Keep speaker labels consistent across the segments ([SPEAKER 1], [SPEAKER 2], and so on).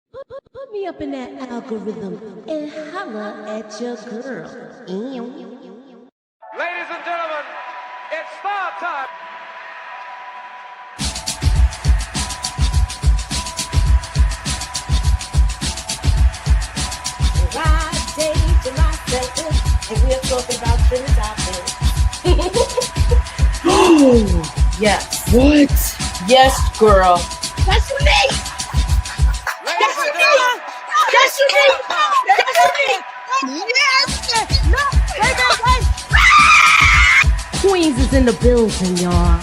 [SPEAKER 1] Put me up in that algorithm and holla at your girl.
[SPEAKER 2] Ladies and gentlemen, it's star time.
[SPEAKER 1] Friday, July 2nd, and we're talking about trending topics.
[SPEAKER 3] Oh,
[SPEAKER 1] Yes.
[SPEAKER 3] what?
[SPEAKER 1] Yes, girl.
[SPEAKER 3] That's unique.
[SPEAKER 2] Ladies
[SPEAKER 3] That's
[SPEAKER 2] and
[SPEAKER 3] unique.
[SPEAKER 2] gentlemen,
[SPEAKER 3] That's unique. That's unique. Yes. No. Wait.
[SPEAKER 1] Queens is in the building, y'all.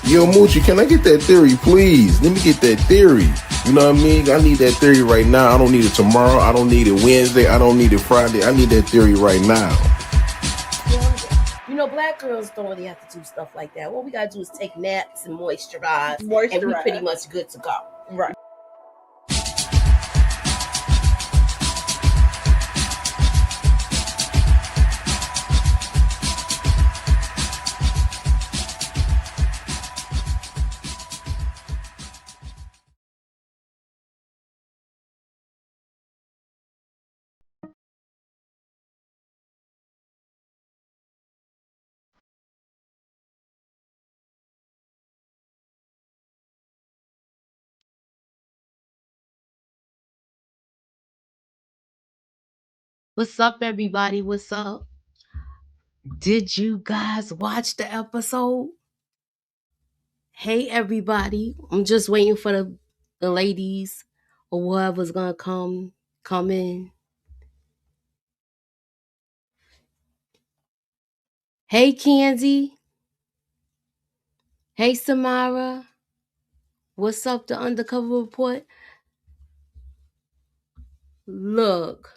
[SPEAKER 4] Yo, Moochie, can I get that theory, please? Let me get that theory. You know what I mean? I need that theory right now. I don't need it tomorrow. I don't need it Wednesday. I don't need it Friday. I need that theory right now.
[SPEAKER 1] You know, black girls don't really have to do stuff like that. What we gotta do is take naps and moisturize. And we pretty much good to go.
[SPEAKER 3] Right.
[SPEAKER 1] What's up, everybody? What's up? Did you guys watch the episode? Hey, everybody. I'm just waiting for the ladies or whoever's gonna come in. Hey, Kenzie. Hey, Samara. What's up, the undercover report? Look.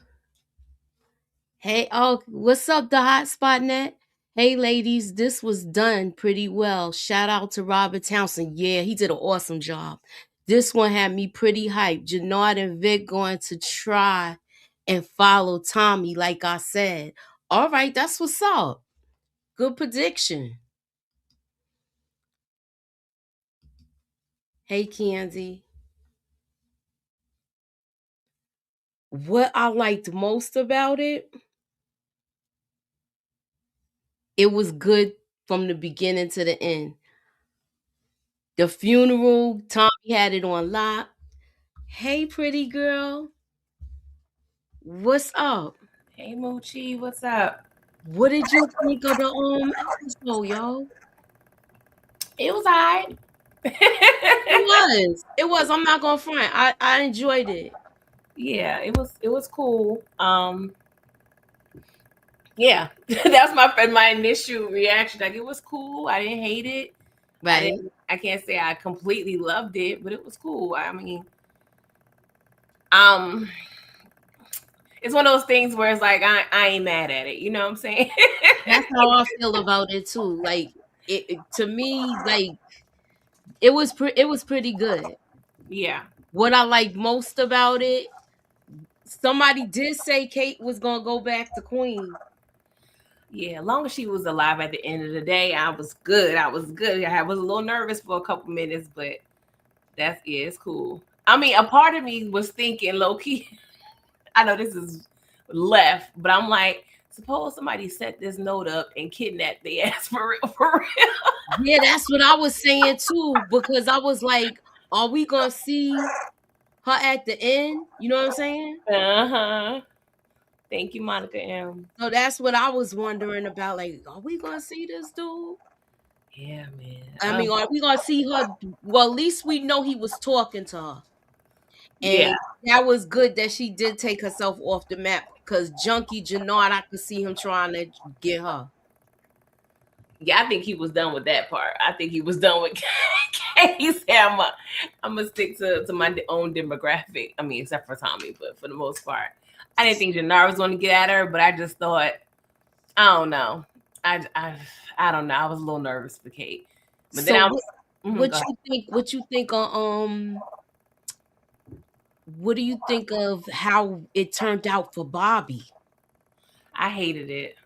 [SPEAKER 1] Hey, oh, what's up, the hotspot net? Hey, ladies, this was done pretty well. Shout out to Robert Townsend. Yeah, he did an awesome job. This one had me pretty hyped. Jannard and Vic going to try and follow Tommy, like I said. All right, that's what's up. Good prediction. Hey, Kenzie. What I liked most about it, it was good from the beginning to the end. The funeral, Tommy had it on lock. Hey, pretty girl. What's up?
[SPEAKER 3] Hey, Moochie, what's up?
[SPEAKER 1] What did you think of the episode, yo?
[SPEAKER 3] It was alright.
[SPEAKER 1] It was. I'm not gonna front. I enjoyed it.
[SPEAKER 3] Yeah, it was cool. Yeah, that's my initial reaction. Like, it was cool. I didn't hate it.
[SPEAKER 1] Right.
[SPEAKER 3] I can't say I completely loved it, but it was cool. I mean, it's one of those things where it's like I ain't mad at it. You know what I'm saying?
[SPEAKER 1] That's how I feel about it too. Like it to me, like it was pretty good.
[SPEAKER 3] Yeah.
[SPEAKER 1] What I like most about it, somebody did say Kate was gonna go back to Queen.
[SPEAKER 3] Yeah, as long as she was alive at the end of the day, I was good. I was a little nervous for a couple minutes, but it's cool. I mean, a part of me was thinking, low key, I know this is left, but I'm like, suppose somebody set this note up and kidnapped the ass for real.
[SPEAKER 1] Yeah, that's what I was saying too, because I was like, are we gonna see her at the end? You know what I'm saying?
[SPEAKER 3] Uh-huh. Thank you, Monica M.
[SPEAKER 1] So that's what I was wondering about. Like, are we gonna see this dude?
[SPEAKER 3] Yeah, man.
[SPEAKER 1] I mean, are we gonna see her? Well, at least we know he was talking to her. And that was good that she did take herself off the map, because Junkie Jannard, I could see him trying to get her.
[SPEAKER 3] Yeah, I think he was done with that part. I think he was done with He said, I'm gonna stick to my own demographic. I mean, except for Tommy, but for the most part, I didn't think Jannard was going to get at her. But I just thought, I don't know. I don't know. I was a little nervous for Kate. But then I was.
[SPEAKER 1] What you think? What do you think of how it turned out for Bobby?
[SPEAKER 3] I hated it.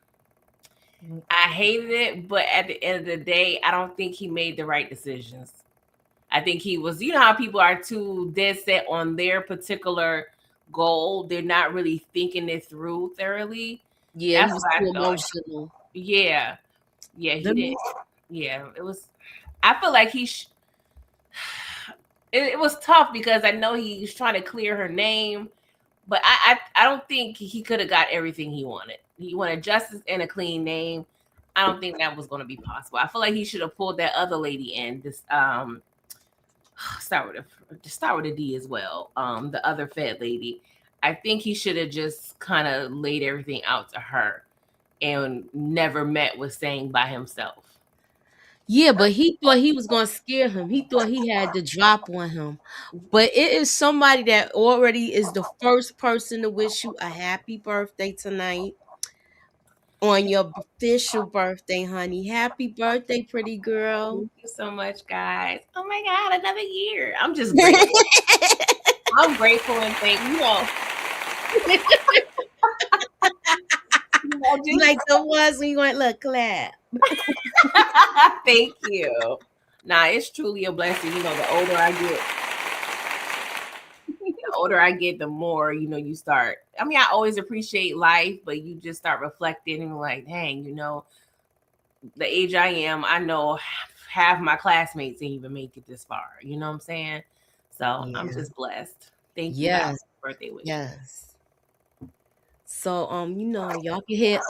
[SPEAKER 3] But at the end of the day, I don't think he made the right decisions. I think he was, you know how people are too dead set on their particular goal. They're not really thinking it through thoroughly.
[SPEAKER 1] Yeah, he
[SPEAKER 3] That's
[SPEAKER 1] was
[SPEAKER 3] what I
[SPEAKER 1] too
[SPEAKER 3] thought.
[SPEAKER 1] emotional.
[SPEAKER 3] Yeah. Yeah, he
[SPEAKER 1] Let
[SPEAKER 3] did.
[SPEAKER 1] me
[SPEAKER 3] Yeah, it was. I feel like it was tough because I know he's trying to clear her name, but I don't think he could have got everything he wanted. He wanted justice and a clean name. I don't think that was going to be possible. I feel like he should have pulled that other lady in. This start with start with a D as well. The other Fed lady. I think he should have just kind of laid everything out to her and never met with saying by himself.
[SPEAKER 1] Yeah, but he thought he was gonna scare him. He thought he had the drop on him. But it is somebody that already is the first person to wish you a happy birthday tonight on your official birthday, honey. Happy birthday, pretty girl.
[SPEAKER 3] Thank you so much, guys. Oh my God, another year. I'm just grateful. I'm grateful and thank
[SPEAKER 1] You
[SPEAKER 3] just
[SPEAKER 1] like the ones when you went, look, clap.
[SPEAKER 3] thank you. Nah, it's truly a blessing. The more, you start. I mean, I always appreciate life, but you just start reflecting and like, dang, the age I am, I know half my classmates didn't even make it this far. You know what I'm saying? So I'm
[SPEAKER 1] Yeah.
[SPEAKER 3] just blessed. Thank you guys
[SPEAKER 1] Yes.
[SPEAKER 3] for birthday wishes.
[SPEAKER 1] Yes. So y'all can hit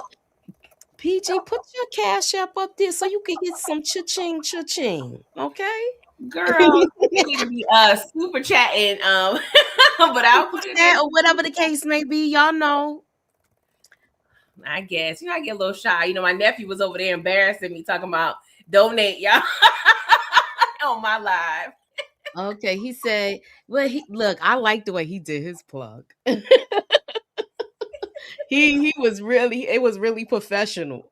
[SPEAKER 1] PG, put your cash app up there so you can get some cha-ching, cha-ching. Okay?
[SPEAKER 3] Girl, you need to be super chatting. But I'll put it
[SPEAKER 1] Chat
[SPEAKER 3] in.
[SPEAKER 1] or whatever the case may be, y'all know.
[SPEAKER 3] I guess. I get a little shy. My nephew was over there embarrassing me, talking about donate, y'all, on my live.
[SPEAKER 1] Okay, he said, well, look, I like the way he did his plug. He was really, it was really professional.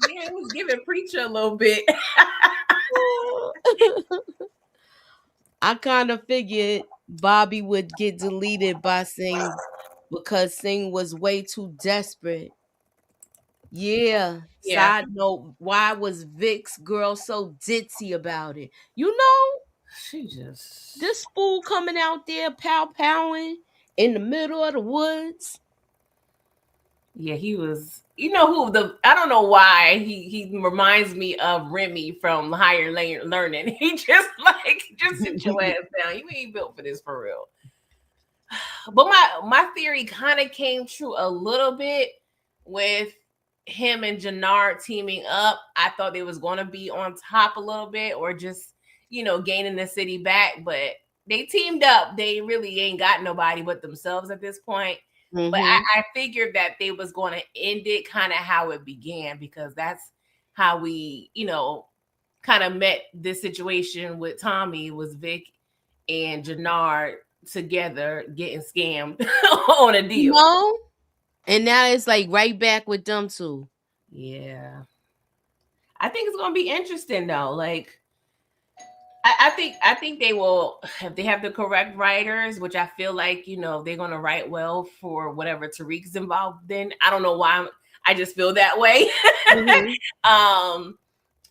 [SPEAKER 3] Yeah, it was giving preacher a little bit.
[SPEAKER 1] I kind of figured Bobby would get deleted by Singh because Singh was way too desperate. Yeah.
[SPEAKER 3] Yeah.
[SPEAKER 1] Side note, why was Vic's girl so ditzy about it? You know,
[SPEAKER 3] She just.
[SPEAKER 1] this fool coming out there pow powing in the middle of the woods.
[SPEAKER 3] Yeah, he was. You know who the? I don't know why he reminds me of Remy from Higher Learning. He just sit your ass down. You ain't built for this for real. But my theory kind of came true a little bit with him and Jannard teaming up. I thought they was going to be on top a little bit, or just gaining the city back, but they teamed up. They really ain't got nobody but themselves at this point. But
[SPEAKER 1] Mm-hmm.
[SPEAKER 3] I figured that they was going to end it kind of how it began, because that's how we kind of met this situation with Tommy, was Vic and Jannard together getting scammed on a
[SPEAKER 1] You
[SPEAKER 3] deal.
[SPEAKER 1] know? And now it's like right back with them two.
[SPEAKER 3] Yeah. I think it's gonna be interesting though. Like I think they will, if they have the correct writers, which I feel like, they're gonna write well for whatever Tariq's involved in. I don't know why I just feel that way.
[SPEAKER 1] Mm-hmm.
[SPEAKER 3] um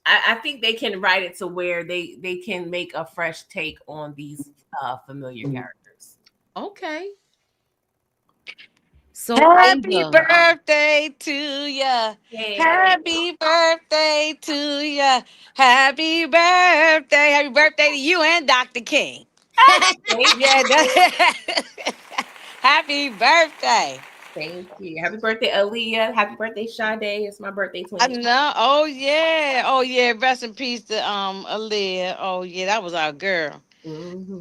[SPEAKER 3] I think they can write it to where they can make a fresh take on these familiar characters.
[SPEAKER 1] Okay. So
[SPEAKER 5] Happy
[SPEAKER 1] Inga.
[SPEAKER 5] birthday to ya.
[SPEAKER 3] Yay.
[SPEAKER 5] Happy birthday to ya. Happy birthday. Happy birthday to you and Dr. King.
[SPEAKER 3] Thank
[SPEAKER 5] Yeah, happy birthday.
[SPEAKER 3] Thank you. Happy birthday, Aaliyah. Happy birthday, Sade. It's my birthday
[SPEAKER 5] I
[SPEAKER 3] twin.
[SPEAKER 5] know. Oh yeah. Oh yeah. Rest in peace to Aaliyah. Oh yeah, that was our girl.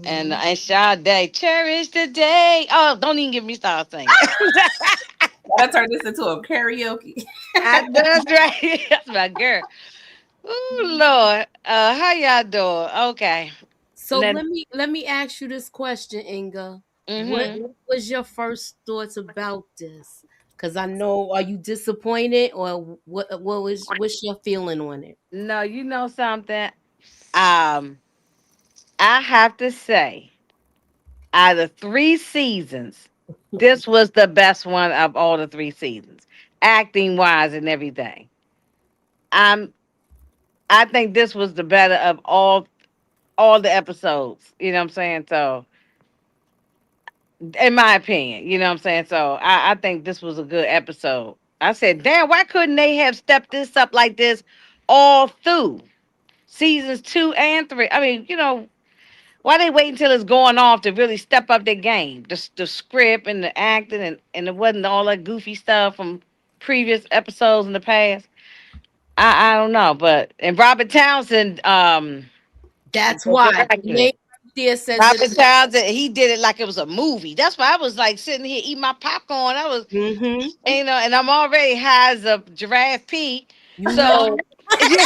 [SPEAKER 5] And
[SPEAKER 3] Mm-hmm.
[SPEAKER 5] Sade, cherish the day. Oh, don't even get me started singing.
[SPEAKER 3] Gotta turn this into a karaoke.
[SPEAKER 5] That's right. That's my girl. Oh Lord. How y'all doing? Okay.
[SPEAKER 1] So
[SPEAKER 5] Now,
[SPEAKER 1] let me ask you this question, Inga. What was your first thoughts about this? Because I know, are you disappointed or what's your feeling on it?
[SPEAKER 5] no, you know something. Um, I have to say, out of 3 seasons, this was the best one of all the 3 seasons, acting wise and everything. Um, I think this was the better of all. all the episodes. You know what I'm saying? So, in my opinion, you know what I'm saying? So, I think this was a good episode. I said, damn, why couldn't they have stepped this up like this all through seasons 2 and 3? I mean, why they wait until it's going off to really step up their game? The script and the acting, and it wasn't all that goofy stuff from previous episodes in the past. I don't know, but and Robert Townsend
[SPEAKER 1] That's why the
[SPEAKER 5] directed
[SPEAKER 1] name
[SPEAKER 5] it.
[SPEAKER 1] right there says it.
[SPEAKER 5] Robert Townsend, he did it like it was a movie. That's why I was like sitting here eating my popcorn. I was,
[SPEAKER 1] Mm-hmm.
[SPEAKER 5] and I'm already high as a giraffe pee.
[SPEAKER 1] You know.
[SPEAKER 5] So, yeah,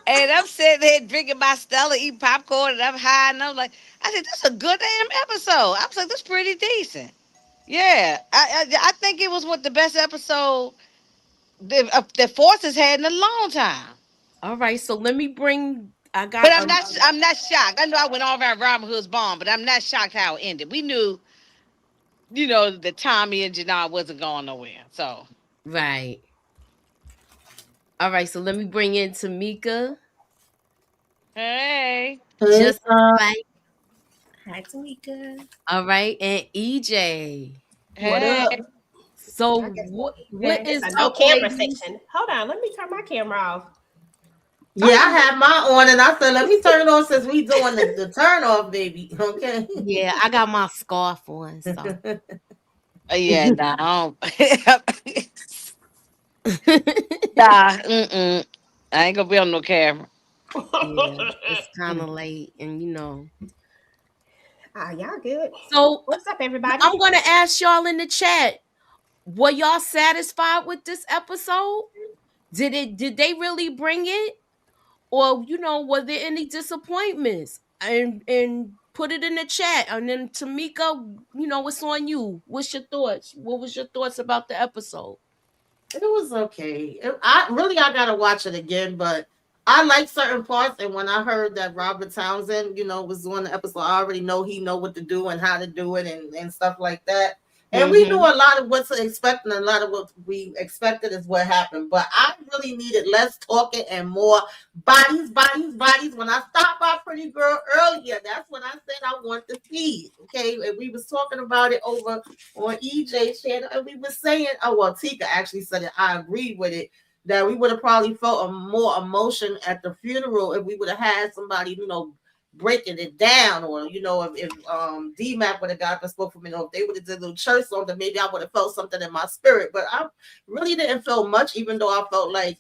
[SPEAKER 5] and I'm sitting there drinking my Stella, eating popcorn, and I'm high, and I'm like, I said, this is a good damn episode. I was like, this pretty decent. Yeah, I think it was what the best episode that Force has had in a long time.
[SPEAKER 1] All right, so let me bring. I
[SPEAKER 5] But
[SPEAKER 1] got
[SPEAKER 5] I'm not shocked. I know I went all around Robin Hood's bomb, but I'm not shocked how it ended. We knew, that Tommy and Janelle wasn't going nowhere. So
[SPEAKER 1] right. All right, so let me bring in Tamika.
[SPEAKER 5] hey,
[SPEAKER 6] Hey,
[SPEAKER 1] Just like
[SPEAKER 3] Hi, Tamika.
[SPEAKER 1] all right, and EJ.
[SPEAKER 6] what
[SPEAKER 5] hey,
[SPEAKER 6] up?
[SPEAKER 1] So
[SPEAKER 3] I guess
[SPEAKER 1] what
[SPEAKER 3] it's
[SPEAKER 1] is
[SPEAKER 3] a no
[SPEAKER 1] up,
[SPEAKER 3] camera
[SPEAKER 1] ladies?
[SPEAKER 3] section. Hold on, let me turn my camera off.
[SPEAKER 6] Yeah, I had my on, and I said, let me turn it on since we doing the turn off, baby. Okay.
[SPEAKER 1] Yeah, I got my scarf on, so
[SPEAKER 5] yeah, nah, nah, I ain't gonna be on no camera.
[SPEAKER 1] yeah, it's kind of late, and
[SPEAKER 3] Ah, y'all good.
[SPEAKER 1] So
[SPEAKER 3] What's up, everybody?
[SPEAKER 1] I'm gonna ask y'all in the chat: were y'all satisfied with this episode? Did they really bring it? Or were there any disappointments? And put it in the chat. And then Tamika, it's on you. What's your thoughts? What was your thoughts about the episode?
[SPEAKER 6] It was okay. I gotta watch it again, but I like certain parts. And when I heard that Robert Townsend, was doing the episode, I already know he know what to do and how to do it and stuff like that. And we knew
[SPEAKER 1] Mm-hmm.
[SPEAKER 6] a lot of what to expect, and a lot of what we expected is what happened. But I really needed less talking and more bodies, bodies, bodies. When I stopped by Pretty Girl earlier, that's when I said I want to see. Okay, and we was talking about it over on EJ channel, and we were saying, oh well, Tika actually said it. I agreed with it, that we would have probably felt a more emotion at the funeral if we would have had somebody, breaking it down, or if D-Mac would have got the spoke for me, if they would have did a little church song, then maybe I would have felt something in my spirit. But I really didn't feel much, even though I felt like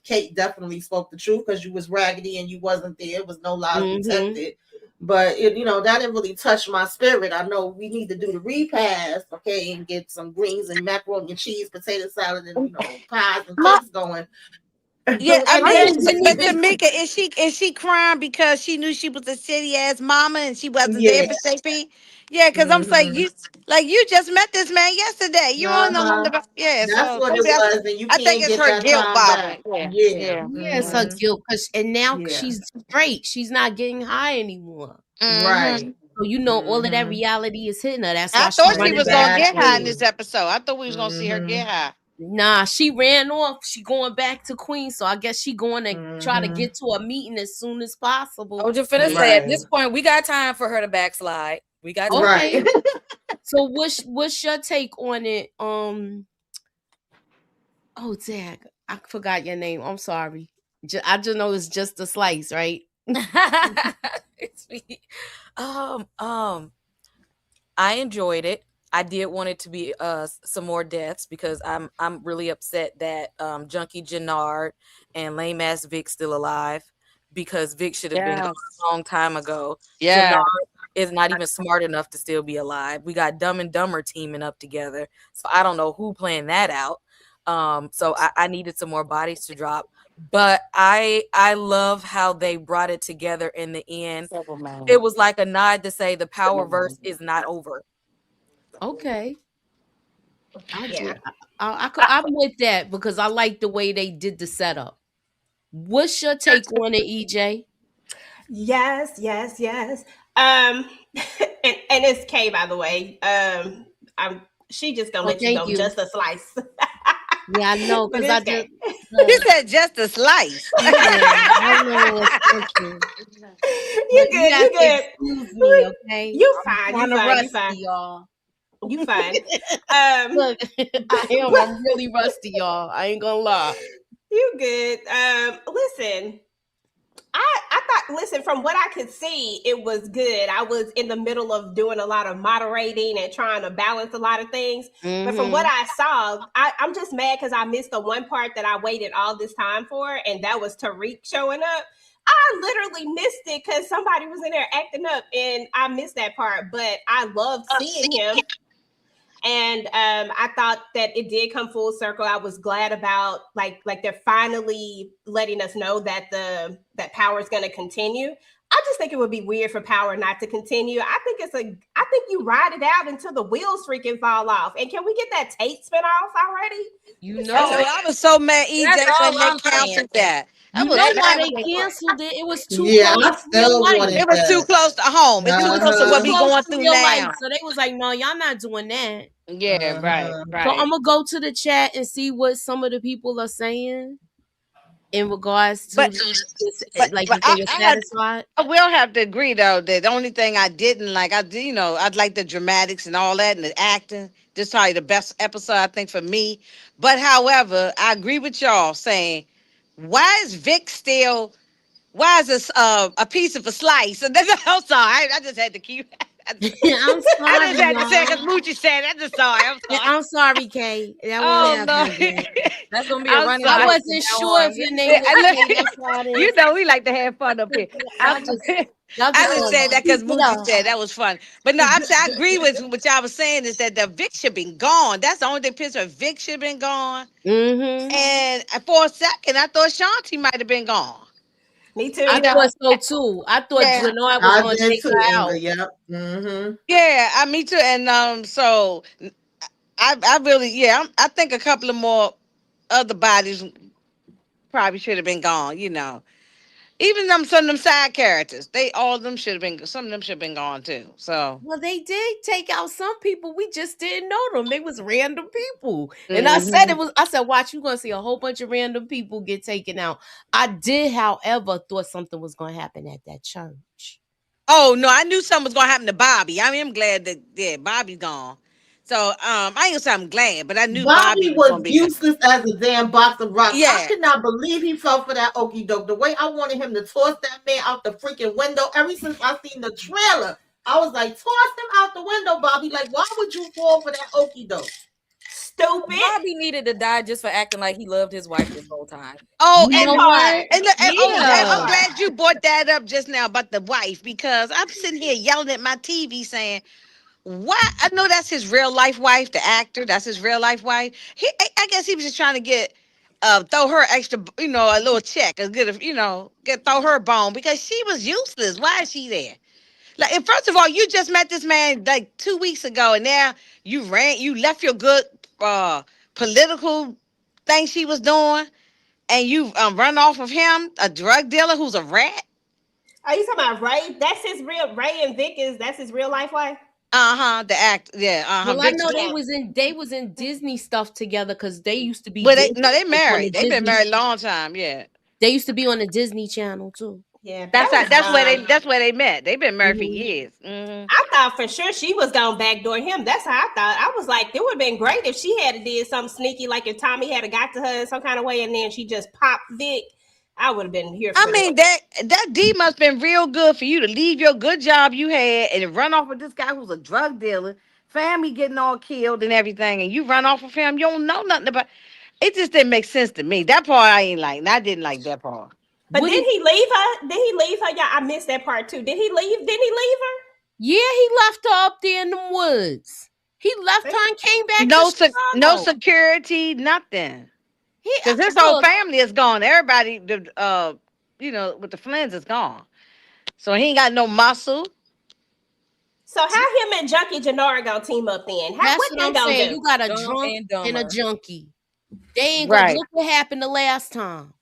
[SPEAKER 6] Kate definitely spoke the truth, because you was raggedy and you wasn't there. It was no lies
[SPEAKER 1] Mm-hmm.
[SPEAKER 6] detected. But that didn't really touch my spirit. I know we need to do the repast, okay, and get some greens and macaroni and cheese, potato salad, and pies and
[SPEAKER 5] My,
[SPEAKER 6] cakes going.
[SPEAKER 5] yeah, I
[SPEAKER 6] And
[SPEAKER 1] I
[SPEAKER 5] mean,
[SPEAKER 6] then
[SPEAKER 1] just
[SPEAKER 5] but,
[SPEAKER 1] didn't
[SPEAKER 5] but
[SPEAKER 1] even.
[SPEAKER 5] Tamika, is she crying because she knew she was a shitty ass mama and she wasn't there
[SPEAKER 6] yeah,
[SPEAKER 5] for JP? Yeah, because I'm saying
[SPEAKER 6] hmm
[SPEAKER 5] you just met this man yesterday. You don't know nothing
[SPEAKER 6] uh-huh.
[SPEAKER 5] about, yeah.
[SPEAKER 6] That's
[SPEAKER 5] So
[SPEAKER 6] what it
[SPEAKER 5] maybe
[SPEAKER 6] was, and you
[SPEAKER 5] I think
[SPEAKER 6] can't
[SPEAKER 5] it's
[SPEAKER 6] get
[SPEAKER 5] her
[SPEAKER 6] that
[SPEAKER 5] guilt
[SPEAKER 6] time back.
[SPEAKER 5] bothering. Yeah,
[SPEAKER 6] Yeah.
[SPEAKER 5] yeah.
[SPEAKER 1] Yeah, it's her guilt, and now
[SPEAKER 6] Yeah.
[SPEAKER 1] she's straight. She's not getting high anymore.
[SPEAKER 5] Hmm.
[SPEAKER 6] Right.
[SPEAKER 1] So all of that reality is hitting her. That's
[SPEAKER 5] I
[SPEAKER 1] why she
[SPEAKER 5] thought she
[SPEAKER 1] running
[SPEAKER 5] was
[SPEAKER 1] back
[SPEAKER 5] gonna
[SPEAKER 1] to
[SPEAKER 5] get high in
[SPEAKER 6] Exactly.
[SPEAKER 5] this
[SPEAKER 1] Queens.
[SPEAKER 5] episode. I thought we was gonna see her
[SPEAKER 6] hmm
[SPEAKER 5] get high.
[SPEAKER 1] Nah, she ran off. She going back to Queens, so I guess she going to try to
[SPEAKER 6] hmm
[SPEAKER 1] get to a meeting as soon as
[SPEAKER 7] I
[SPEAKER 1] possible.
[SPEAKER 7] was just finna say, at
[SPEAKER 6] Right.
[SPEAKER 7] this point, we got time for her to backslide. We got time.
[SPEAKER 1] Okay.
[SPEAKER 6] Right.
[SPEAKER 1] So what's your take on it? Oh dang, I forgot your name. I'm sorry. I just know it's just a slice, right?
[SPEAKER 7] It's me. I enjoyed it. I did want it to be some more deaths because I'm really upset that Junkie Jannard and lame ass Vic still alive, because Vic should have been gone
[SPEAKER 5] Yes.
[SPEAKER 7] a long time ago.
[SPEAKER 5] Yeah.
[SPEAKER 7] Jannard is not even smart enough to still be alive. We got Dumb and Dumber teaming up together, so I don't know who planned that out. So I needed some more bodies to drop, but I love how they brought it together in the end.
[SPEAKER 5] Several man.
[SPEAKER 7] It was like a nod to say the power verse is not over.
[SPEAKER 1] Okay. I
[SPEAKER 3] Yeah.
[SPEAKER 1] get. I'm with that because I like the way they did the setup. What's your take on it, EJ?
[SPEAKER 3] Yes, yes, yes. Um, and it's Kay, by the way. I'm she just gonna
[SPEAKER 1] Oh,
[SPEAKER 3] let you
[SPEAKER 1] thank
[SPEAKER 3] go
[SPEAKER 1] you.
[SPEAKER 3] just a slice.
[SPEAKER 1] Yeah, I know,
[SPEAKER 3] But
[SPEAKER 1] because
[SPEAKER 3] it's
[SPEAKER 1] I
[SPEAKER 3] okay.
[SPEAKER 1] just
[SPEAKER 5] He
[SPEAKER 1] look.
[SPEAKER 5] said just a slice.
[SPEAKER 1] Yeah, I know it's something.
[SPEAKER 3] You
[SPEAKER 1] But you
[SPEAKER 3] good.
[SPEAKER 1] have
[SPEAKER 3] You
[SPEAKER 1] to
[SPEAKER 3] good.
[SPEAKER 1] excuse me, okay?
[SPEAKER 3] You
[SPEAKER 1] I'm
[SPEAKER 3] fine. You
[SPEAKER 1] kind of
[SPEAKER 3] fine. You
[SPEAKER 1] rusty,
[SPEAKER 3] fine.
[SPEAKER 1] y'all.
[SPEAKER 3] You fine.
[SPEAKER 1] Look, I am.
[SPEAKER 3] But
[SPEAKER 1] I'm really rusty, y'all. I ain't gonna lie.
[SPEAKER 3] you good. Listen, I thought, listen, from what I could see, it was good. I was in the middle of doing a lot of moderating and trying to balance a lot of things. But from what
[SPEAKER 1] Mm-hmm.
[SPEAKER 3] I saw, I'm just mad because I missed the one part that I waited all this time for, and that was Tariq showing up. I literally missed it because somebody was in there acting up, and I missed that part. But I loved seeing him, and I thought that it did come full circle. I was glad about like they're finally letting us know that that power is going to continue. I just think it would be weird for power not to continue. I think you ride it out until the wheels freaking fall off. And can we get that Tate spin off already?
[SPEAKER 1] You
[SPEAKER 3] It's so
[SPEAKER 1] know,
[SPEAKER 5] Oh, I was so mad,
[SPEAKER 7] That's
[SPEAKER 5] EJ,
[SPEAKER 7] all
[SPEAKER 5] when they
[SPEAKER 7] I'm saying.
[SPEAKER 5] canceled that. I
[SPEAKER 1] you
[SPEAKER 5] was
[SPEAKER 1] know
[SPEAKER 7] Let
[SPEAKER 1] why
[SPEAKER 5] mad.
[SPEAKER 7] that
[SPEAKER 1] they
[SPEAKER 7] be quick.
[SPEAKER 1] canceled it? It was too
[SPEAKER 6] Yeah,
[SPEAKER 1] close
[SPEAKER 6] I
[SPEAKER 1] to real
[SPEAKER 6] still
[SPEAKER 1] life.
[SPEAKER 6] wanted
[SPEAKER 5] It was too
[SPEAKER 6] that.
[SPEAKER 5] close to home. It's
[SPEAKER 1] It
[SPEAKER 5] too
[SPEAKER 1] was
[SPEAKER 5] close to
[SPEAKER 1] too
[SPEAKER 5] what we
[SPEAKER 6] Uh-huh.
[SPEAKER 1] close
[SPEAKER 5] going
[SPEAKER 1] to
[SPEAKER 5] through
[SPEAKER 1] real life.
[SPEAKER 5] now.
[SPEAKER 1] So they was like, no, y'all not doing that.
[SPEAKER 5] Yeah, right,
[SPEAKER 6] Uh-huh.
[SPEAKER 1] So I'm
[SPEAKER 5] right.
[SPEAKER 1] gonna go to the chat and see what some of the people are saying in regards to
[SPEAKER 5] But
[SPEAKER 1] this, like
[SPEAKER 5] but
[SPEAKER 1] if they were satisfied.
[SPEAKER 5] I will have to agree though that the only thing I didn't like, I'd like the dramatics and all that and the acting. This is probably the best episode I think for me. But however, I agree with y'all saying, why is Vic still? Why is this a piece of a slice? And then, I'm sorry, I just had to keep.
[SPEAKER 1] I'm
[SPEAKER 5] I just
[SPEAKER 1] sorry,
[SPEAKER 5] had to say
[SPEAKER 1] y'all.
[SPEAKER 5] because Moochie said it. I'm just sorry. I'm
[SPEAKER 1] And
[SPEAKER 5] sorry.
[SPEAKER 1] I'm sorry, Kay. That won't
[SPEAKER 5] Oh
[SPEAKER 1] happen
[SPEAKER 5] no.
[SPEAKER 1] again.
[SPEAKER 7] That's gonna be a
[SPEAKER 5] I'm
[SPEAKER 7] running
[SPEAKER 1] I
[SPEAKER 5] sorry.
[SPEAKER 7] joke from
[SPEAKER 1] wasn't
[SPEAKER 7] now
[SPEAKER 1] sure
[SPEAKER 7] on.
[SPEAKER 1] if your
[SPEAKER 5] Yeah,
[SPEAKER 1] name was
[SPEAKER 5] I
[SPEAKER 1] Kay.
[SPEAKER 5] look,
[SPEAKER 1] That's why I
[SPEAKER 5] you
[SPEAKER 1] didn't.
[SPEAKER 5] know we like to have fun up here.
[SPEAKER 1] Y'all just y'all
[SPEAKER 5] I
[SPEAKER 1] just
[SPEAKER 5] just
[SPEAKER 1] gonna
[SPEAKER 5] said that
[SPEAKER 1] keep
[SPEAKER 5] because
[SPEAKER 1] it
[SPEAKER 5] Moochie
[SPEAKER 1] up.
[SPEAKER 5] said that was fun. But no, I'm saying I agree with what y'all was saying is that the Vic should been gone. That's the only thing pissed me. Vic should have been gone.
[SPEAKER 1] Mm-hmm.
[SPEAKER 5] And for a second, I thought Shanti might have been gone.
[SPEAKER 3] Me
[SPEAKER 1] I
[SPEAKER 5] You
[SPEAKER 3] too.
[SPEAKER 5] know?
[SPEAKER 1] thought so too. I thought
[SPEAKER 5] Yeah.
[SPEAKER 1] Janoy was
[SPEAKER 6] I
[SPEAKER 1] gonna
[SPEAKER 6] did
[SPEAKER 1] take
[SPEAKER 6] too,
[SPEAKER 1] her
[SPEAKER 6] Ingrid.
[SPEAKER 1] out.
[SPEAKER 6] Yep. Mm-hmm.
[SPEAKER 5] Yeah, me too. And so I really I think a couple of more other bodies probably should have been gone, you know. Even some of them side characters, they all of them should have been. Some of them should have been gone too. So,
[SPEAKER 1] Well, they did take out some people. We just didn't know them. They was random people. And I said
[SPEAKER 5] hmm
[SPEAKER 1] watch, you're gonna see a whole bunch of random people get taken out. I did, however, thought something was gonna happen at that church.
[SPEAKER 5] oh no, I knew something was gonna happen to Bobby. I mean, I'm glad that Bobby's gone. So, I ain't gonna say I'm glad, but I knew Bobby
[SPEAKER 6] Bobby
[SPEAKER 5] was
[SPEAKER 6] was
[SPEAKER 5] gonna be gone.
[SPEAKER 6] useless as a damn box of rocks. I
[SPEAKER 5] Yeah.
[SPEAKER 6] could not believe he fell for that okie doke. The way I wanted him to toss that man out the freaking window ever since I seen the trailer. I was like, toss him out the window, Bobby. Like, why would you fall for that okie doke?
[SPEAKER 3] Stupid.
[SPEAKER 7] Bobby needed to die just for acting like he loved his wife this whole time.
[SPEAKER 5] Oh,
[SPEAKER 1] You
[SPEAKER 3] That
[SPEAKER 1] know
[SPEAKER 5] and
[SPEAKER 1] what?
[SPEAKER 3] part.
[SPEAKER 5] oh,
[SPEAKER 3] That
[SPEAKER 5] I'm
[SPEAKER 1] Yeah.
[SPEAKER 3] part.
[SPEAKER 5] glad you brought that up just now about the wife because I'm sitting here yelling at my TV saying, "Why?" I know that's his real life wife, the actor. That's his real life wife. I guess he was just trying to get, throw her extra, a little check, as good, throw her a bone because she was useless. Why is she there? Like, and first of all, you just met this man like 2 weeks ago, and now you left your good uh political thing she was doing and you run off of him, a drug dealer who's a rat.
[SPEAKER 3] Are you talking about Ray? That's his real Ray and Vic is that's his real life wife?
[SPEAKER 5] The act, yeah,
[SPEAKER 1] Well, I know
[SPEAKER 5] Victor.
[SPEAKER 3] Yeah.
[SPEAKER 1] they was in Disney stuff together because they used to be
[SPEAKER 5] But
[SPEAKER 1] Disney
[SPEAKER 5] they
[SPEAKER 1] on the
[SPEAKER 5] married. They've been
[SPEAKER 1] Disney.
[SPEAKER 5] married a long time. Yeah,
[SPEAKER 1] They used to be on the Disney Channel too.
[SPEAKER 3] Yeah. That was dumb.
[SPEAKER 5] that's where they met. They've been married for
[SPEAKER 1] Hmm.
[SPEAKER 5] years.
[SPEAKER 3] I thought for sure she was gonna backdoor him. That's how I thought. I was like, it would have been great if she had did something sneaky, like if Tommy had got to her in some kind of way, and then she just popped Vic. I would have been here
[SPEAKER 5] I
[SPEAKER 3] for that.
[SPEAKER 5] mean that D must have been real good for you to leave your good job you had and run off with this guy who's a drug dealer, family getting all killed and everything, and you run off with him. You don't know nothing about. It just didn't make sense to me. That part I ain't like. And I didn't like that part.
[SPEAKER 3] But
[SPEAKER 1] What
[SPEAKER 3] did
[SPEAKER 1] did?
[SPEAKER 3] he leave her? Did he leave her? Yeah, I missed that part too. Did he leave? Did he leave
[SPEAKER 1] Yeah, he left her up there in the woods. He left
[SPEAKER 3] her?
[SPEAKER 1] her and came back to
[SPEAKER 5] No
[SPEAKER 1] Chicago.
[SPEAKER 5] security, nothing.
[SPEAKER 1] He
[SPEAKER 5] Because his whole
[SPEAKER 1] look.
[SPEAKER 5] family is gone. Everybody, with the Flins is gone. So he ain't got no muscle.
[SPEAKER 3] So how him and Junkie Janora gonna team up then?
[SPEAKER 1] That's
[SPEAKER 3] What
[SPEAKER 1] what
[SPEAKER 3] they
[SPEAKER 1] I'm
[SPEAKER 3] gonna
[SPEAKER 1] saying.
[SPEAKER 3] do?
[SPEAKER 1] You got a
[SPEAKER 7] Dumb
[SPEAKER 1] drunk
[SPEAKER 7] and
[SPEAKER 1] and a
[SPEAKER 7] dumber.
[SPEAKER 1] junkie. They ain't gonna
[SPEAKER 5] Right.
[SPEAKER 1] look what happened the last time.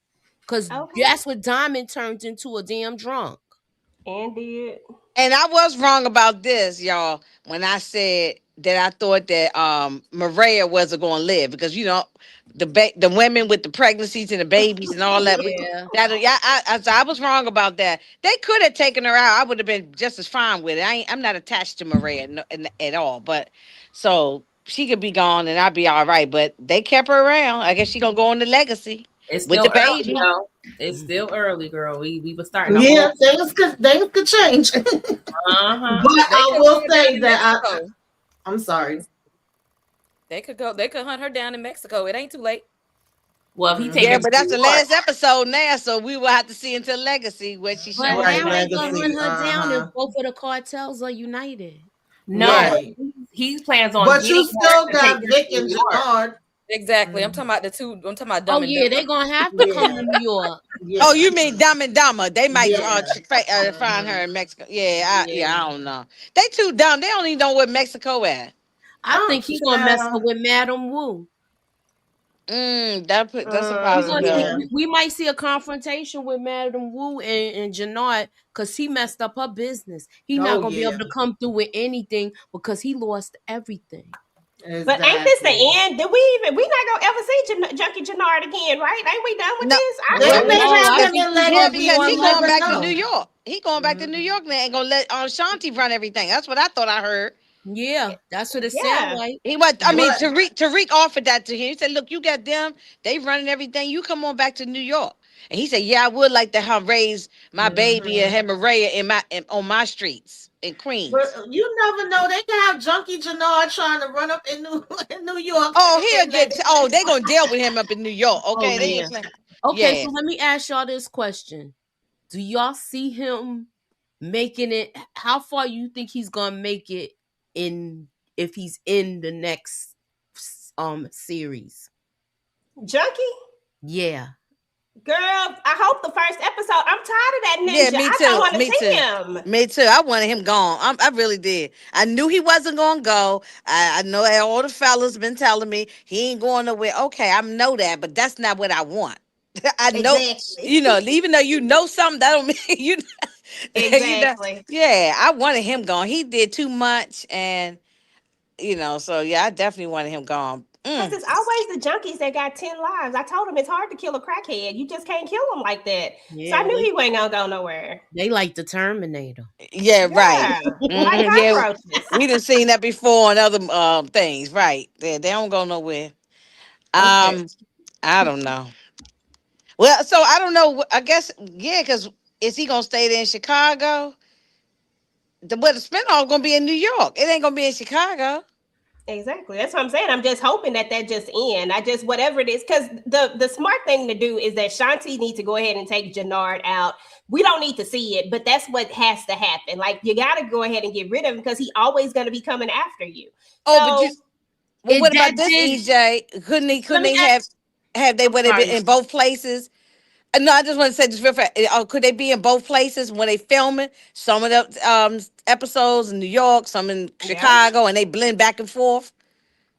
[SPEAKER 1] Cause
[SPEAKER 3] Okay.
[SPEAKER 1] that's what Diamond turned into, a damn drunk.
[SPEAKER 3] And did.
[SPEAKER 5] And I was wrong about this, y'all, when I said that I thought that Maria wasn't going to live because the women with the pregnancies and the babies and all that.
[SPEAKER 1] Yeah.
[SPEAKER 5] So I was wrong about that. They could have taken her out. I would have been just as fine with it. I'm not attached to Maria at all, but so she could be gone and I'd be all right. But they kept her around. I guess she gonna go on the legacy
[SPEAKER 3] It's
[SPEAKER 5] with
[SPEAKER 3] still
[SPEAKER 5] the
[SPEAKER 3] early,
[SPEAKER 5] baby.
[SPEAKER 3] though. It's still early, girl. We were starting a
[SPEAKER 6] Yeah,
[SPEAKER 3] whole.
[SPEAKER 6] things could change. But
[SPEAKER 7] They
[SPEAKER 6] I
[SPEAKER 7] could
[SPEAKER 6] will
[SPEAKER 7] hunt her down
[SPEAKER 6] say
[SPEAKER 7] in
[SPEAKER 6] that
[SPEAKER 7] Mexico.
[SPEAKER 6] I'm sorry.
[SPEAKER 7] They could go. They could hunt her down in Mexico. It ain't too late.
[SPEAKER 3] Well, if he take
[SPEAKER 5] Yeah,
[SPEAKER 3] her to
[SPEAKER 5] but that's
[SPEAKER 3] New
[SPEAKER 5] the
[SPEAKER 3] York,
[SPEAKER 5] last episode now, so we will have to see until Legacy what she
[SPEAKER 1] But
[SPEAKER 5] shows
[SPEAKER 6] Right,
[SPEAKER 1] how
[SPEAKER 5] up.
[SPEAKER 1] they gonna hunt
[SPEAKER 6] legacy.
[SPEAKER 1] her down if
[SPEAKER 6] Uh-huh.
[SPEAKER 1] both of the cartels are united?
[SPEAKER 3] no, but
[SPEAKER 6] Right.
[SPEAKER 3] he plans on
[SPEAKER 6] But
[SPEAKER 3] getting
[SPEAKER 6] you still
[SPEAKER 3] her to take
[SPEAKER 6] got
[SPEAKER 3] her to
[SPEAKER 6] Vic
[SPEAKER 3] New
[SPEAKER 6] and
[SPEAKER 3] York.
[SPEAKER 6] Jannard.
[SPEAKER 7] Exactly. I'm
[SPEAKER 6] Mhm.
[SPEAKER 7] talking about the two. I'm talking about
[SPEAKER 1] Oh
[SPEAKER 7] Dumb and
[SPEAKER 1] yeah,
[SPEAKER 7] Dumber.
[SPEAKER 1] they gonna have to come
[SPEAKER 6] Yeah.
[SPEAKER 1] to New York.
[SPEAKER 5] Oh,
[SPEAKER 6] Yeah.
[SPEAKER 5] you mean Dumb and Dumber? They might
[SPEAKER 6] Yeah.
[SPEAKER 5] find her
[SPEAKER 6] Mhm.
[SPEAKER 5] in Mexico. Yeah,
[SPEAKER 6] Yeah.
[SPEAKER 5] I don't know. They too dumb. They don't even know where Mexico at.
[SPEAKER 1] I
[SPEAKER 6] Oh,
[SPEAKER 1] think he gonna mess up
[SPEAKER 6] child.
[SPEAKER 1] with Madam Wu.
[SPEAKER 5] That's a
[SPEAKER 1] We gonna see.
[SPEAKER 6] Yeah.
[SPEAKER 5] possibility.
[SPEAKER 1] We might see a confrontation with Madam Wu and Janard because he messed up her business. He not
[SPEAKER 6] Oh,
[SPEAKER 1] gonna be able
[SPEAKER 6] yeah.
[SPEAKER 1] to come through with anything because he lost everything.
[SPEAKER 3] But ain't this the
[SPEAKER 6] Exactly.
[SPEAKER 3] end? We not gonna ever see Junkie Jannard again, right? Ain't we done with
[SPEAKER 5] No,
[SPEAKER 3] this? I
[SPEAKER 6] They
[SPEAKER 1] I
[SPEAKER 3] thought
[SPEAKER 1] don't
[SPEAKER 3] we
[SPEAKER 6] may
[SPEAKER 3] was.
[SPEAKER 1] know.
[SPEAKER 6] have
[SPEAKER 1] I
[SPEAKER 6] him
[SPEAKER 1] think
[SPEAKER 6] in
[SPEAKER 1] he
[SPEAKER 5] yeah,
[SPEAKER 1] gonna be
[SPEAKER 6] legacy.
[SPEAKER 5] because
[SPEAKER 1] on
[SPEAKER 5] he
[SPEAKER 6] You
[SPEAKER 5] going
[SPEAKER 6] never
[SPEAKER 5] back to
[SPEAKER 1] legacy.
[SPEAKER 5] New
[SPEAKER 6] know.
[SPEAKER 5] York. He going back to New
[SPEAKER 6] Mhm.
[SPEAKER 5] York now. Ain't gonna let Shanti run everything. That's what I thought I heard.
[SPEAKER 1] Yeah, that's what it sound
[SPEAKER 3] Yeah.
[SPEAKER 1] like.
[SPEAKER 5] He was. I mean,
[SPEAKER 6] But
[SPEAKER 5] Tariq offered that to him. He said, "Look, you got them. They running everything. You come on back to New York." And he said, "Yeah, I would like to have raised my baby and
[SPEAKER 6] mhm.
[SPEAKER 5] have Maria on my streets in
[SPEAKER 6] But
[SPEAKER 5] Queens."
[SPEAKER 6] you never know. They can have Junkie Jannard trying to run up in New in New York
[SPEAKER 5] Oh,
[SPEAKER 6] in
[SPEAKER 5] he'll get. Oh,
[SPEAKER 6] legacy.
[SPEAKER 5] they gonna deal with him up in New York.
[SPEAKER 1] Oh
[SPEAKER 5] Okay, they
[SPEAKER 1] yeah.
[SPEAKER 5] ain't playing.
[SPEAKER 1] Okay,
[SPEAKER 5] Yeah.
[SPEAKER 1] so let me ask y'all this question: do y'all see him making it? How far you think he's gonna make it in if he's in the next series?
[SPEAKER 3] Junkie?
[SPEAKER 1] Yeah.
[SPEAKER 3] Girl, I hope the first episode. I'm tired of that
[SPEAKER 5] Yeah,
[SPEAKER 3] ninja.
[SPEAKER 5] me
[SPEAKER 3] I don't
[SPEAKER 5] too.
[SPEAKER 3] want to
[SPEAKER 5] Me
[SPEAKER 3] see
[SPEAKER 5] too.
[SPEAKER 3] him.
[SPEAKER 5] Me too. I wanted him gone. I really did. I knew he wasn't gonna go. I know that all the fellas been telling me he ain't going nowhere. Okay, I know that, but that's not what I want. I know,
[SPEAKER 3] Exactly.
[SPEAKER 5] even though you know something, that don't mean you know.
[SPEAKER 3] Exactly.
[SPEAKER 5] Yeah, I wanted him gone. He did too much, and so yeah, I definitely wanted him gone.
[SPEAKER 3] Because it's always the junkies that got 10 lives. I told him it's hard to kill a crackhead. You just can't kill him like that. So I
[SPEAKER 1] Yeah,
[SPEAKER 3] knew he wasn't going to go nowhere.
[SPEAKER 1] they like the Terminator.
[SPEAKER 5] Yeah, right.
[SPEAKER 3] Yeah. Like
[SPEAKER 5] Yeah,
[SPEAKER 3] cockroaches.
[SPEAKER 5] we done seen that before on other things. Right, they don't go nowhere.
[SPEAKER 1] Okay.
[SPEAKER 5] Um, I don't know. Well, so I don't know. I guess yeah, because is he gonna stay there in Chicago? The spinoff gonna be in New York. It ain't gonna be in Chicago.
[SPEAKER 3] Exactly. That's what I'm saying. I'm just hoping that just end. I just whatever it is, because the smart thing to do is that Shanti needs to go ahead and take Jannard out. We don't need to see it, but that's what has to happen. Like you got to go ahead and get rid of him because he always going to be coming after you.
[SPEAKER 5] Oh, but
[SPEAKER 3] So
[SPEAKER 5] well, what
[SPEAKER 1] That
[SPEAKER 5] about this,
[SPEAKER 1] did.
[SPEAKER 5] EJ? Couldn't he?
[SPEAKER 1] Let
[SPEAKER 5] Couldn't
[SPEAKER 1] me
[SPEAKER 5] they
[SPEAKER 1] ask.
[SPEAKER 5] have they
[SPEAKER 1] I'm
[SPEAKER 5] where they been
[SPEAKER 1] sorry.
[SPEAKER 5] in both places? No, I just want to say this real fast. Could they be in both places when they filming? Some of the episodes in New York, some in
[SPEAKER 3] yeah.
[SPEAKER 5] Chicago, and they blend back and forth.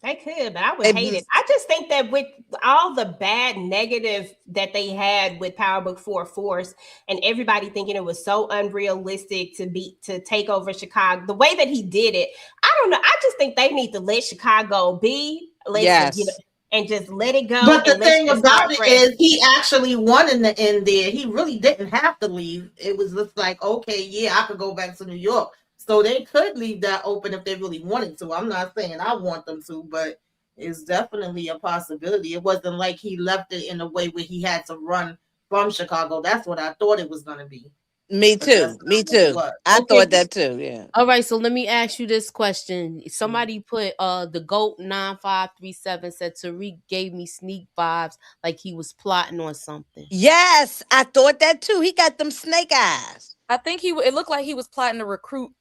[SPEAKER 3] They could, but I would
[SPEAKER 5] They
[SPEAKER 3] hate it. I just think that with all the bad negative that they had with Force and everybody thinking it was so unrealistic to take over Chicago, the way that he did it, I don't know. I just think they need to let Chicago be. Let's
[SPEAKER 5] Yes.
[SPEAKER 3] and just let it go
[SPEAKER 6] But the
[SPEAKER 3] and let's
[SPEAKER 6] thing
[SPEAKER 3] just start
[SPEAKER 6] about it
[SPEAKER 3] fresh.
[SPEAKER 6] is, he actually won in the end there. He really didn't have to leave. It was just like, okay, yeah, I could go back to New York. So they could leave that open if they really wanted to. I'm not saying I want them to, but it's definitely a possibility. It wasn't like he left it in a way where he had to run from Chicago. That's what I thought it was going to be.
[SPEAKER 5] Me
[SPEAKER 6] But that's
[SPEAKER 5] too. Me
[SPEAKER 6] not what it
[SPEAKER 5] too.
[SPEAKER 6] was.
[SPEAKER 5] I
[SPEAKER 1] Okay.
[SPEAKER 5] thought that too. Yeah.
[SPEAKER 1] All right. So let me ask you this question. Somebody put the GOAT 9537 said Tariq gave me sneak vibes like he was plotting on something.
[SPEAKER 5] Yes, I thought that too. He got them snake eyes.
[SPEAKER 7] I think it looked like he was plotting to recruit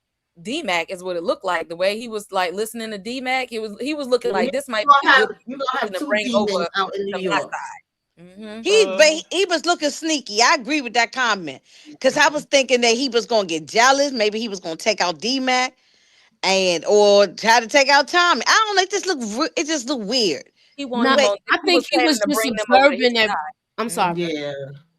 [SPEAKER 7] DMAC is what it looked like. The way he was like listening to DMAC, he was looking like this might be a good
[SPEAKER 6] You're gonna have
[SPEAKER 7] person to
[SPEAKER 6] two
[SPEAKER 7] bring over
[SPEAKER 6] demons out in New
[SPEAKER 7] to my
[SPEAKER 6] York.
[SPEAKER 7] side. Mm-hmm.
[SPEAKER 5] He was looking sneaky. I agree with that comment because I was thinking that he was gonna get jealous. Maybe he was gonna take out DMAC or try to take out Tommy. I don't know. It just look weird.
[SPEAKER 7] He
[SPEAKER 5] The
[SPEAKER 7] wanted
[SPEAKER 1] No,
[SPEAKER 7] him
[SPEAKER 5] way,
[SPEAKER 7] on.
[SPEAKER 1] I
[SPEAKER 7] He
[SPEAKER 1] think
[SPEAKER 7] was
[SPEAKER 1] he
[SPEAKER 7] planning
[SPEAKER 1] was
[SPEAKER 7] to
[SPEAKER 1] just
[SPEAKER 7] bring them over to his
[SPEAKER 1] observing
[SPEAKER 7] side.
[SPEAKER 1] I'm sorry.
[SPEAKER 6] Yeah.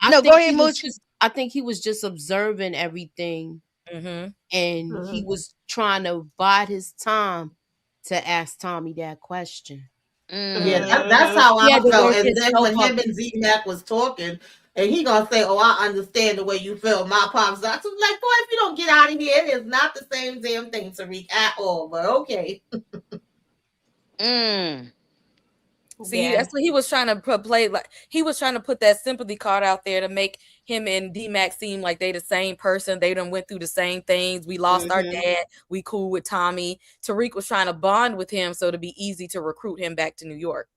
[SPEAKER 1] I
[SPEAKER 5] no,
[SPEAKER 1] think
[SPEAKER 5] go ahead,
[SPEAKER 1] he was
[SPEAKER 5] Mooch.
[SPEAKER 1] just I think he was just observing everything
[SPEAKER 7] Mm-hmm.
[SPEAKER 1] and he was trying to bide his time to ask Tommy that question.
[SPEAKER 6] Yeah,
[SPEAKER 5] Mm.
[SPEAKER 6] that's how
[SPEAKER 1] He
[SPEAKER 6] I
[SPEAKER 1] had to
[SPEAKER 6] felt.
[SPEAKER 1] work
[SPEAKER 6] And then
[SPEAKER 1] himself
[SPEAKER 6] when
[SPEAKER 1] up.
[SPEAKER 6] him and Z Mac was talking, and he gonna say, "Oh, I understand the way you feel." My pops, I was like, "Boy, if you don't get out of here, it is not the same damn thing, Tariq, at all." But okay.
[SPEAKER 5] Mm.
[SPEAKER 7] See,
[SPEAKER 3] Yeah.
[SPEAKER 7] that's what he was trying to play. Like he was trying to put that sympathy card out there to make him and D-Mac seem like they the same person. They done went through the same things. We lost our
[SPEAKER 1] Mhm.
[SPEAKER 7] dad. We cool with Tommy. Tariq was trying to bond with him so to be easy to recruit him back to New York.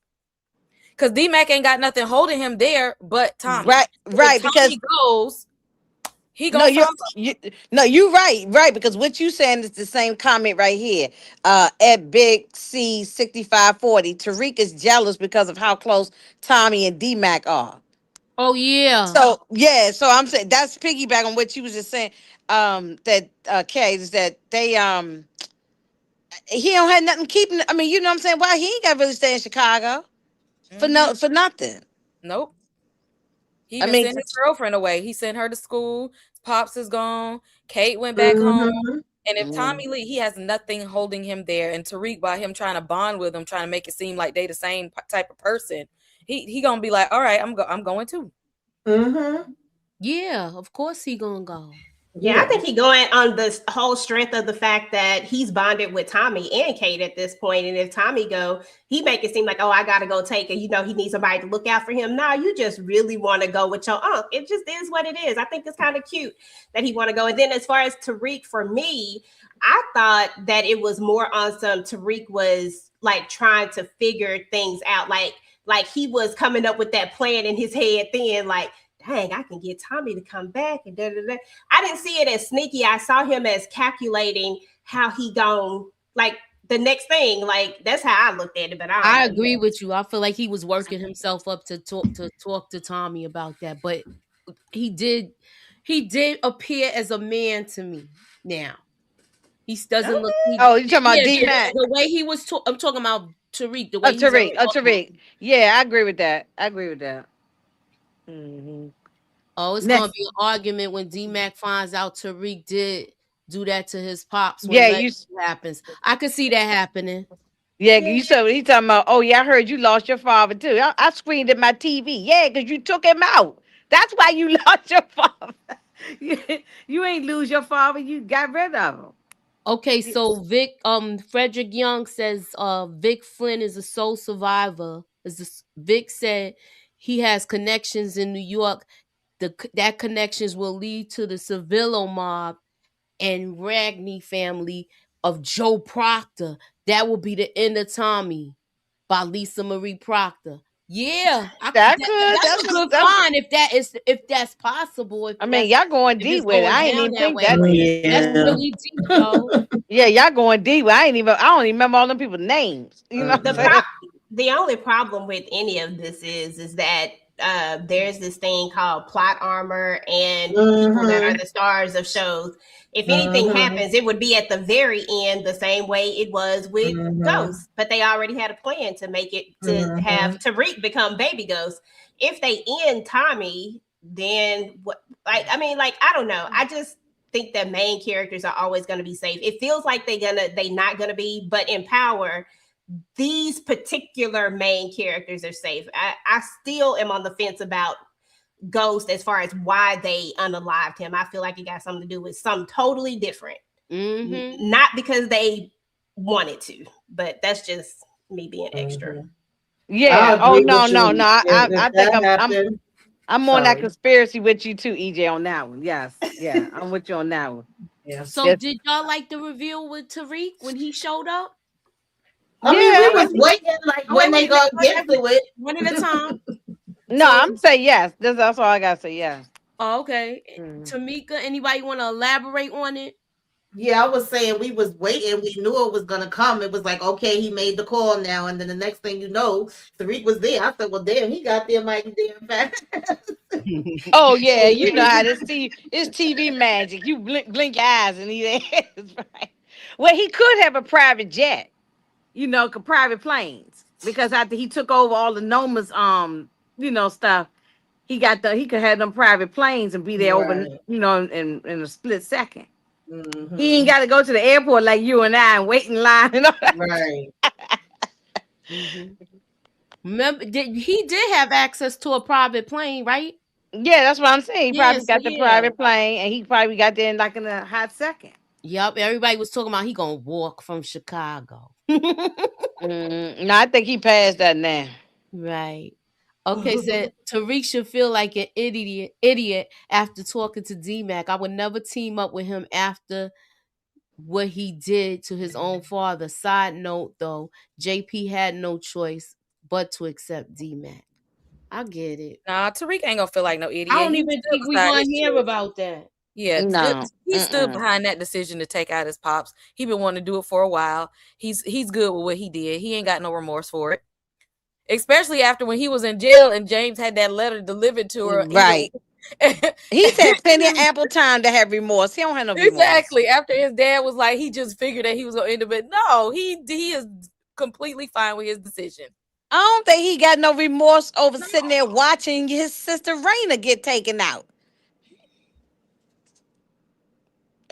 [SPEAKER 7] Because D-Mac ain't got nothing holding him there but Tommy.
[SPEAKER 5] Right,
[SPEAKER 7] So if
[SPEAKER 5] right. Because
[SPEAKER 7] Tommy goes, he
[SPEAKER 5] no,
[SPEAKER 7] gonna
[SPEAKER 5] you're
[SPEAKER 7] follow.
[SPEAKER 5] you no, you right. Because what you saying is the same comment right here. At Big C 6540, Tariq is jealous because of how close Tommy and D Mac are.
[SPEAKER 1] Oh yeah.
[SPEAKER 5] So yeah, so I'm saying that's piggyback on what you was just saying. That Kay is that they he don't have nothing keeping. I mean, you know what I'm saying? Why he ain't got to really stay in Chicago
[SPEAKER 7] Mm-hmm.
[SPEAKER 5] for nothing.
[SPEAKER 7] Nope. He
[SPEAKER 5] I
[SPEAKER 7] even
[SPEAKER 5] mean,
[SPEAKER 7] sent his girlfriend away. He sent her to school. Pops is gone. Kate went back home.
[SPEAKER 6] Mm-hmm.
[SPEAKER 7] And if
[SPEAKER 5] mm,
[SPEAKER 7] Tommy Lee, he has nothing holding him there. And Tariq, by him trying to bond with him, trying to make it seem like they the same type of person, he gonna be like, all right, I'm going too.
[SPEAKER 6] Mm-hmm.
[SPEAKER 1] Yeah, of course he gonna go.
[SPEAKER 3] Yeah, I
[SPEAKER 6] Yeah.
[SPEAKER 3] think he going on the whole strength of the fact that he's bonded with Tommy and Kate at this point. And if Tommy go, he make it seem like, oh, I gotta go take it. You know, he needs somebody to look out for him. No, you just really want to go with your uncle. It just is what it is. I think it's kind of cute that he want to go. And then as far as Tariq, for me, I thought that it was more on some Tariq was like trying to figure things out, like he was coming up with that plan in his head. Then like, dang, I can get Tommy to come back and da da da. I didn't see it as sneaky. I saw him as calculating how he gone like the next thing. Like that's how I looked at it. But I don't
[SPEAKER 1] I
[SPEAKER 3] know.
[SPEAKER 1] agree
[SPEAKER 3] Yeah.
[SPEAKER 1] with you. I feel like he was working himself up to talk to Tommy about that, but he did he did appear as a man to me. Now doesn't look.
[SPEAKER 3] Okay.
[SPEAKER 5] oh, you talking about
[SPEAKER 1] Yeah,
[SPEAKER 5] D Mac?
[SPEAKER 1] the way he was. I'm talking about Tariq. The
[SPEAKER 5] Oh,
[SPEAKER 1] way he's
[SPEAKER 5] Tariq. Oh,
[SPEAKER 1] talking.
[SPEAKER 5] Tariq. Yeah, I agree with that. I agree with that. Hmm.
[SPEAKER 1] Oh, it's gonna be an argument when D Mac finds out Tariq did do that to his pops when
[SPEAKER 5] Yeah,
[SPEAKER 1] legacy happens. I could see that happening.
[SPEAKER 5] yeah,
[SPEAKER 3] Yeah.
[SPEAKER 5] you said he talking about. Oh yeah, I heard you lost your father too. I screamed at my TV. Yeah, because you took him out. That's why you lost your father. you, you ain't lose your father. You got rid of
[SPEAKER 1] Okay,
[SPEAKER 5] him.
[SPEAKER 1] so Frederick Young says Vic Flynn is a sole survivor. Vic said he has connections in New York. That connections will lead to the Civillo mob and Ragney family of Joe Proctor. That will be the end of Tommy by Lisa Marie Proctor. Yeah,
[SPEAKER 5] That could.
[SPEAKER 1] that's a good
[SPEAKER 5] That's.
[SPEAKER 1] find if that's possible.
[SPEAKER 5] I mean, y'all going
[SPEAKER 1] If
[SPEAKER 5] deep
[SPEAKER 1] it's
[SPEAKER 5] with it.
[SPEAKER 1] going
[SPEAKER 5] I ain't
[SPEAKER 1] down
[SPEAKER 5] even
[SPEAKER 1] that
[SPEAKER 5] think
[SPEAKER 1] way.
[SPEAKER 5] that deep.
[SPEAKER 1] That's
[SPEAKER 6] Yeah.
[SPEAKER 1] really deep, yo.
[SPEAKER 5] Yeah, y'all going deep. I ain't even. I don't even remember all them people's names. You know what
[SPEAKER 3] The
[SPEAKER 5] I'm
[SPEAKER 6] Mm-hmm.
[SPEAKER 5] saying?
[SPEAKER 3] the only problem with any of this is that there's this thing called plot armor and people that are
[SPEAKER 6] Mm-hmm.
[SPEAKER 3] the stars of shows. If anything
[SPEAKER 6] Mm-hmm.
[SPEAKER 3] happens, it would be at the very end, the same way it was with
[SPEAKER 6] Mm-hmm.
[SPEAKER 3] Ghost. But they already had a plan to make it to
[SPEAKER 6] Mm-hmm.
[SPEAKER 3] have Tariq become Baby Ghost. If they end Tommy, then what? Like, I mean, like I don't know. I just think that main characters are always going to be safe. It feels like they not going to be, but in Power these particular main characters are safe. I still am on the fence about Ghost as far as why they unalived him. I feel like it got something to do with something totally different.
[SPEAKER 1] Mm-hmm.
[SPEAKER 3] Not because they wanted to, but that's just me being extra.
[SPEAKER 6] Mm-hmm. I
[SPEAKER 5] Yeah. Oh
[SPEAKER 6] agree
[SPEAKER 5] no,
[SPEAKER 6] with
[SPEAKER 5] no,
[SPEAKER 6] you.
[SPEAKER 5] no.
[SPEAKER 6] If
[SPEAKER 5] I think
[SPEAKER 6] that happened,
[SPEAKER 5] I'm on that
[SPEAKER 6] sorry.
[SPEAKER 5] conspiracy with you too, EJ, on that one. Yes. Yeah. I'm with you on that one.
[SPEAKER 6] Yeah.
[SPEAKER 1] So
[SPEAKER 5] Yes.
[SPEAKER 1] did y'all like the reveal with Tariq when he showed up?
[SPEAKER 6] I mean, we
[SPEAKER 5] Yeah.
[SPEAKER 6] was waiting like
[SPEAKER 1] Oh, wait,
[SPEAKER 6] when
[SPEAKER 1] wait,
[SPEAKER 6] they gonna get to it.
[SPEAKER 1] one at a time.
[SPEAKER 5] No, I'm
[SPEAKER 1] So,
[SPEAKER 5] say yes. That's all I gotta say. Yes.
[SPEAKER 1] oh, okay.
[SPEAKER 5] Mm.
[SPEAKER 1] Tamika, anybody want to elaborate on it?
[SPEAKER 6] Yeah, I was saying we was waiting. We knew it was gonna come. It was like, okay, he made the call now, and then the next thing you know, Tariq was there. I said, well, damn, he got there mighty damn fast.
[SPEAKER 5] Oh yeah, you know how this it's TV magic. You blink your eyes and he is right. Well, he could have a private jet, private planes, because after he took over all the Noma's stuff, he could have them private planes and be there over
[SPEAKER 6] Right.
[SPEAKER 5] in a split second. He ain't got to go to the airport like you and I and wait in line and all that.
[SPEAKER 6] Right.
[SPEAKER 1] Remember, he did have access to a private plane, right?
[SPEAKER 5] Yeah, that's what I'm saying. He
[SPEAKER 1] Yeah,
[SPEAKER 5] probably
[SPEAKER 1] so
[SPEAKER 5] got the
[SPEAKER 1] yeah.
[SPEAKER 5] private plane, and he probably got there in like in a hot second.
[SPEAKER 1] Yep, everybody was talking about he gonna walk from Chicago.
[SPEAKER 5] No, I think he passed that now.
[SPEAKER 1] Right. Okay, said Tariq should feel like an idiot after talking to D-Mac. I would never team up with him after what he did to his own father. Side note though, JP had no choice but to accept D-Mac. I get it.
[SPEAKER 7] Nah, Tariq ain't gonna feel like no idiot.
[SPEAKER 1] I don't
[SPEAKER 7] He
[SPEAKER 1] even
[SPEAKER 7] stood
[SPEAKER 1] think we're
[SPEAKER 7] beside
[SPEAKER 1] gonna
[SPEAKER 7] his
[SPEAKER 1] hear
[SPEAKER 7] children.
[SPEAKER 1] about that.
[SPEAKER 7] Yeah,
[SPEAKER 5] No.
[SPEAKER 7] he stood behind that decision to take out his pops. He been wanting to do it for a while. He's good with what he did. He ain't got no remorse for it. Especially after when he was in jail and James had that letter delivered to her.
[SPEAKER 5] Right. He's had plenty of ample time to have remorse. He don't have no remorse.
[SPEAKER 7] Exactly. After his dad was like, he just figured that he was gonna end up. No, he is completely fine with his decision.
[SPEAKER 5] I don't think he got no remorse over sitting there watching his sister Raina get taken out.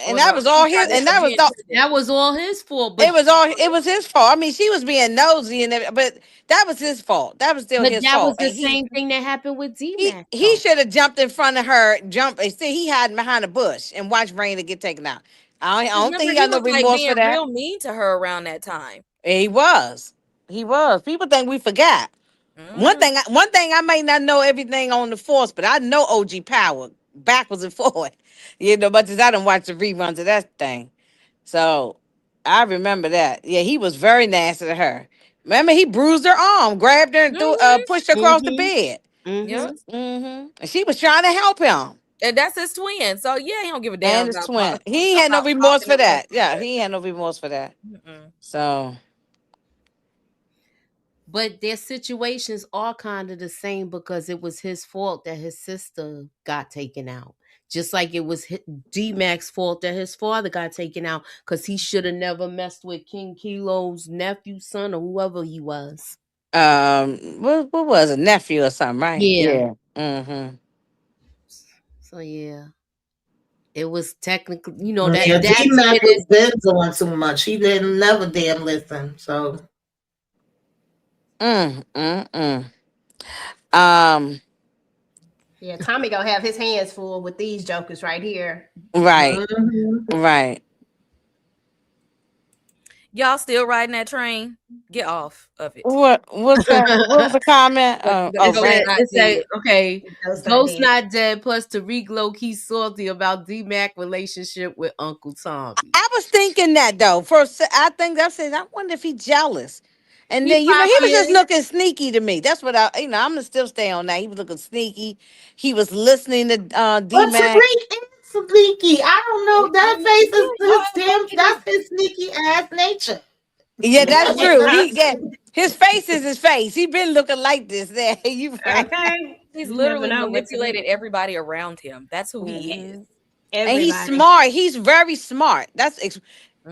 [SPEAKER 5] And that was all his. And that was all.
[SPEAKER 1] That was all his fault. But
[SPEAKER 5] It was his fault. I mean, she was being nosy and everything, but that was his fault. That was still his
[SPEAKER 1] that was
[SPEAKER 5] fault.
[SPEAKER 1] the
[SPEAKER 5] And
[SPEAKER 1] same thing that happened with D-Mac.
[SPEAKER 5] he should have jumped in front of her. See, he hiding behind a bush and watched Raina get taken out. I don't think
[SPEAKER 7] Remember,
[SPEAKER 5] he got no
[SPEAKER 7] was like
[SPEAKER 5] remorse
[SPEAKER 7] being
[SPEAKER 5] for that.
[SPEAKER 7] real mean to her around that time.
[SPEAKER 5] He was. He was. People think we forgot. One thing I may not know everything on the force, but I know OG Power backwards and forward. But I didn't watch the reruns of that thing. So I remember that. Yeah, he was very nasty to her. Remember, he bruised her arm, grabbed her and pushed her across the bed.
[SPEAKER 7] Yep.
[SPEAKER 5] And she was trying to help him.
[SPEAKER 7] And that's his twin. So yeah, he don't give a damn
[SPEAKER 5] And his
[SPEAKER 7] about
[SPEAKER 5] twin. He had no remorse for that. Yeah, he had no remorse for that. So.
[SPEAKER 1] But their situations are kind of the same because it was his fault that his sister got taken out. Just like it was D-Mac's fault that his father got taken out because he should have never messed with King Kilo's nephew, son, or whoever he was.
[SPEAKER 5] What was it? Nephew or something, right?
[SPEAKER 1] Yeah.
[SPEAKER 5] So
[SPEAKER 1] yeah. It was technically,
[SPEAKER 6] Yeah, D-Mac was been doing too much. He didn't never damn listen. So.
[SPEAKER 8] Yeah, Tommy gonna have his hands full with these jokers right here.
[SPEAKER 5] Right. Right.
[SPEAKER 7] Y'all still riding that train? Get off of it.
[SPEAKER 5] What's that? What was the comment?
[SPEAKER 1] It said, okay, Ghost
[SPEAKER 8] not
[SPEAKER 1] not dead. Plus Tariq low-key salty about D-Mac relationship with Uncle Tommy.
[SPEAKER 5] I was thinking that though. First, I think that's it. I wonder if he's jealous. And then he was just looking sneaky to me. That's what I'm gonna still stay on that. He was looking sneaky. He was listening to
[SPEAKER 6] But
[SPEAKER 5] D-Mac.
[SPEAKER 6] Tariq is sneaky. I don't know. That face is that's his sneaky ass nature.
[SPEAKER 5] Yeah, that's true. His face is his face. He been looking like this. There, you right.
[SPEAKER 8] Okay.
[SPEAKER 7] He's literally manipulated everybody around him. That's who he is.
[SPEAKER 5] And he's smart. He's very smart.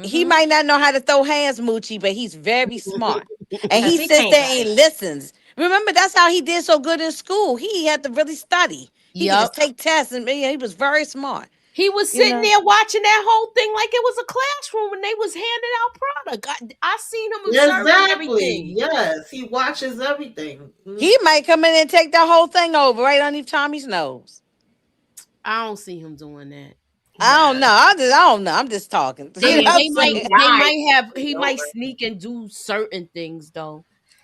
[SPEAKER 5] He might not know how to throw hands, Moochie, but he's very smart. And he sits there and listens. Remember, that's how he did so good in school. He had to really study. He could just take tests, and he was very smart.
[SPEAKER 1] He was sitting there watching that whole thing like it was a classroom when they was handing out product. I seen him observing everything.
[SPEAKER 6] Yes, he watches everything.
[SPEAKER 5] He might come in and take that whole thing over right underneath Tommy's nose.
[SPEAKER 1] I don't see him doing that.
[SPEAKER 5] I don't know. I don't know. I'm just talking.
[SPEAKER 1] He might sneak and do certain things though.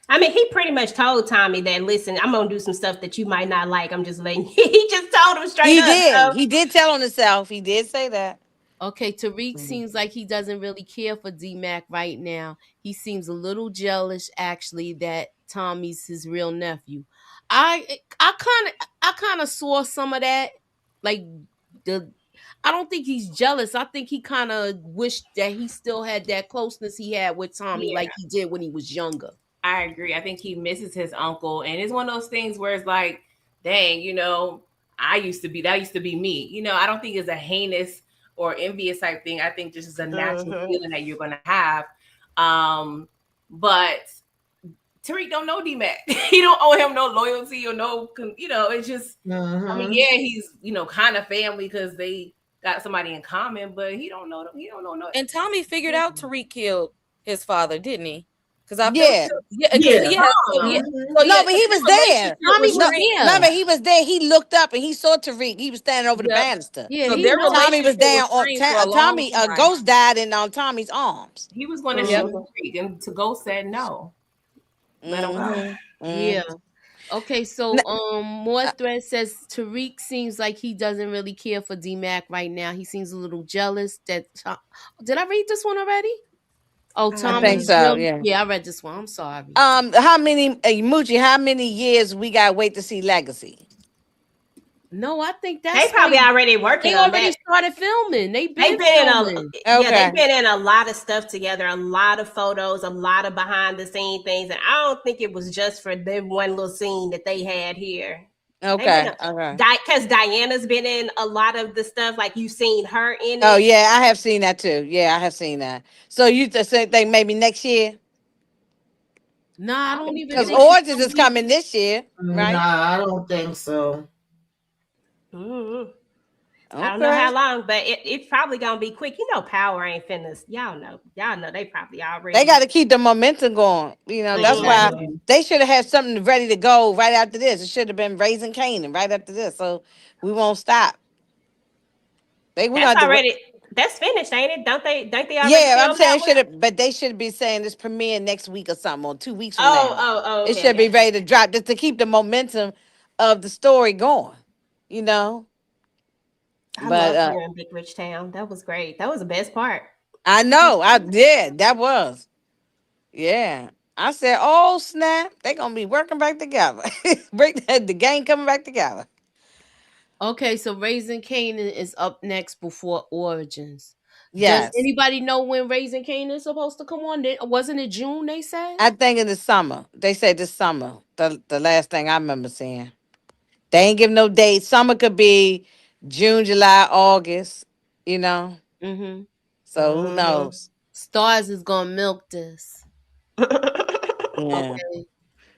[SPEAKER 8] I mean, he pretty much told Tommy that, listen, I'm gonna do some stuff that you might not like. I'm just letting you. He just told him straight up.
[SPEAKER 5] Did. So. He did tell on himself. He did say that.
[SPEAKER 1] Okay, Tariq seems like he doesn't really care for D-Mac right now. He seems a little jealous, actually, that Tommy's his real nephew. I kind of saw some of that. Like I don't think he's jealous. I think he kind of wished that he still had that closeness he had with Tommy, like he did when he was younger.
[SPEAKER 3] I agree. I think he misses his uncle, and it's one of those things where it's like, dang, that used to be me. I don't think it's a heinous or envious type thing. I think this is a natural feeling that you're gonna have. But Tariq don't know D-Mac. He don't owe him no loyalty or no, it's just. I mean, yeah, he's kind of family because they got somebody in common, but he don't know. He don't know no.
[SPEAKER 7] And Tommy figured out Tariq killed his father, didn't he? Because I feel
[SPEAKER 5] Yeah.
[SPEAKER 7] because
[SPEAKER 6] Yeah.
[SPEAKER 7] so
[SPEAKER 5] No,
[SPEAKER 7] yeah,
[SPEAKER 5] but he was
[SPEAKER 7] their
[SPEAKER 5] there.
[SPEAKER 7] relationship
[SPEAKER 1] Tommy
[SPEAKER 7] was
[SPEAKER 1] was
[SPEAKER 7] strained.
[SPEAKER 1] there.
[SPEAKER 5] Remember, he was there. He looked up and he saw Tariq. He was standing over the
[SPEAKER 7] Yep.
[SPEAKER 5] banister.
[SPEAKER 1] Yeah,
[SPEAKER 7] So
[SPEAKER 1] he
[SPEAKER 7] their
[SPEAKER 1] know.
[SPEAKER 5] Tommy was
[SPEAKER 7] relationship
[SPEAKER 5] down
[SPEAKER 7] was
[SPEAKER 5] on
[SPEAKER 7] strained for a long
[SPEAKER 5] Tommy.
[SPEAKER 7] time.
[SPEAKER 5] Ghost died in on Tommy's arms.
[SPEAKER 3] He was going to
[SPEAKER 7] Yep.
[SPEAKER 3] shoot Tariq, and to go said no. Let him go.
[SPEAKER 5] Mhm.
[SPEAKER 1] Yeah.
[SPEAKER 5] Mhm.
[SPEAKER 1] Okay, so more thread says Tariq seems like he doesn't really care for D-Mac right now. He seems a little jealous that did I read this one already? Oh,
[SPEAKER 5] I think
[SPEAKER 1] Tommy
[SPEAKER 5] so.
[SPEAKER 1] real
[SPEAKER 5] Yeah.
[SPEAKER 1] yeah, I read this one. I'm sorry.
[SPEAKER 5] How many Moochie? How many years we got to wait to see Legacy?
[SPEAKER 1] No, I think
[SPEAKER 8] They
[SPEAKER 1] that's
[SPEAKER 8] probably
[SPEAKER 1] like
[SPEAKER 8] already working
[SPEAKER 1] they
[SPEAKER 8] on
[SPEAKER 1] already
[SPEAKER 8] that.
[SPEAKER 1] started filming. They've
[SPEAKER 8] They've
[SPEAKER 1] been
[SPEAKER 8] been in
[SPEAKER 1] filming.
[SPEAKER 8] they've
[SPEAKER 5] Okay.
[SPEAKER 8] been in a lot of stuff together, a lot of photos, a lot of behind the scene things, and I don't think it was just for the one little scene that they had here. They've been
[SPEAKER 5] Okay. Okay.
[SPEAKER 8] because Diana's been in a lot of the stuff, like you've seen her in
[SPEAKER 5] Oh
[SPEAKER 8] it.
[SPEAKER 5] yeah, I have seen that too. Yeah, I have seen that. So you the same thing maybe next year?
[SPEAKER 1] Nah, I don't even
[SPEAKER 5] Because
[SPEAKER 1] think it's
[SPEAKER 5] Origins
[SPEAKER 1] gonna
[SPEAKER 5] is
[SPEAKER 1] be.
[SPEAKER 5] coming this year, right?
[SPEAKER 6] Nah, I don't think so.
[SPEAKER 8] Mhm. I don't know
[SPEAKER 5] Okay.
[SPEAKER 8] how long, but it's probably gonna be quick. You know, Power ain't finished. Y'all know they probably
[SPEAKER 5] They
[SPEAKER 8] already.
[SPEAKER 5] got to keep the momentum going. That's why
[SPEAKER 8] Mhm.
[SPEAKER 1] Exactly.
[SPEAKER 5] they should have had something ready to go right after this. It should have been Raising Canaan right after this. So we won't stop. We're gonna
[SPEAKER 8] That's
[SPEAKER 5] have to
[SPEAKER 8] already that's finished, ain't it? Don't they? Don't they already
[SPEAKER 5] Yeah, I'm
[SPEAKER 8] film that
[SPEAKER 5] saying
[SPEAKER 8] one?
[SPEAKER 5] should have, but they should be saying this premiere next week or something, or 2 weeks from
[SPEAKER 8] Oh,
[SPEAKER 5] now.
[SPEAKER 8] oh, oh,
[SPEAKER 5] It
[SPEAKER 8] okay,
[SPEAKER 5] should be
[SPEAKER 8] okay.
[SPEAKER 5] ready to drop just to keep the momentum of the story going. You know,
[SPEAKER 8] I
[SPEAKER 5] but
[SPEAKER 8] love here in Big Rich Town. That was great. That was the best part.
[SPEAKER 5] I know I did. That was yeah. I said, "Oh snap! They gonna be working back together. Break the game coming back together."
[SPEAKER 1] Okay, so Raising Canaan is up next before Origins. Does
[SPEAKER 5] Yes,
[SPEAKER 1] anybody know when Raising Canaan is supposed to come on? Wasn't it June? They said.
[SPEAKER 5] I think in the summer. They said this summer. The last thing I remember seeing. They ain't give no date. Summer could be June, July, August. You know.
[SPEAKER 1] Mm-hmm.
[SPEAKER 5] So who knows?
[SPEAKER 1] Stars is gonna milk this.
[SPEAKER 5] Yeah.
[SPEAKER 1] Okay.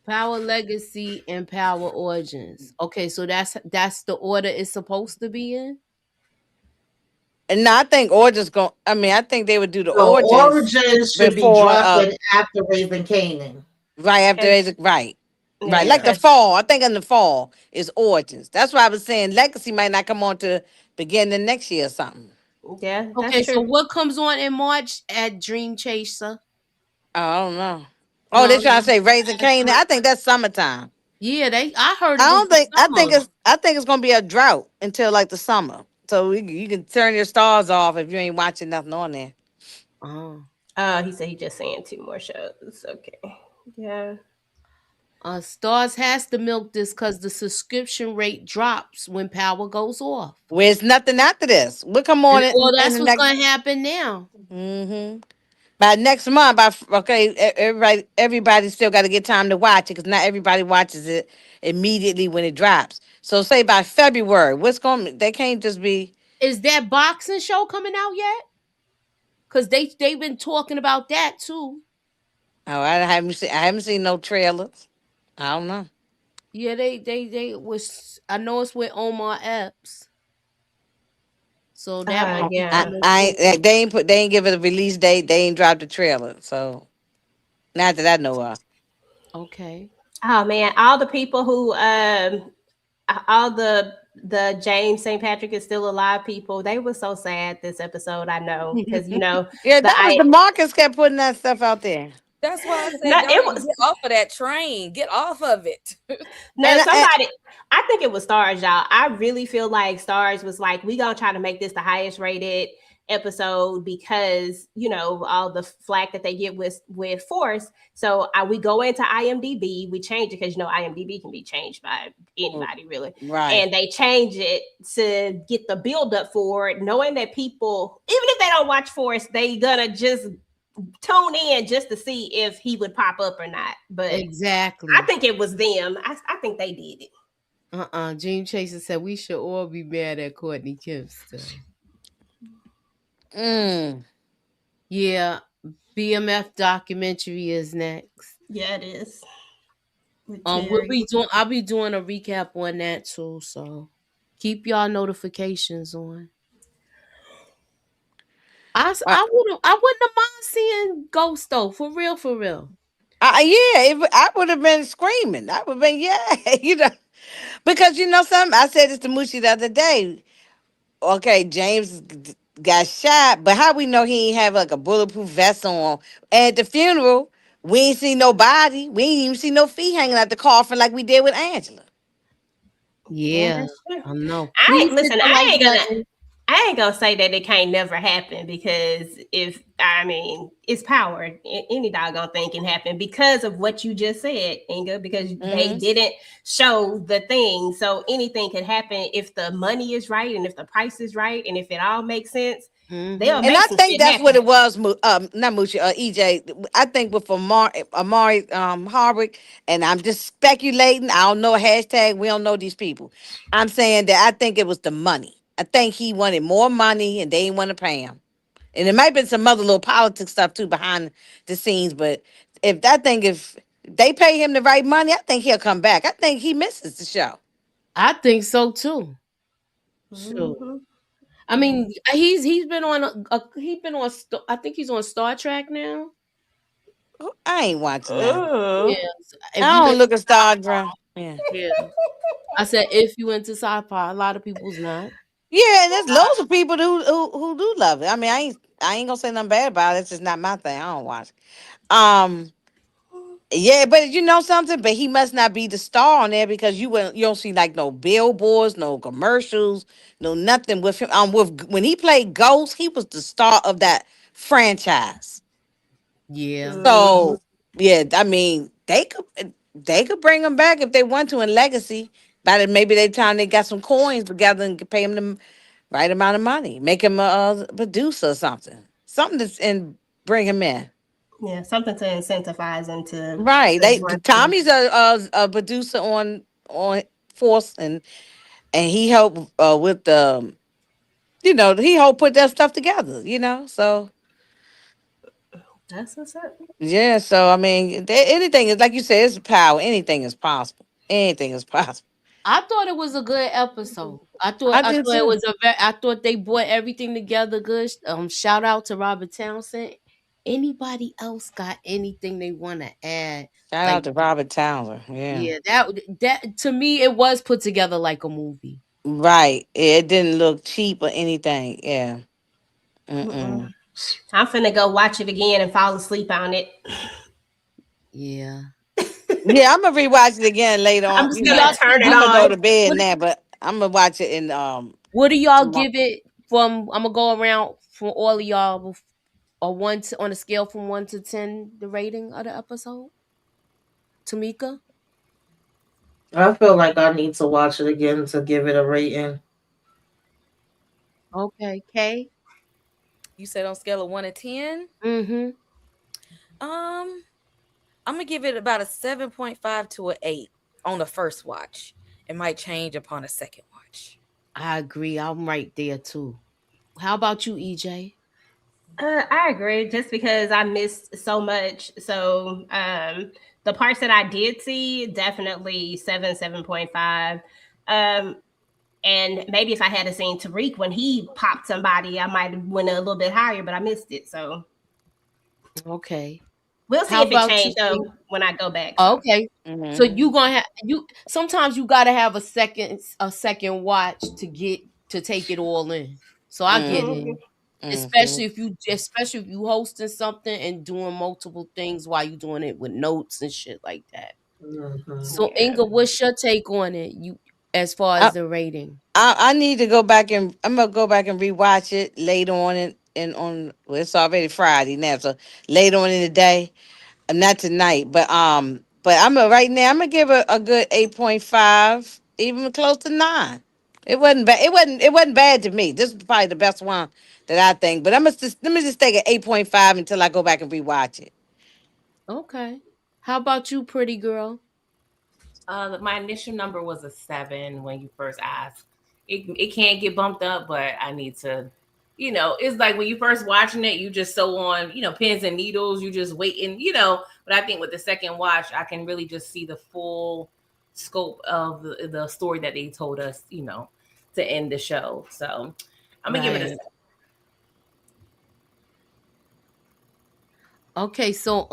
[SPEAKER 1] Power Legacy and Power Origins. Okay, so that's the order it's supposed to be in.
[SPEAKER 5] And no, I think Origins going I mean, I think they would do the
[SPEAKER 6] So
[SPEAKER 5] Origins
[SPEAKER 6] Origins should be
[SPEAKER 5] before
[SPEAKER 6] dropping after Raising Canaan.
[SPEAKER 5] right after
[SPEAKER 8] And
[SPEAKER 5] Isaac right. Right.
[SPEAKER 8] yeah,
[SPEAKER 5] Like the
[SPEAKER 6] Yeah.
[SPEAKER 8] because
[SPEAKER 5] fall. I think in the fall is Origins. That's why I was saying Legacy might not come on to beginning next year or something.
[SPEAKER 8] yeah, that's
[SPEAKER 1] Okay, so
[SPEAKER 8] true.
[SPEAKER 1] what comes on in March at Dream Chaser?
[SPEAKER 5] I don't know. Oh, they
[SPEAKER 1] No,
[SPEAKER 5] trying to say Raising Canaan. I think that's summertime.
[SPEAKER 1] yeah, I heard it was the summer.
[SPEAKER 5] I think it's gonna be a drought until like the summer. So you can turn your stars off if you ain't watching nothing on there.
[SPEAKER 1] Oh.
[SPEAKER 8] He said he just saying two more shows. Okay. Yeah.
[SPEAKER 1] Stars has to milk this because the subscription rate drops when power goes off.
[SPEAKER 5] Where's nothing after this? We'll come
[SPEAKER 1] And
[SPEAKER 5] on
[SPEAKER 1] well,
[SPEAKER 5] in
[SPEAKER 1] that's
[SPEAKER 5] the
[SPEAKER 1] what's
[SPEAKER 5] next.
[SPEAKER 1] gonna happen now.
[SPEAKER 5] Hmm. By next month, everybody still got to get time to watch it because not everybody watches it immediately when it drops. So say by February, what's going? They can't just be.
[SPEAKER 1] Is that boxing show coming out yet? Because they've been talking about that too.
[SPEAKER 5] Oh, I haven't seen no trailers. I don't know.
[SPEAKER 1] Yeah, they was. I know it's with Omar Epps, so that might be
[SPEAKER 8] Yeah.
[SPEAKER 1] coming soon.
[SPEAKER 5] They ain't give it a release date. They ain't dropped the trailer. So not that I know of.
[SPEAKER 1] Okay.
[SPEAKER 8] Oh man, all the people who all the James St. Patrick is still alive people, they were so sad this episode, I know. Because
[SPEAKER 5] Yeah,
[SPEAKER 8] the
[SPEAKER 5] that was
[SPEAKER 8] I
[SPEAKER 5] the Marcus kept putting that stuff out there.
[SPEAKER 7] That's why I
[SPEAKER 8] no,
[SPEAKER 7] said y'all
[SPEAKER 8] it
[SPEAKER 7] need to
[SPEAKER 8] was
[SPEAKER 7] get off of that train. Get off of it.
[SPEAKER 8] no
[SPEAKER 5] And
[SPEAKER 8] somebody I think it was Stars, y'all. I really feel like Stars was like, we gonna try to make this the highest rated episode because all the flack that they get with Force. So we go into IMDb, we change it because IMDb can be changed by anybody really,
[SPEAKER 5] right.
[SPEAKER 8] and they change it to get the build up for it, knowing that people, even if they don't watch Force, they gonna just tune in just to see if he would pop up or not. But
[SPEAKER 1] Exactly.
[SPEAKER 8] I think it was them. I think they did it.
[SPEAKER 1] Dream Chaser said we should all be mad at Courtney Kempster.
[SPEAKER 5] Mm.
[SPEAKER 1] Yeah, BMF documentary is next.
[SPEAKER 8] Yeah, it is.
[SPEAKER 1] I'll be doing a recap on that too. So keep y'all notifications on. wouldn't have mind seeing Ghost though. For real, for real.
[SPEAKER 5] I would have been screaming. I would have been, yeah, because something. I said this to Mushi the other day. Okay, James got shot, but how we know he ain't have like a bulletproof vest on? At the funeral, we ain't see no body. We ain't even see no feet hanging out the coffin like we did with Angela.
[SPEAKER 8] Yeah,
[SPEAKER 1] Yeah,
[SPEAKER 8] that's true.
[SPEAKER 1] I know.
[SPEAKER 8] I
[SPEAKER 1] Please hit
[SPEAKER 8] listen.
[SPEAKER 1] the like button.
[SPEAKER 8] I ain't gonna say that it can't never happen because it's power. Any doggone thing can happen because of what you just said, Inga. Because they
[SPEAKER 5] Hmm.
[SPEAKER 8] didn't show the thing, so anything can happen if the money is right and if the price is right and if it all makes sense. They'll
[SPEAKER 1] Mm-hmm.
[SPEAKER 5] And
[SPEAKER 8] make
[SPEAKER 5] I
[SPEAKER 8] some
[SPEAKER 5] think
[SPEAKER 8] shit
[SPEAKER 5] that's what
[SPEAKER 8] happen.
[SPEAKER 5] it was. Not Mushi, EJ. I think with Amari Hardwick, and I'm just speculating. I don't know hashtag. We don't know these people. I'm saying that I think it was the money. I think he wanted more money, and they didn't want to pay him. And it might have been some other little politics stuff too behind the scenes. But if they pay him the right money, I think he'll come back. I think he misses the show.
[SPEAKER 1] I think so too. Sure.
[SPEAKER 8] Mhm.
[SPEAKER 1] I mean, he's been on he's been on. I think he's on Star Trek now.
[SPEAKER 5] I ain't watching that.
[SPEAKER 1] Yes. If
[SPEAKER 5] I
[SPEAKER 1] you
[SPEAKER 5] don't
[SPEAKER 1] into
[SPEAKER 5] look at Star
[SPEAKER 1] sci-fi,
[SPEAKER 5] Trek. Yeah.
[SPEAKER 1] yeah. I said if you into sci-fi, a lot of people's not.
[SPEAKER 5] Yeah, and there's loads of people who do love it. I mean, I ain't gonna say nothing bad about it. It's just not my thing. I don't watch. Um, yeah, but you know something? But he must not be the star on there because you don't see like no billboards, no commercials, no nothing with him. With when he played Ghost, he was the star of that franchise.
[SPEAKER 1] Yeah.
[SPEAKER 5] So yeah, I mean they could bring him back if they want to in Legacy. By the maybe they time they got some coins together and could pay him the right amount of money, make him a producer or something that's and bring him in.
[SPEAKER 8] Yeah, something to incentivize them
[SPEAKER 5] Right,
[SPEAKER 8] to
[SPEAKER 5] the
[SPEAKER 8] work.
[SPEAKER 5] Tommy's a producer on Force and he helped with the he helped put that stuff together. So
[SPEAKER 8] That's what's up.
[SPEAKER 5] yeah, so I mean, anything is like you said, it's power. Anything is possible. Anything is possible.
[SPEAKER 1] I thought it was a good episode.
[SPEAKER 5] I
[SPEAKER 1] I
[SPEAKER 5] did
[SPEAKER 1] thought it
[SPEAKER 5] too.
[SPEAKER 1] was I thought they brought everything together good. Shout out to Robert Townsend. Anybody else got anything they want to add?
[SPEAKER 5] Shout out
[SPEAKER 1] Like,
[SPEAKER 5] to Robert Towner. Yeah,
[SPEAKER 1] yeah, that to me it was put together like a movie.
[SPEAKER 5] right. It didn't look cheap or anything. Yeah.
[SPEAKER 8] Mm-mm.
[SPEAKER 5] Mm-mm.
[SPEAKER 8] I'm finna go watch it again and fall asleep on it.
[SPEAKER 1] Yeah.
[SPEAKER 5] Yeah, I'm gonna rewatch it again later
[SPEAKER 8] I'm
[SPEAKER 5] on.
[SPEAKER 8] just
[SPEAKER 1] Do
[SPEAKER 8] gonna
[SPEAKER 1] y'all
[SPEAKER 8] turn
[SPEAKER 1] do
[SPEAKER 8] it
[SPEAKER 5] I'm gonna
[SPEAKER 1] y'all
[SPEAKER 5] go
[SPEAKER 8] on.
[SPEAKER 5] to bed
[SPEAKER 1] what
[SPEAKER 5] now, but I'm gonna watch it in
[SPEAKER 1] what do y'all
[SPEAKER 5] tomorrow.
[SPEAKER 1] give it from? I'm gonna go around from all of y'all on a scale from 1 to 10, the rating of the episode. Tamika.
[SPEAKER 6] I feel like I need to watch it again to give it a rating.
[SPEAKER 1] Okay. Kay.
[SPEAKER 7] You said on scale of 1 to 10.
[SPEAKER 1] Mm-hmm.
[SPEAKER 7] Um, I'm gonna give it about a 7.5 to a 8 on the first watch. It might change upon a second watch.
[SPEAKER 1] I agree. I'm right there too. How about you, EJ?
[SPEAKER 8] I agree, just because I missed so much. So the parts that I did see, definitely 7.5. Um, and maybe if I had seen Tariq when he popped somebody, I might have went a little bit higher, but I missed it. So
[SPEAKER 1] Okay.
[SPEAKER 8] we'll see
[SPEAKER 1] How
[SPEAKER 8] if it
[SPEAKER 1] about you?
[SPEAKER 8] changed though when I go back.
[SPEAKER 1] Oh,
[SPEAKER 8] So
[SPEAKER 1] okay. So
[SPEAKER 5] Hmm.
[SPEAKER 1] you gonna have you sometimes you gotta have a second watch to take it all in. So I get it.
[SPEAKER 5] Hmm.
[SPEAKER 8] mhm.
[SPEAKER 5] Hmm.
[SPEAKER 1] Especially if you hosting something and doing multiple things while you doing it with notes and shit like that.
[SPEAKER 6] Hmm.
[SPEAKER 1] So
[SPEAKER 8] Yeah.
[SPEAKER 1] Inga, what's your take on it? You as far
[SPEAKER 5] I,
[SPEAKER 1] as the rating?
[SPEAKER 5] I need to go back and I'm gonna go back and rewatch it later on and on. Well, it's already Friday now, so later on in the day. Not tonight, but right now. I'm gonna give it a good 8.5, even close to 9. It wasn't bad. It wasn't bad to me. This is probably the best one that I think. But let me just take an 8.5 until I go back and rewatch it.
[SPEAKER 1] Okay. How about you, pretty girl?
[SPEAKER 3] My initial number was a 7 when you first asked. It can't get bumped up, but I need to. It's like when you first watching it, you just so on, pins and needles. You just waiting, But I think with the second watch, I can really just see the full scope of the story that they told us, to end the show. So I'm gonna give it a
[SPEAKER 1] Right.
[SPEAKER 3] 7.
[SPEAKER 1] Okay, so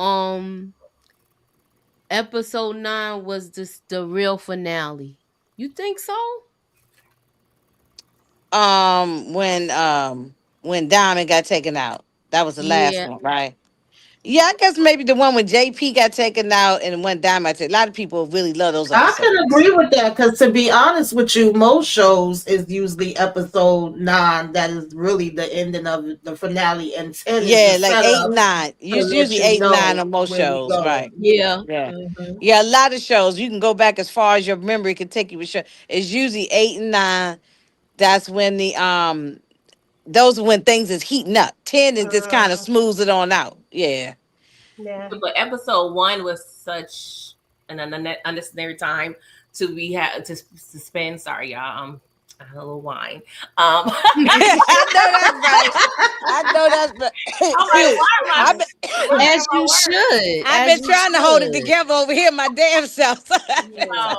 [SPEAKER 1] episode 9 was this the real finale. You think so?
[SPEAKER 5] When Diamond got taken out. That was the last
[SPEAKER 1] Yeah.
[SPEAKER 5] one, right? Yeah, I guess maybe the one when JP got taken out and when Diamond. A lot of people really love those
[SPEAKER 6] I can
[SPEAKER 5] episodes.
[SPEAKER 6] agree with that because, to be honest with you, most shows is usually episode 9 that is really the ending of the finale, and 10 is the
[SPEAKER 5] Yeah, like eight
[SPEAKER 6] setup
[SPEAKER 5] and nine.
[SPEAKER 6] to
[SPEAKER 5] It's
[SPEAKER 6] let
[SPEAKER 5] usually
[SPEAKER 6] you
[SPEAKER 5] 8 and 9
[SPEAKER 6] know
[SPEAKER 5] on most
[SPEAKER 6] where we
[SPEAKER 5] shows,
[SPEAKER 6] going.
[SPEAKER 5] right?
[SPEAKER 1] Yeah.
[SPEAKER 5] Yeah.
[SPEAKER 6] Mhm.
[SPEAKER 5] Yeah, a lot of shows. You can go back as far as your memory can take you with show. It's usually 8 and 9. That's when the those are when things is heating up. 10 is just kind of smooths it on out. Yeah.
[SPEAKER 8] Yeah.
[SPEAKER 3] But episode 1 was such an unnecessary time to be had to suspend. Sorry, y'all. I had a little wine.
[SPEAKER 5] I know that's right. I know that's right.
[SPEAKER 3] I'm like, why am
[SPEAKER 5] I've
[SPEAKER 3] I?
[SPEAKER 5] been,
[SPEAKER 1] As you should.
[SPEAKER 5] I've
[SPEAKER 1] As
[SPEAKER 5] been
[SPEAKER 1] you
[SPEAKER 5] trying to hold it
[SPEAKER 1] should.
[SPEAKER 5] together over here my damn self.
[SPEAKER 8] Yeah.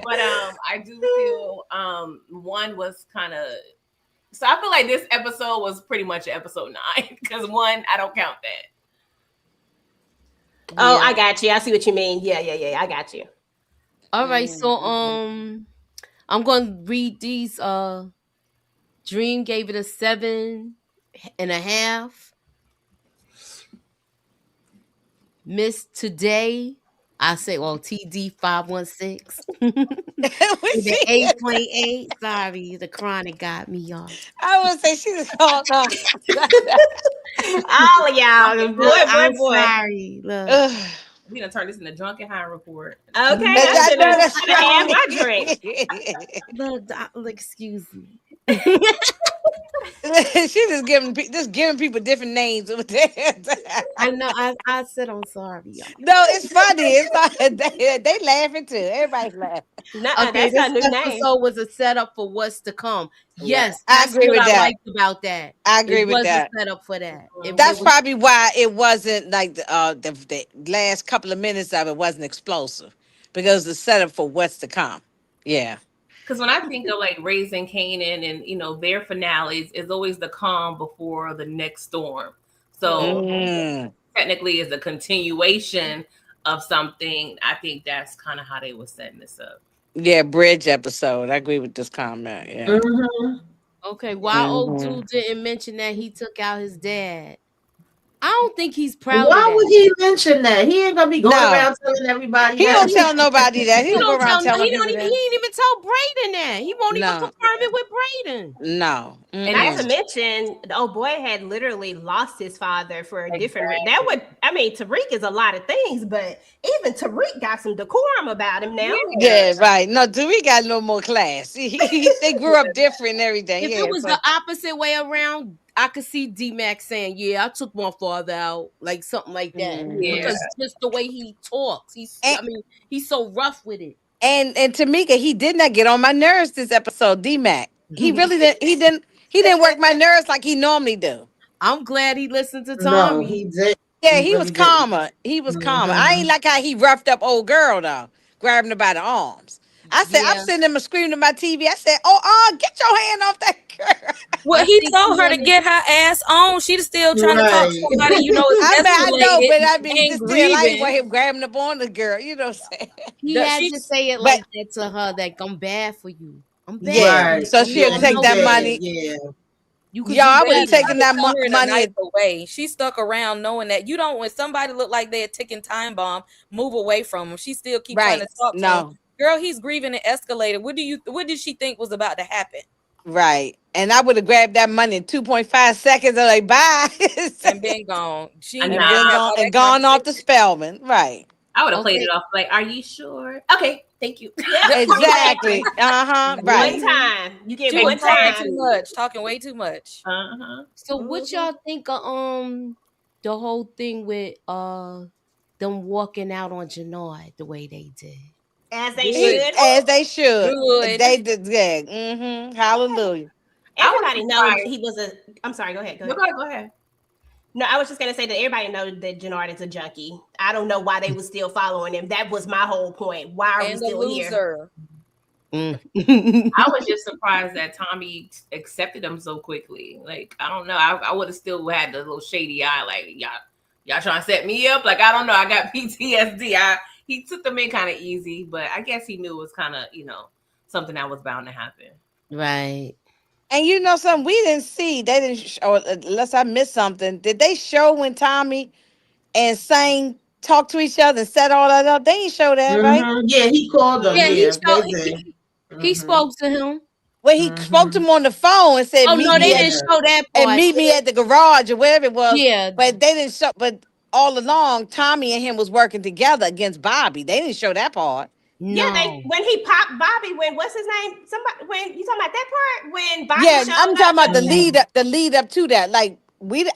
[SPEAKER 3] But I do feel one was kind of. So I feel like this episode was pretty much episode 9 because 1 I don't count that.
[SPEAKER 8] Oh,
[SPEAKER 1] Yeah.
[SPEAKER 8] I got you. I see what you mean. Yeah, yeah, yeah. I got you.
[SPEAKER 1] All right, so
[SPEAKER 5] Mm-hmm.
[SPEAKER 1] I'm gonna read these. Dream gave it a 7.5. Miss Today, I say, well, TD 516. The 8.8. Sorry, the chronic got me, y'all.
[SPEAKER 5] I would say she was called on.
[SPEAKER 8] All of y'all, boy,
[SPEAKER 1] I'm
[SPEAKER 8] boy.
[SPEAKER 1] sorry. Look.
[SPEAKER 5] Ugh.
[SPEAKER 3] We gonna turn this into Drunken High report.
[SPEAKER 8] Okay,
[SPEAKER 5] But
[SPEAKER 8] I
[SPEAKER 5] I
[SPEAKER 8] should
[SPEAKER 5] know
[SPEAKER 8] have
[SPEAKER 5] that's
[SPEAKER 8] had my drink.
[SPEAKER 5] right.
[SPEAKER 1] Look, excuse me.
[SPEAKER 5] She just giving people different names.
[SPEAKER 1] I know. I said I'm sorry, y'all.
[SPEAKER 5] No, it's funny. It's not, they laughing too. Everybody's laughing.
[SPEAKER 8] Nuh-uh,
[SPEAKER 1] Okay,
[SPEAKER 8] that's her
[SPEAKER 1] this
[SPEAKER 8] new name.
[SPEAKER 1] episode was a setup for what's to come.
[SPEAKER 3] Yeah.
[SPEAKER 1] Yes,
[SPEAKER 5] I
[SPEAKER 1] that's
[SPEAKER 5] agree
[SPEAKER 1] what
[SPEAKER 5] with
[SPEAKER 1] I
[SPEAKER 5] that.
[SPEAKER 1] liked about that.
[SPEAKER 5] I
[SPEAKER 1] It
[SPEAKER 5] agree with
[SPEAKER 1] was a
[SPEAKER 5] that.
[SPEAKER 1] setup for that. It
[SPEAKER 5] That's
[SPEAKER 1] was.
[SPEAKER 5] probably why it wasn't like the last couple of minutes of it wasn't explosive because the setup for what's to come. Yeah.
[SPEAKER 3] Because when I think of like Raising Canaan and their finales is always the calm before the next storm. So
[SPEAKER 5] Mm.
[SPEAKER 3] technically, is a continuation of something. I think that's kind of how they were setting this up.
[SPEAKER 5] Yeah, bridge episode. I agree with this comment. Yeah.
[SPEAKER 6] Mhm.
[SPEAKER 1] Okay, why old
[SPEAKER 5] Hmm.
[SPEAKER 1] dude didn't mention that he took out his dad? I don't think he's proud of
[SPEAKER 6] Why would
[SPEAKER 1] that.
[SPEAKER 6] he mention that? He ain't gonna be going
[SPEAKER 5] No,
[SPEAKER 6] around telling everybody
[SPEAKER 5] he
[SPEAKER 6] that.
[SPEAKER 5] don't tell nobody that. He
[SPEAKER 1] He
[SPEAKER 5] don't go
[SPEAKER 1] don't
[SPEAKER 5] around
[SPEAKER 1] tell.
[SPEAKER 5] telling
[SPEAKER 1] He don't
[SPEAKER 5] people
[SPEAKER 1] even. He
[SPEAKER 5] that.
[SPEAKER 1] ain't even tell Brayden that. He won't even
[SPEAKER 5] No,
[SPEAKER 1] confirm it with Brayden.
[SPEAKER 5] no.
[SPEAKER 3] And
[SPEAKER 8] Not to
[SPEAKER 3] that's
[SPEAKER 5] Mm-mm.
[SPEAKER 8] mention, the old boy had literally lost his father for a different.
[SPEAKER 3] exactly.
[SPEAKER 8] That would, I mean, Tariq is a lot of things, but even Tariq got some decorum about him now.
[SPEAKER 5] Yeah, right. No, do we got no more class? They grew up different and everything.
[SPEAKER 1] If
[SPEAKER 5] Yeah,
[SPEAKER 1] it was
[SPEAKER 5] so
[SPEAKER 1] the opposite way around, I could see D-Mac saying, "Yeah, I took my father out," like something like that.
[SPEAKER 3] Yeah.
[SPEAKER 1] Because just the way he talks,
[SPEAKER 5] and,
[SPEAKER 1] he's so rough with it.
[SPEAKER 5] and Tamika, he did not get on my nerves this episode. D-Mac, he really didn't. He didn't work my nerves like he normally do.
[SPEAKER 1] I'm glad he listened to
[SPEAKER 6] No,
[SPEAKER 1] Tommy.
[SPEAKER 6] he did.
[SPEAKER 5] Yeah,
[SPEAKER 6] He
[SPEAKER 5] he was
[SPEAKER 6] really didn't.
[SPEAKER 5] calmer. He was calmer. I ain't
[SPEAKER 6] Mhm.
[SPEAKER 5] like how he roughed up old girl though, grabbing her by the arms. I said, I'm
[SPEAKER 1] Yeah,
[SPEAKER 5] sitting there screaming at my TV. I said, "Oh, get your hand off that girl."
[SPEAKER 7] Well,
[SPEAKER 1] I
[SPEAKER 7] he
[SPEAKER 1] think he
[SPEAKER 7] told her to
[SPEAKER 1] wanted.
[SPEAKER 7] get her ass on. She's still trying to talk to
[SPEAKER 6] Right.
[SPEAKER 7] somebody is
[SPEAKER 5] I know,
[SPEAKER 7] escalated
[SPEAKER 5] but I mean,
[SPEAKER 7] and
[SPEAKER 5] just still, I ain't want
[SPEAKER 7] grieving.
[SPEAKER 5] him grabbing up on the girl. You know what I'm saying?
[SPEAKER 1] He had to
[SPEAKER 7] She's
[SPEAKER 1] say it
[SPEAKER 5] But
[SPEAKER 1] like that to her. That I'm bad for you. I'm bad for
[SPEAKER 5] yeah,
[SPEAKER 1] you.
[SPEAKER 6] Right.
[SPEAKER 5] so
[SPEAKER 1] You
[SPEAKER 5] she'll
[SPEAKER 6] Yeah,
[SPEAKER 1] don't
[SPEAKER 5] take
[SPEAKER 6] he
[SPEAKER 1] know
[SPEAKER 5] that
[SPEAKER 1] better.
[SPEAKER 6] did.
[SPEAKER 5] money.
[SPEAKER 6] Yeah.
[SPEAKER 1] You could
[SPEAKER 5] Y'all,
[SPEAKER 1] do
[SPEAKER 5] I
[SPEAKER 7] but
[SPEAKER 5] would
[SPEAKER 7] he
[SPEAKER 5] have
[SPEAKER 1] better.
[SPEAKER 7] tried
[SPEAKER 5] taken
[SPEAKER 7] to
[SPEAKER 5] that
[SPEAKER 7] tell her in a
[SPEAKER 5] money.
[SPEAKER 7] nicer way. She stuck around knowing that you don't. When somebody look like they're a ticking time bomb, move away from him. She still keep trying
[SPEAKER 5] Right?
[SPEAKER 7] to talk to him.
[SPEAKER 5] No,
[SPEAKER 7] Girl, he's grieving and escalated. What did she think was about to happen?
[SPEAKER 5] right. And I would have grabbed that money in 2.5 seconds and like bye,
[SPEAKER 7] And been gone. She
[SPEAKER 3] And
[SPEAKER 7] didn't
[SPEAKER 5] and
[SPEAKER 7] give a
[SPEAKER 5] been
[SPEAKER 3] now
[SPEAKER 7] crap
[SPEAKER 5] gone
[SPEAKER 7] about
[SPEAKER 5] and
[SPEAKER 7] that
[SPEAKER 5] gone off the
[SPEAKER 7] conversation.
[SPEAKER 5] Spelman. Right?
[SPEAKER 3] I would have played it
[SPEAKER 1] Okay.
[SPEAKER 3] off like, "Are you sure?" Okay, thank you.
[SPEAKER 8] Yeah,
[SPEAKER 5] Exactly.
[SPEAKER 8] exactly.
[SPEAKER 5] Right.
[SPEAKER 8] One
[SPEAKER 1] Mhm.
[SPEAKER 8] time. You get
[SPEAKER 7] She was
[SPEAKER 8] one
[SPEAKER 7] talking too
[SPEAKER 8] time.
[SPEAKER 3] Exactly.
[SPEAKER 7] much, talking way too much.
[SPEAKER 1] So what
[SPEAKER 8] Mhm.
[SPEAKER 1] y'all think of the whole thing with them walking out on Jannard the way they did?
[SPEAKER 8] As they
[SPEAKER 7] Good,
[SPEAKER 8] should.
[SPEAKER 5] As they should.
[SPEAKER 7] good.
[SPEAKER 5] They did. Yeah. Mm-hmm. Hallelujah.
[SPEAKER 3] I was
[SPEAKER 8] Everybody know
[SPEAKER 3] surprised.
[SPEAKER 8] he was a. I'm sorry. Go ahead. Go
[SPEAKER 3] No,
[SPEAKER 8] ahead.
[SPEAKER 3] go ahead.
[SPEAKER 8] No, I was just gonna say that everybody knows that Jannard is a junkie. I don't know why they was still following him. That was my whole point. Why are we
[SPEAKER 7] And a
[SPEAKER 8] still here?
[SPEAKER 7] loser.
[SPEAKER 3] I was just surprised that Tommy accepted him so quickly. Like, I don't know. I would have still had the little shady eye, like, y'all Y'all trying to set me up? Like, I don't know. I got PTSD. He took them in kind of easy, but I guess he knew it was kind of, something that was bound to happen.
[SPEAKER 1] Right.
[SPEAKER 5] And you know something we didn't see. They didn't show, unless I missed something. Did they show when Tommy and Sang talked to each other and set all that up? They didn't show that, right?
[SPEAKER 6] Yeah, he called them.
[SPEAKER 1] Yeah,
[SPEAKER 6] Yeah, they did.
[SPEAKER 1] he spoke to him.
[SPEAKER 5] When he spoke to him on the phone and said,
[SPEAKER 1] Oh
[SPEAKER 5] "Meet
[SPEAKER 1] no, they
[SPEAKER 5] me at
[SPEAKER 1] didn't show that
[SPEAKER 5] and
[SPEAKER 1] part.
[SPEAKER 5] meet me at the garage or wherever it was."
[SPEAKER 1] Yeah,
[SPEAKER 5] But they didn't show. But all along, Tommy and him was working together against Bobby. They didn't show that part.
[SPEAKER 8] Yeah,
[SPEAKER 1] no.
[SPEAKER 8] when he popped Bobby, when what's his name? Somebody when you talking about that part when Bobby
[SPEAKER 5] Yeah,
[SPEAKER 8] showed
[SPEAKER 5] I'm
[SPEAKER 8] up.
[SPEAKER 5] talking about the lead up to that. Like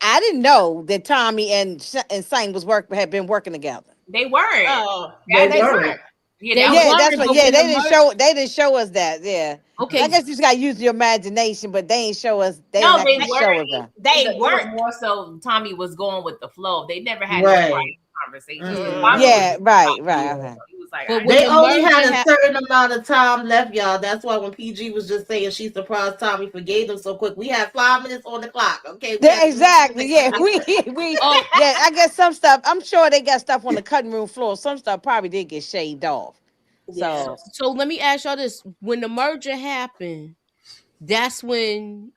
[SPEAKER 5] I didn't know that Tommy and Sang had been working together.
[SPEAKER 3] They weren't.
[SPEAKER 8] Oh,
[SPEAKER 6] They
[SPEAKER 8] they
[SPEAKER 6] weren't.
[SPEAKER 8] weren't.
[SPEAKER 3] Yeah,
[SPEAKER 1] They
[SPEAKER 3] that
[SPEAKER 5] Yeah,
[SPEAKER 3] was
[SPEAKER 5] that's what.
[SPEAKER 1] but
[SPEAKER 5] Yeah,
[SPEAKER 1] when the
[SPEAKER 5] they didn't show us that. Yeah. I
[SPEAKER 1] okay,
[SPEAKER 5] guess you just got to use your imagination, but they ain't show us. They
[SPEAKER 3] no,
[SPEAKER 5] didn't
[SPEAKER 3] they
[SPEAKER 5] actually show us
[SPEAKER 3] weren't.
[SPEAKER 5] that.
[SPEAKER 8] They
[SPEAKER 3] It was
[SPEAKER 8] weren't.
[SPEAKER 3] more so Tommy was going with the flow. They never had no
[SPEAKER 6] Right.
[SPEAKER 3] private conversation.
[SPEAKER 6] Mhm.
[SPEAKER 3] Bobby was
[SPEAKER 5] Yeah, right.
[SPEAKER 3] okay.
[SPEAKER 5] Okay.
[SPEAKER 3] He was like,
[SPEAKER 1] but
[SPEAKER 3] I
[SPEAKER 1] when
[SPEAKER 6] They
[SPEAKER 1] the
[SPEAKER 6] only
[SPEAKER 1] merger
[SPEAKER 6] had a
[SPEAKER 1] happened,
[SPEAKER 6] certain amount of time left, y'all. That's why when PG was just saying she surprised Tommy forgave him so quick, we had 5 minutes on the clock. Okay, we
[SPEAKER 5] Yeah,
[SPEAKER 6] had
[SPEAKER 5] exactly. Yeah, we.
[SPEAKER 1] oh,
[SPEAKER 5] Yeah, I guess some stuff. I'm sure they got stuff on the cutting room floor. Some stuff probably did get shaved off.
[SPEAKER 8] Yeah.
[SPEAKER 5] So
[SPEAKER 1] so let me ask y'all this: when the merger happened, that's when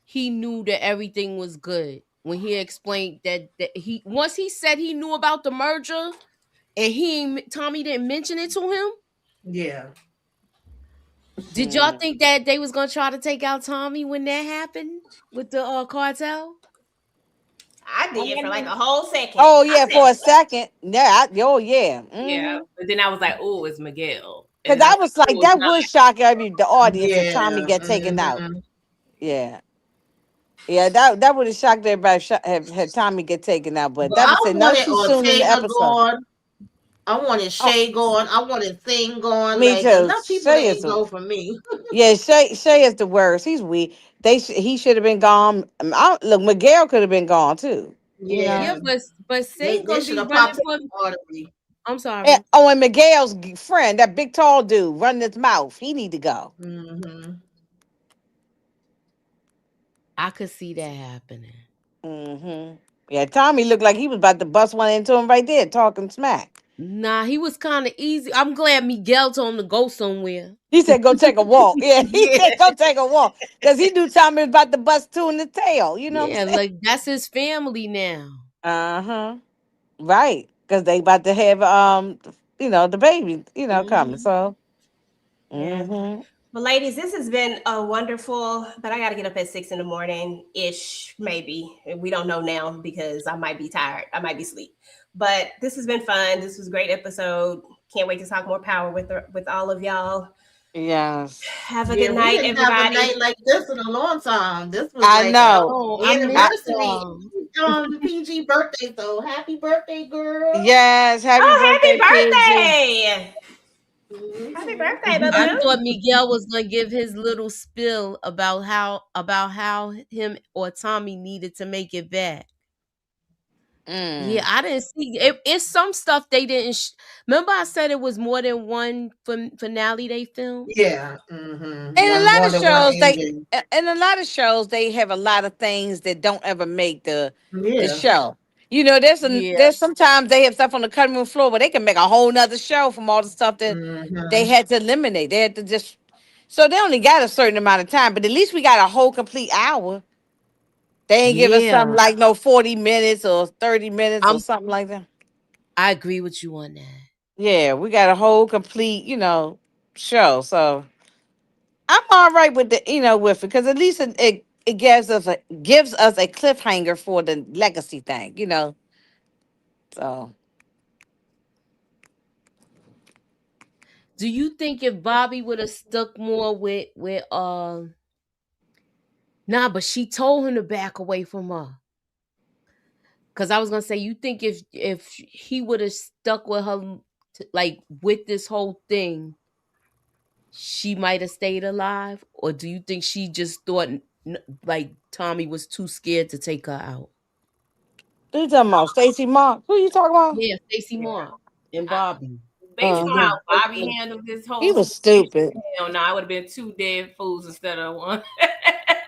[SPEAKER 1] he knew that everything was good. When he explained that he once he said he knew about the merger and Tommy didn't mention it to him.
[SPEAKER 6] Yeah.
[SPEAKER 1] Did y'all think that they was gonna try to take out Tommy when that happened with the cartel?
[SPEAKER 8] I did for like a whole second.
[SPEAKER 5] oh
[SPEAKER 8] I
[SPEAKER 5] yeah, for a second. Yeah, oh yeah.
[SPEAKER 3] yeah. But then I was like, oh, it's Miguel.
[SPEAKER 5] Because
[SPEAKER 3] And I
[SPEAKER 5] I
[SPEAKER 3] was
[SPEAKER 5] was
[SPEAKER 3] like,
[SPEAKER 5] like,
[SPEAKER 3] oh, it's
[SPEAKER 5] that
[SPEAKER 3] not.
[SPEAKER 5] would shock the audience if Tommy
[SPEAKER 6] Yeah.
[SPEAKER 5] get taken out.
[SPEAKER 6] Mhm.
[SPEAKER 5] Yeah. Yeah, that would have shocked everybody had Tommy get taken out, but
[SPEAKER 6] But
[SPEAKER 5] that
[SPEAKER 6] I
[SPEAKER 5] would say not
[SPEAKER 6] wanted
[SPEAKER 5] too soon in the
[SPEAKER 6] Ortega
[SPEAKER 5] episode.
[SPEAKER 6] gone. I wanted
[SPEAKER 5] Oh,
[SPEAKER 6] Shay gone. I wanted Thing gone.
[SPEAKER 5] me
[SPEAKER 6] Like
[SPEAKER 5] too.
[SPEAKER 6] enough people
[SPEAKER 5] Shay is
[SPEAKER 6] didn't
[SPEAKER 5] the
[SPEAKER 6] go for me.
[SPEAKER 5] yeah. Shay is the worst. He's weak. He should have been gone. Look, Miguel could have been gone too. You
[SPEAKER 1] Yeah,
[SPEAKER 6] Yeah.
[SPEAKER 5] know.
[SPEAKER 1] but Sing
[SPEAKER 6] They
[SPEAKER 1] gonna
[SPEAKER 6] should
[SPEAKER 1] be
[SPEAKER 6] have
[SPEAKER 1] running
[SPEAKER 6] popped
[SPEAKER 1] for.
[SPEAKER 6] his artery.
[SPEAKER 1] I'm sorry.
[SPEAKER 5] And Miguel's friend, that big tall dude, running his mouth, he need to go.
[SPEAKER 6] Mm-hmm.
[SPEAKER 1] I could see that happening.
[SPEAKER 5] Yeah, Tommy looked like he was about to bust one into him right there, talking smack.
[SPEAKER 1] Nah, he was kind of easy. I'm glad Miguel told him to go somewhere.
[SPEAKER 5] He said, "Go take a walk." Yeah, he
[SPEAKER 1] Yeah,
[SPEAKER 5] said, "Go take a walk," because he knew Tommy was about to bust two in the tail. You know what
[SPEAKER 1] yeah,
[SPEAKER 5] I'm saying?
[SPEAKER 1] like that's his family now.
[SPEAKER 5] Uh-huh. Right. Because they about to have the baby, coming.
[SPEAKER 1] Mhm.
[SPEAKER 5] So
[SPEAKER 8] Yeah.
[SPEAKER 5] hmm
[SPEAKER 8] Well, ladies, this has been a wonderful, but I got to get up at 6 in the morning ish, maybe. We don't know now because I might be tired. I might be asleep. But this has been fun. This was a great episode. Can't wait to talk more power with all of y'all.
[SPEAKER 5] yes.
[SPEAKER 8] Have a
[SPEAKER 6] Yeah,
[SPEAKER 8] good
[SPEAKER 6] we
[SPEAKER 8] night,
[SPEAKER 6] didn't have a
[SPEAKER 8] everybody.
[SPEAKER 6] night like this in a long time. This was
[SPEAKER 5] I
[SPEAKER 6] like
[SPEAKER 5] know.
[SPEAKER 1] Oh, I missed
[SPEAKER 6] anniversary.
[SPEAKER 1] y'all.
[SPEAKER 6] The PG birthday, so happy birthday, girl.
[SPEAKER 5] Yes, happy
[SPEAKER 8] Oh,
[SPEAKER 5] birthday, PG.
[SPEAKER 8] happy birthday! Happy birthday,
[SPEAKER 1] I
[SPEAKER 8] boo
[SPEAKER 1] thought Miguel was gonna give his little spill about how him or Tommy needed to make it back. Yeah, I didn't see it. It's some stuff they didn't. Remember, I said it was more than one finale they filmed.
[SPEAKER 6] Yeah. Mm-hmm.
[SPEAKER 5] And a lot
[SPEAKER 6] More
[SPEAKER 5] of
[SPEAKER 6] than one
[SPEAKER 5] shows
[SPEAKER 6] ending.
[SPEAKER 5] they have a lot of things that don't ever make the
[SPEAKER 6] Yeah.
[SPEAKER 5] show.
[SPEAKER 1] Yeah,
[SPEAKER 5] There's sometimes they have stuff on the cutting room floor where they can make a whole nother show from all the stuff that they
[SPEAKER 6] Mm-hmm.
[SPEAKER 5] had to eliminate. They had to just so they only got a certain amount of time, but at least we got a whole complete hour. They ain't give us something
[SPEAKER 1] yeah.
[SPEAKER 5] like no 40 minutes or 30 minutes or
[SPEAKER 1] I'm.
[SPEAKER 5] something like that.
[SPEAKER 1] I agree with you on that.
[SPEAKER 5] Yeah, we got a whole complete, show. So I'm all right with with it because at least it gives us a cliffhanger for the legacy thing. So
[SPEAKER 1] Do you think if Bobby would have stuck more with nah, but she told him to back away from her. Cause I was gonna say, you think if he would have stuck with her, like with this whole thing, she might have stayed alive, or do you think she just thought like Tommy was too scared to take her out?
[SPEAKER 5] who you talking about? Stacy Mark? Who you talking about?
[SPEAKER 1] Yeah, Stacey Mark and
[SPEAKER 3] I,
[SPEAKER 1] Bobby.
[SPEAKER 3] based on
[SPEAKER 5] Uh-huh.
[SPEAKER 3] how Bobby handled this
[SPEAKER 5] He
[SPEAKER 3] whole
[SPEAKER 5] was
[SPEAKER 3] situation,
[SPEAKER 5] stupid.
[SPEAKER 3] hell no, I would have been two dead fools instead of one.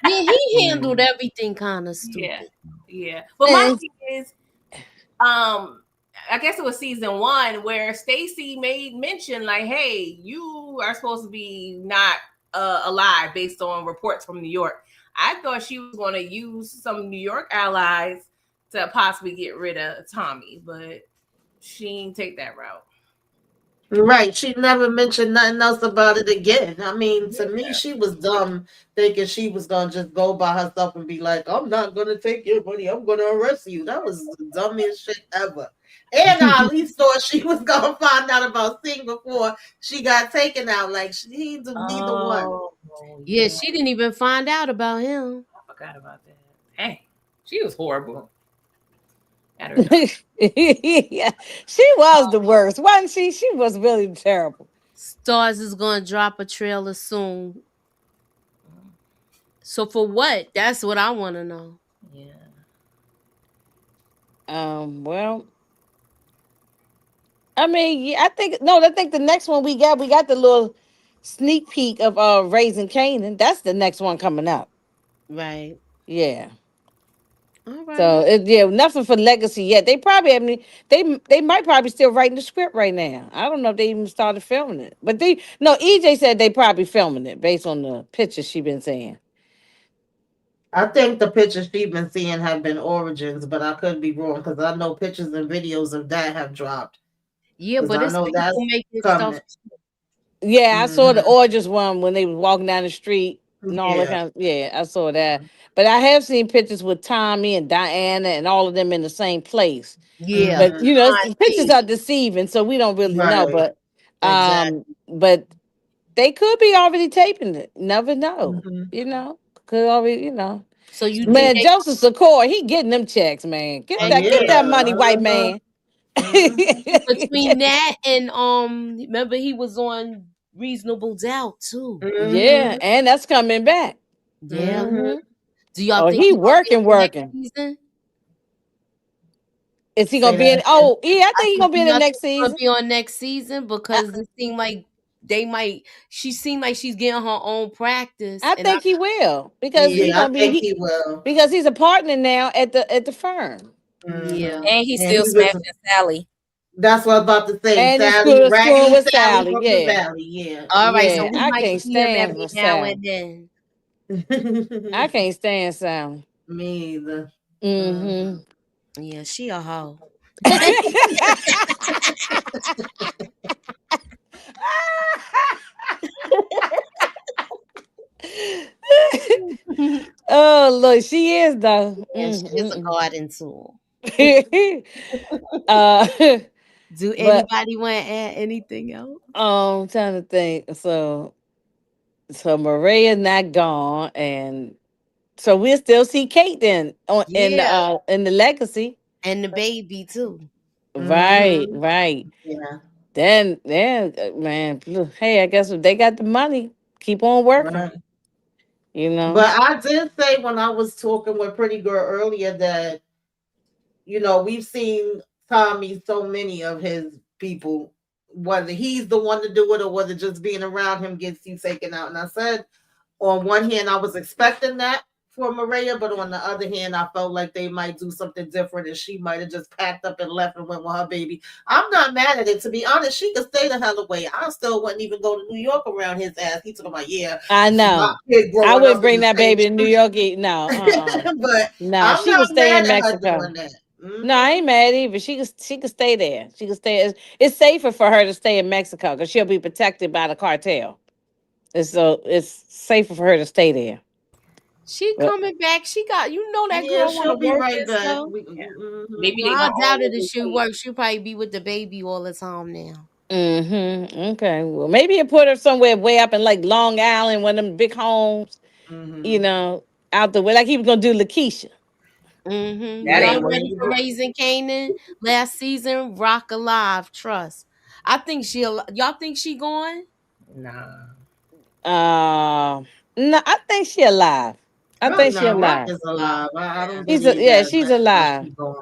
[SPEAKER 1] Yeah, he handled everything kind of
[SPEAKER 3] Yeah,
[SPEAKER 1] stupid.
[SPEAKER 3] yeah. But my
[SPEAKER 5] And
[SPEAKER 3] thing is, I guess it was season 1 where Stacy made mention like, "Hey, you are supposed to be not alive based on reports from New York." I thought she was going to use some New York allies to possibly get rid of Tommy, but she didn't take that route.
[SPEAKER 6] Right. She never mentioned nothing else about it again. I mean, to me,
[SPEAKER 3] Yeah.
[SPEAKER 6] she was dumb thinking she was gonna just go by herself and be like, I'm not gonna take your money, I'm gonna arrest you. That was the dumbest shit ever. And I at least thought she was gonna find out about Sing before she got taken out. Like she didn't do neither one.
[SPEAKER 3] Oh,
[SPEAKER 1] Yeah,
[SPEAKER 3] yeah.
[SPEAKER 1] she didn't even find out about him.
[SPEAKER 3] I forgot about that. Hey, she was horrible. At her job.
[SPEAKER 5] Yeah, she was the worst, wasn't she? She was really terrible.
[SPEAKER 1] Stars is gonna drop a trailer soon. So for what? That's what I want to know.
[SPEAKER 3] Yeah.
[SPEAKER 5] Well, I mean, yeah, I think no, I think the next one we got the little sneak peek of Raising Canaan. That's the next one coming up.
[SPEAKER 1] Right.
[SPEAKER 5] Yeah.
[SPEAKER 1] All
[SPEAKER 5] So
[SPEAKER 1] right.
[SPEAKER 5] yeah, nothing for legacy yet. They probably haven't. They might probably still writing the script right now. I don't know if they even started filming it, but they no. EJ said they probably filming it based on the pictures she been saying.
[SPEAKER 6] I think the pictures she's been seeing have been origins, but I could be wrong because I know pictures and videos of that have dropped.
[SPEAKER 1] Yeah,
[SPEAKER 6] Because
[SPEAKER 1] but
[SPEAKER 6] I
[SPEAKER 1] it's
[SPEAKER 6] know that's
[SPEAKER 1] people making stuff.
[SPEAKER 6] coming.
[SPEAKER 5] Yeah, I saw the
[SPEAKER 6] Hmm.
[SPEAKER 5] Origins one when they was walking down the street and all that
[SPEAKER 6] Yeah.
[SPEAKER 5] kind of. Yeah, I saw that. But I have seen pictures with Tommy and Diana and all of them in the same place.
[SPEAKER 1] Yeah.
[SPEAKER 5] But
[SPEAKER 6] Hmm.
[SPEAKER 5] the pictures
[SPEAKER 1] Auntie.
[SPEAKER 5] are deceiving, so we don't really know.
[SPEAKER 6] Right.
[SPEAKER 5] But they could be already taping it. Never know.
[SPEAKER 6] Hmm.
[SPEAKER 5] You know, could already.
[SPEAKER 1] So you think
[SPEAKER 5] Man, Joseph Secor, he getting them checks, man.
[SPEAKER 6] Oh
[SPEAKER 5] Get
[SPEAKER 6] yeah.
[SPEAKER 5] that money, white
[SPEAKER 6] Uh-huh.
[SPEAKER 5] man.
[SPEAKER 6] Hmm.
[SPEAKER 1] between that and remember he was on Reasonable Doubt too.
[SPEAKER 5] Yeah,
[SPEAKER 6] Hmm.
[SPEAKER 5] and that's coming back.
[SPEAKER 1] Yeah.
[SPEAKER 6] Hmm.
[SPEAKER 1] Do y'all
[SPEAKER 5] Oh,
[SPEAKER 1] think
[SPEAKER 5] he
[SPEAKER 1] he's gonna be
[SPEAKER 5] working,
[SPEAKER 1] in the next
[SPEAKER 5] working.
[SPEAKER 1] season?
[SPEAKER 5] Is he gonna
[SPEAKER 6] Say
[SPEAKER 5] be
[SPEAKER 6] that
[SPEAKER 5] in?
[SPEAKER 6] again.
[SPEAKER 5] Oh, yeah, I
[SPEAKER 1] I
[SPEAKER 5] think he
[SPEAKER 1] said,
[SPEAKER 5] gonna be
[SPEAKER 1] do
[SPEAKER 5] in the
[SPEAKER 1] y'all
[SPEAKER 5] next
[SPEAKER 1] think he's gonna
[SPEAKER 5] season.
[SPEAKER 1] be on next season?
[SPEAKER 5] I,
[SPEAKER 1] Because it seemed like they might she seemed like she's getting her own practice
[SPEAKER 5] I
[SPEAKER 1] and I
[SPEAKER 5] think he will because he
[SPEAKER 1] yeah,
[SPEAKER 6] Yeah, I
[SPEAKER 5] gonna be
[SPEAKER 6] think he will.
[SPEAKER 5] because he's a partner now at the firm,
[SPEAKER 1] yeah.
[SPEAKER 6] Hmm.
[SPEAKER 7] And he's
[SPEAKER 6] And
[SPEAKER 7] still
[SPEAKER 6] he was.
[SPEAKER 7] smashing Sally.
[SPEAKER 6] That's what I was about to say.
[SPEAKER 5] and he's
[SPEAKER 6] Sally,
[SPEAKER 5] screwing
[SPEAKER 6] Raggedy
[SPEAKER 5] with
[SPEAKER 6] Sally
[SPEAKER 5] Sally.
[SPEAKER 6] from the
[SPEAKER 5] Yeah,
[SPEAKER 6] Valley. Yeah.
[SPEAKER 1] All right, so
[SPEAKER 5] yeah.
[SPEAKER 1] we
[SPEAKER 5] I
[SPEAKER 1] might
[SPEAKER 5] can't
[SPEAKER 1] see him
[SPEAKER 5] stand
[SPEAKER 1] every
[SPEAKER 5] for
[SPEAKER 1] now
[SPEAKER 5] Sally.
[SPEAKER 1] and then.
[SPEAKER 5] I can't stand Sally.
[SPEAKER 6] Me either.
[SPEAKER 5] Mm-hmm.
[SPEAKER 6] Mhm.
[SPEAKER 1] Yeah, she a hoe.
[SPEAKER 5] Oh look, she is though.
[SPEAKER 1] And she is a
[SPEAKER 5] Mm-mm.
[SPEAKER 1] garden tool.
[SPEAKER 5] uh,
[SPEAKER 1] Do
[SPEAKER 5] but
[SPEAKER 1] anybody want to add anything else?
[SPEAKER 5] I'm trying to think. So Maria's not gone, and so we'll still see Kate then on
[SPEAKER 1] Yeah,
[SPEAKER 5] in the legacy.
[SPEAKER 1] and the baby too.
[SPEAKER 5] Right,
[SPEAKER 6] Mhm.
[SPEAKER 5] right.
[SPEAKER 6] Yeah.
[SPEAKER 5] Then, man, look, hey, I guess if they got the money, keep on working.
[SPEAKER 6] Right.
[SPEAKER 5] You know.
[SPEAKER 6] But I did say when I was talking with Pretty Girl earlier that we've seen Tommy so many of his people, whether he's the one to do it or whether just being around him gets you taken out. And I said, on one hand, I was expecting that for Maria, but on the other hand, I felt like they might do something different and she might have just packed up and left and went with her baby. I'm not mad at it. To be honest, she could stay the hell away. I still wouldn't even go to New York around his ass. He talking about, yeah,
[SPEAKER 5] I
[SPEAKER 6] my
[SPEAKER 5] know.
[SPEAKER 6] kid
[SPEAKER 5] I
[SPEAKER 6] growing
[SPEAKER 5] wouldn't
[SPEAKER 6] up in
[SPEAKER 5] bring
[SPEAKER 6] the
[SPEAKER 5] that
[SPEAKER 6] same
[SPEAKER 5] baby to New York. No,
[SPEAKER 6] but
[SPEAKER 5] no.
[SPEAKER 6] I'm
[SPEAKER 5] She could
[SPEAKER 6] not
[SPEAKER 5] stay
[SPEAKER 6] mad
[SPEAKER 5] in
[SPEAKER 6] at her
[SPEAKER 5] Mexico.
[SPEAKER 6] doing that.
[SPEAKER 5] No, I
[SPEAKER 6] Hmm.
[SPEAKER 5] ain't mad either. She could stay there. She could stay. It's safer for her to stay in Mexico because she'll be protected by the cartel. It's safer for her to stay there.
[SPEAKER 1] She
[SPEAKER 5] But
[SPEAKER 1] coming back. She got that
[SPEAKER 6] Yeah,
[SPEAKER 1] girl want to
[SPEAKER 6] she'll be
[SPEAKER 1] work
[SPEAKER 6] right
[SPEAKER 1] and
[SPEAKER 6] back.
[SPEAKER 1] stuff.
[SPEAKER 3] Yeah.
[SPEAKER 6] Mhm.
[SPEAKER 3] Maybe
[SPEAKER 1] No,
[SPEAKER 3] they're
[SPEAKER 1] I
[SPEAKER 3] gonna
[SPEAKER 1] doubt
[SPEAKER 3] all
[SPEAKER 1] it if
[SPEAKER 3] over
[SPEAKER 1] she
[SPEAKER 3] tape.
[SPEAKER 1] work. She'll probably be with the baby all the time now.
[SPEAKER 5] okay, well maybe it put her somewhere way up in like Long Island, one of them big homes. You
[SPEAKER 6] Mhm.
[SPEAKER 5] know, out the way, like he was gonna do Lakeisha.
[SPEAKER 3] That
[SPEAKER 1] Y'all
[SPEAKER 3] ain't
[SPEAKER 6] Yeah.
[SPEAKER 3] what
[SPEAKER 1] ready
[SPEAKER 3] he
[SPEAKER 1] for
[SPEAKER 3] did.
[SPEAKER 1] Raising Canaan last season? Rock Alive, trust. I think y'all think she going?
[SPEAKER 3] Nah.
[SPEAKER 5] Uh, no, I think she alive. I
[SPEAKER 1] I
[SPEAKER 5] think
[SPEAKER 1] think
[SPEAKER 5] she
[SPEAKER 6] Nah,
[SPEAKER 1] she
[SPEAKER 6] Rock
[SPEAKER 5] alive.
[SPEAKER 6] is
[SPEAKER 1] alive.
[SPEAKER 6] alive. I
[SPEAKER 1] Yeah.
[SPEAKER 6] don't believe
[SPEAKER 5] Yeah,
[SPEAKER 6] that.
[SPEAKER 5] she's
[SPEAKER 6] That
[SPEAKER 5] alive.
[SPEAKER 6] she going.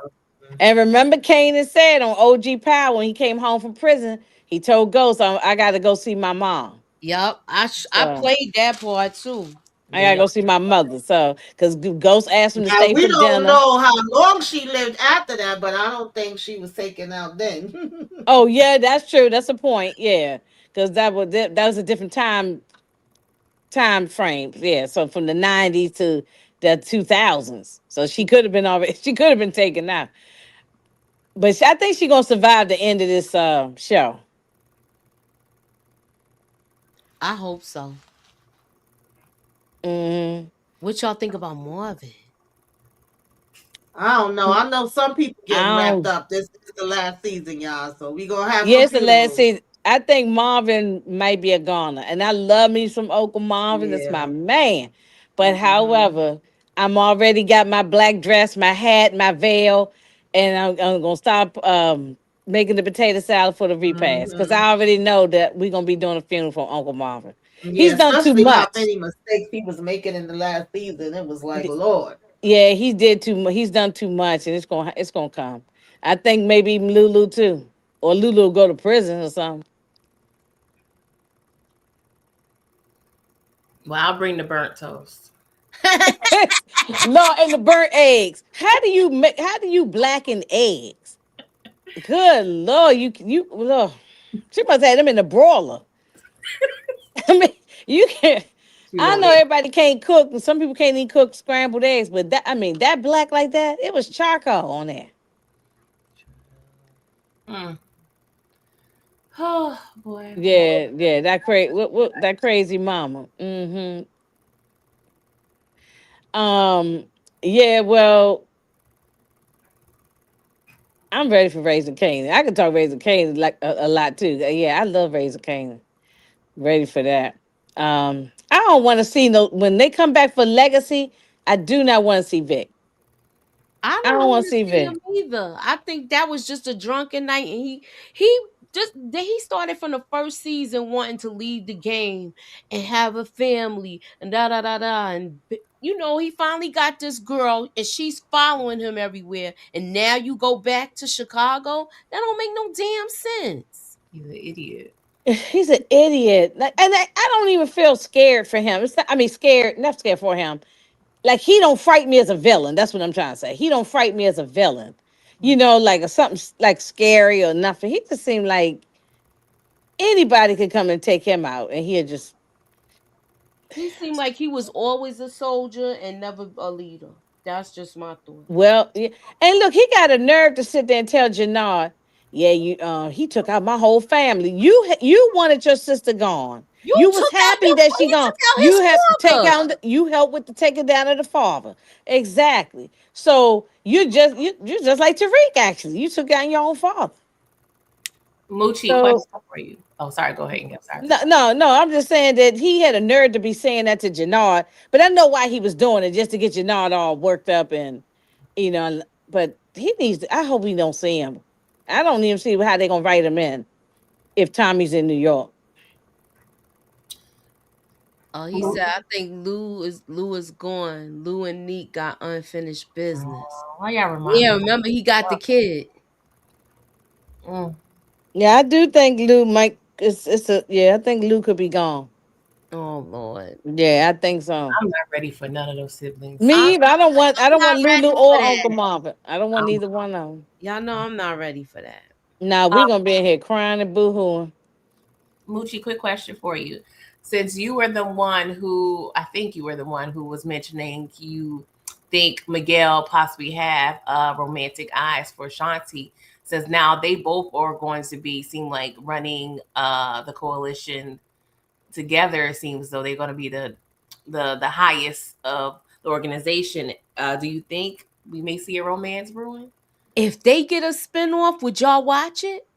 [SPEAKER 5] And remember, Kanan said on OG Power when he came home from prison, he told Ghost, I got to go see my mom.
[SPEAKER 1] Yep. I
[SPEAKER 5] So,
[SPEAKER 1] played that part too.
[SPEAKER 5] I
[SPEAKER 3] Yeah,
[SPEAKER 5] gotta
[SPEAKER 3] yeah.
[SPEAKER 5] go see my mother. So, because Ghost asked him to
[SPEAKER 6] Now
[SPEAKER 5] stay
[SPEAKER 6] we
[SPEAKER 5] for
[SPEAKER 6] don't
[SPEAKER 5] dinner.
[SPEAKER 6] know how long she lived after that, but I don't think she was taken out then.
[SPEAKER 5] Oh yeah, that's true. That's a point. Yeah, because that was a different time frame. Yeah, so from the 90s to the 2000s. So she could have been already. She could have been taken out. But I think she gonna survive the end of this show.
[SPEAKER 1] I hope so.
[SPEAKER 5] Hmm.
[SPEAKER 1] What y'all think about more of it?
[SPEAKER 6] I don't know. I know some people getting
[SPEAKER 5] I
[SPEAKER 6] wrapped
[SPEAKER 5] don't.
[SPEAKER 6] up. This is the last season, y'all. So we gonna have some
[SPEAKER 5] Yes, the last
[SPEAKER 6] funerals.
[SPEAKER 5] season. I think Marvin might be a goner, and I love me some Uncle Marvin. That's my
[SPEAKER 6] Yeah.
[SPEAKER 5] man. But
[SPEAKER 6] Hmm.
[SPEAKER 5] however, I'm already got my black dress, my hat, my veil, and I'm gonna stop making the potato salad for the repast because
[SPEAKER 6] Hmm.
[SPEAKER 5] I already know that we're gonna be doing a funeral for Uncle Marvin.
[SPEAKER 6] Yeah,
[SPEAKER 5] He's done too
[SPEAKER 6] especially how
[SPEAKER 5] much.
[SPEAKER 6] many mistakes he was making in the last season. It was like, Lord.
[SPEAKER 5] Yeah, he did too much. He's done too much, and it's gonna come. I think maybe even Lulu too, or Lulu will go to prison or something.
[SPEAKER 3] Well, I'll bring the burnt toast.
[SPEAKER 5] Lord, and the burnt eggs. How do you make? How do you blacken eggs? Good Lord, you Lord. She must have them in the broiler. I mean, you can't.
[SPEAKER 3] She
[SPEAKER 5] I
[SPEAKER 3] wrote
[SPEAKER 5] know
[SPEAKER 3] it.
[SPEAKER 5] everybody can't cook, and some people can't even cook scrambled eggs, but that I mean that black like that, it was charcoal on there.
[SPEAKER 3] Mm. Oh boy, boy.
[SPEAKER 5] Yeah, yeah, that crazy, what that crazy mama. Mm-hmm. Yeah, well, I'm ready for Raising Canaan. I can talk Raising Canaan like a lot too. Yeah, I love Raising Canaan. Ready for that. I don't want to see no when they come back for Legacy. I do not want to see Vic.
[SPEAKER 1] I
[SPEAKER 5] I
[SPEAKER 1] don't
[SPEAKER 5] don't
[SPEAKER 1] want
[SPEAKER 5] want to
[SPEAKER 1] to
[SPEAKER 5] see
[SPEAKER 1] see
[SPEAKER 5] Vic.
[SPEAKER 1] him either. I think that was just a drunken night, and he he started from the first season wanting to leave the game and have a family and da da da da he finally got this girl and she's following him everywhere, and now you go back to Chicago. That don't make no damn sense.
[SPEAKER 3] He's an idiot.
[SPEAKER 5] He's an idiot. Like, and I don't even feel scared for him. It's not, I mean, scared, not scared for him. Like he don't frighten me as a villain. That's what I'm trying to say. He don't frighten me as a villain. Like something like scary or nothing. He just seemed like anybody could come and take him out, and he'll just
[SPEAKER 1] He seemed like he was always a soldier and never a leader. That's just my thought.
[SPEAKER 5] well. Yeah. And look, he got a nerve to sit there and tell Jannard, "Yeah, he took out my whole family. You wanted your sister gone.
[SPEAKER 1] You
[SPEAKER 5] You was
[SPEAKER 1] took out
[SPEAKER 5] happy that she
[SPEAKER 1] you
[SPEAKER 5] gone.
[SPEAKER 1] took out
[SPEAKER 5] You
[SPEAKER 1] his
[SPEAKER 5] have to take
[SPEAKER 1] father.
[SPEAKER 5] out. You helped with the taking down of the father. Exactly. So you just like Tariq. Actually, you took down your own father.
[SPEAKER 3] Moochie,
[SPEAKER 5] So
[SPEAKER 3] question for you. Oh, sorry. Go ahead and get started.
[SPEAKER 5] no, no, no. I'm just saying that he had a nerve to be saying that to Jannard, but I know why he was doing it just to get Jannard all worked up and you know. But he needs. I hope we don't see him. I don't even see how they're gonna write him in if Tommy's in New York.
[SPEAKER 1] He said, I think Lou is gone. Lou and Neek got unfinished business.
[SPEAKER 3] Why y'all remind
[SPEAKER 1] Yeah,
[SPEAKER 3] me?
[SPEAKER 1] remember he got the kid.
[SPEAKER 3] Mm,
[SPEAKER 5] Yeah, I do think Lou might. It's a yeah. I think Lou could be gone.
[SPEAKER 1] Oh Lord.
[SPEAKER 5] Yeah, I think so.
[SPEAKER 3] I'm not ready for none of those siblings.
[SPEAKER 1] I'm
[SPEAKER 5] Me either. I don't want. I
[SPEAKER 1] I'm
[SPEAKER 5] don't
[SPEAKER 1] not
[SPEAKER 5] want
[SPEAKER 1] ready
[SPEAKER 5] Lulu
[SPEAKER 1] for
[SPEAKER 5] or Uncle
[SPEAKER 1] that.
[SPEAKER 5] Marvin. I don't want
[SPEAKER 3] Um,
[SPEAKER 5] either one of them.
[SPEAKER 1] Y'all know I'm not ready for that.
[SPEAKER 5] Nah, we gonna be in here crying and boohooing.
[SPEAKER 3] Moochie, quick question for you. Since you were the one who, I think you were the one who was mentioning you think Miguel possibly have romantic eyes for Shanti, since now they both are going to be, seem like running the coalition together. It seems though they're going to be the highest of the organization. Do you think we may see a romance brewing?
[SPEAKER 1] If they get a spinoff, would y'all watch it?